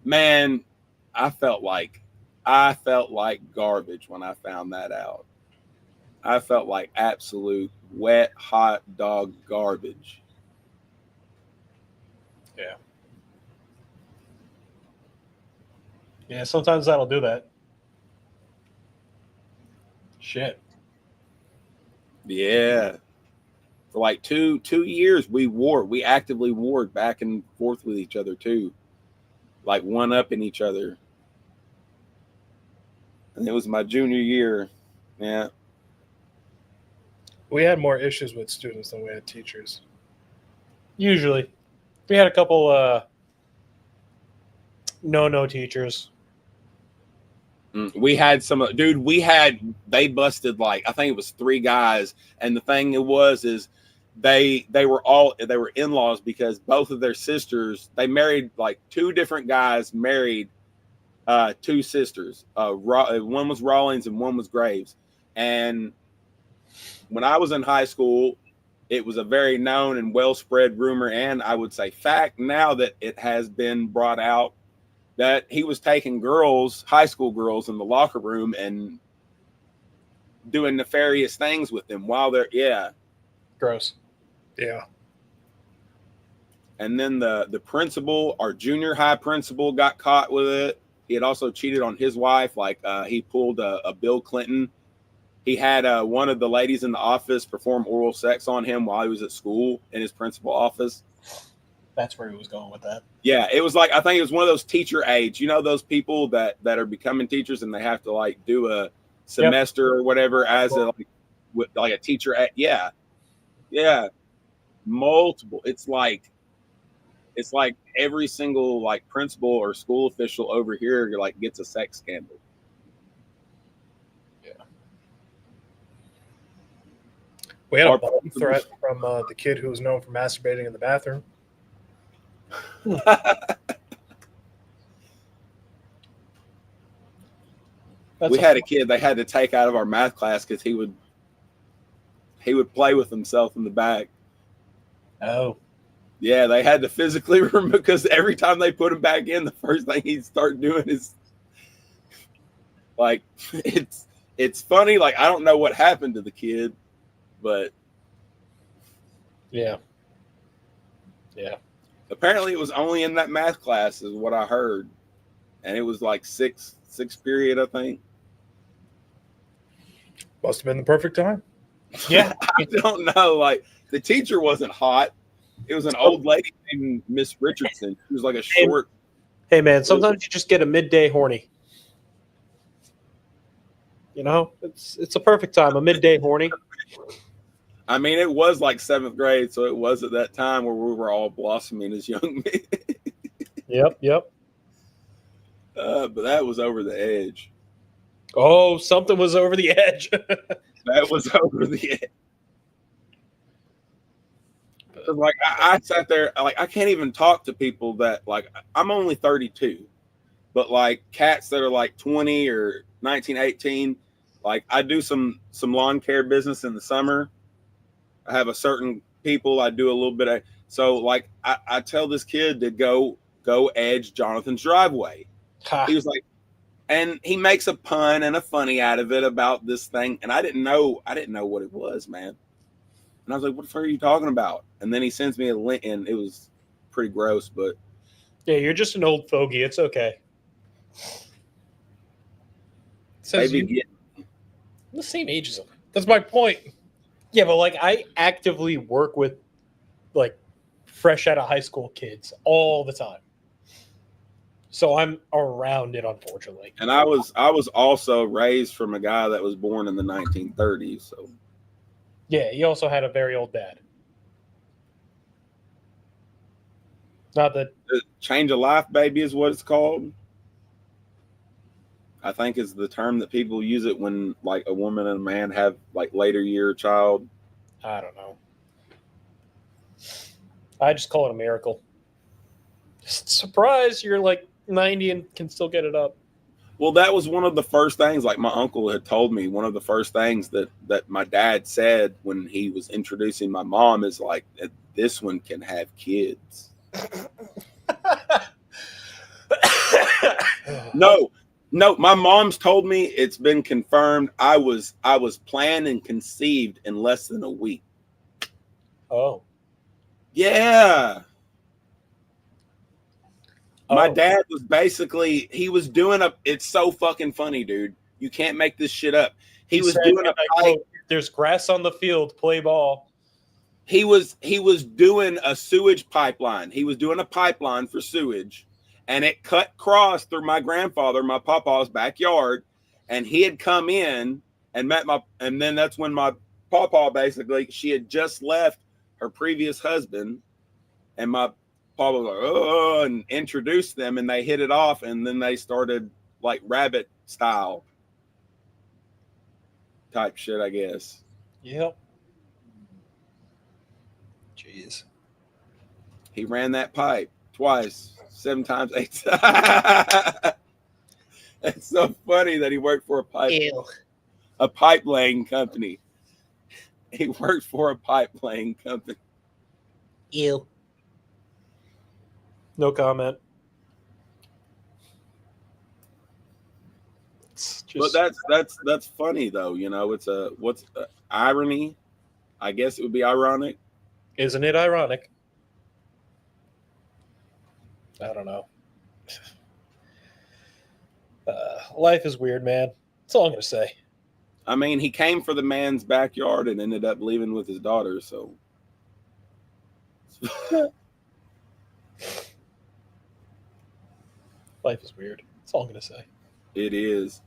man, I felt like garbage when I found that out. I felt like absolute wet hot dog garbage. Yeah. Yeah, sometimes that'll do that. Shit. Yeah. For like two years, we actively warred back and forth with each other too. Like one up in each other. And it was my junior year. Yeah. We had more issues with students than we had teachers. Usually. We had a couple no teachers. We had they busted like, I think it was 3 guys. And the thing is they were in-laws because both of their sisters, they married like 2 different guys, married 2 sisters. One was Rawlings and one was Graves. And when I was in high school, it was a very known and well-spread rumor, and I would say fact now that it has been brought out, that he was taking girls, high school girls, in the locker room and doing nefarious things with them while they're, yeah. Gross. Yeah. And then the principal, our junior high principal, got caught with it. He had also cheated on his wife. Like he pulled a Bill Clinton. He had one of the ladies in the office perform oral sex on him while he was at school in his principal office. That's where he was going with that. Yeah, it was like, I think it was one of those teacher aides. You know, those people that are becoming teachers and they have to like do a semester or whatever as a teacher. Yeah. Multiple. It's like every single like principal or school official over here like gets a sex scandal. We had a bomb threat from the kid who was known for masturbating in the bathroom. We had a kid they had to take out of our math class because he would play with himself in the back. Oh. Yeah, they had to physically remove, because every time they put him back in, the first thing he'd start doing is like, it's funny. Like, I don't know what happened to the kid, but yeah. Apparently it was only in that math class is what I heard. And it was like sixth period, I think. Must have been the perfect time. Yeah. I don't know. Like, the teacher wasn't hot. It was an old lady named Miss Richardson. She was like a short. Hey man, sometimes you just get a midday horny. You know, it's a perfect time, a midday horny. I mean, it was like 7th grade, so it was at that time where we were all blossoming as young men. Yep. But that was over the edge. Oh, something was over the edge. That was over the edge. Like I sat there, like I can't even talk to people that like I'm only 32, but like cats that are like 20 or 19, 18, like I do some lawn care business in the summer. I have a certain people I do a little bit of. So like I tell this kid to go edge Jonathan's driveway. Ha. He was like, and he makes a pun and a funny out of it about this thing, and I didn't know what it was, man. And I was like, what the fuck are you talking about? And then he sends me a link, and it was pretty gross, but Yeah, you're just an old fogey. It's okay. Says maybe you, I'm the same age as him. that's my point. Yeah, but like I actively work with like fresh out of high school kids all the time. So I'm around it, unfortunately. and I was also raised from a guy that was born in the 1930s, so Yeah, he also had a very old dad. Not that change of life baby is what it's called. I think is the term that people use it when like a woman and a man have like later year child. I don't know. I just call it a miracle. Surprise, you're like 90 and can still get it up. Well, that was one of the first things, like my uncle had told me, one of the first things that my dad said when he was introducing my mom is like, this one can have kids. No, my mom's told me it's been confirmed. I was planned and conceived in less than a week. Oh. Yeah. My Oh. dad was basically, he was doing it's so fucking funny, dude. You can't make this shit up. He was said, doing a and I pipe. quote, "There's grass on the field, play ball." He was doing a sewage pipeline. He was doing a pipeline for sewage, and it cut cross through my grandfather, my papa's backyard, and he had come in and met and then that's when my papa basically, she had just left her previous husband, and my papa was like, oh, and introduced them, and they hit it off, and then they started like rabbit style type shit, I guess. Yep. Jeez. He ran that pipe twice, 7 times, 8 times. It's so funny that he worked for a pipe laying company. He worked for a pipe laying company. Ew. No comment. It's just, But that's funny though, you know. It's what's irony? I guess it would be ironic. isn't it ironic? I don't know. Life is weird, man. That's all I'm gonna say. I mean, he came for the man's backyard and ended up leaving with his daughter. So Life is weird. That's all I'm gonna say. it is.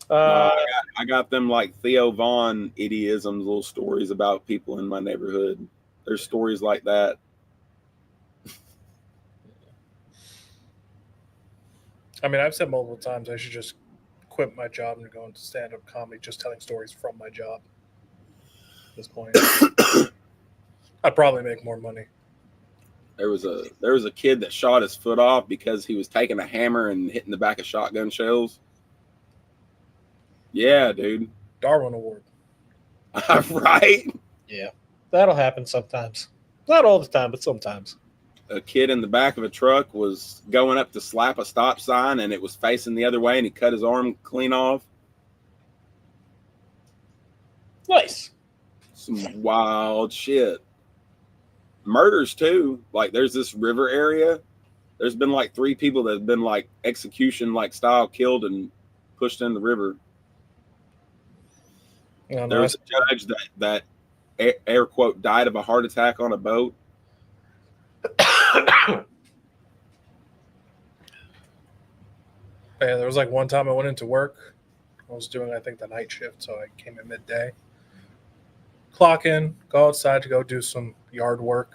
Uh, I got them like Theo Vaughn idiisms, little stories about people in my neighborhood. There's stories like that. I mean, I've said multiple times I should just quit my job and go into stand-up comedy, just telling stories from my job. At this point, I'd probably make more money. There was a kid that shot his foot off because he was taking a hammer and hitting the back of shotgun shells. Yeah, dude. Darwin Award. Right? yeah, that'll happen sometimes. Not all the time, but sometimes. A kid in the back of a truck was going up to slap a stop sign, and it was facing the other way, and he cut his arm clean off. Nice. Some wild shit. Murders too. Like there's this river area. There's been like 3 people that have been like execution like style killed and pushed in the river. You know, There was a judge that air quote died of a heart attack on a boat. Yeah, there was like one time I went into work. I was doing, I think, the night shift, so I came at midday. Clock in, go outside to go do some yard work,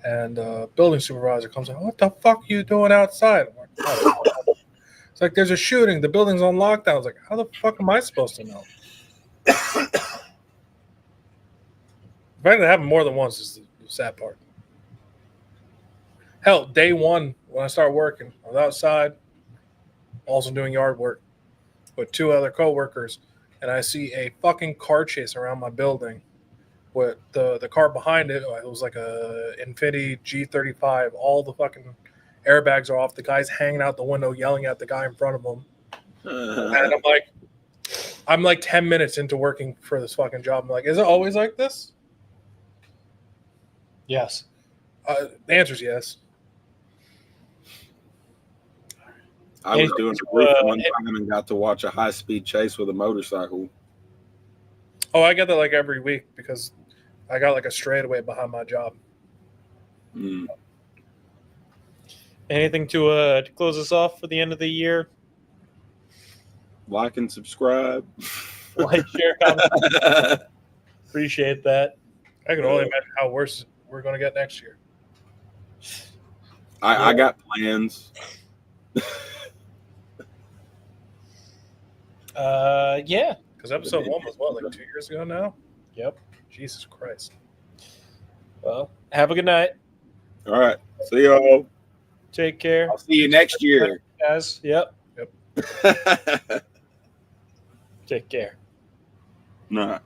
and building supervisor comes like, "What the fuck are you doing outside?" I'm like, It's like there's a shooting. The building's on lockdown. I was like, how the fuck am I supposed to know? The fact that it happened more than once is the sad part. Hell, day one when I start working, I was outside, also doing yard work with 2 other coworkers, and I see a fucking car chase around my building. With the car behind it, it was like a Infiniti G35. All the fucking airbags are off. The guy's hanging out the window, yelling at the guy in front of him. And I'm like 10 minutes into working for this fucking job. I'm like, is it always like this? Yes. The answer is yes. I was doing a brief one time and got to watch a high-speed chase with a motorcycle. Oh, I get that like every week because I got like a straightaway behind my job. Mm. Anything to close us off for the end of the year? Like and subscribe. Like, share, comment. Appreciate that. I can only imagine how worse we're going to get next year. I got plans. Yeah. Because episode 1 was what, like 2 years ago now? Yep. Jesus Christ. Well, have a good night. All right. See y'all. Take care. I'll see you next year. Guys. Yep. Take care. Nah.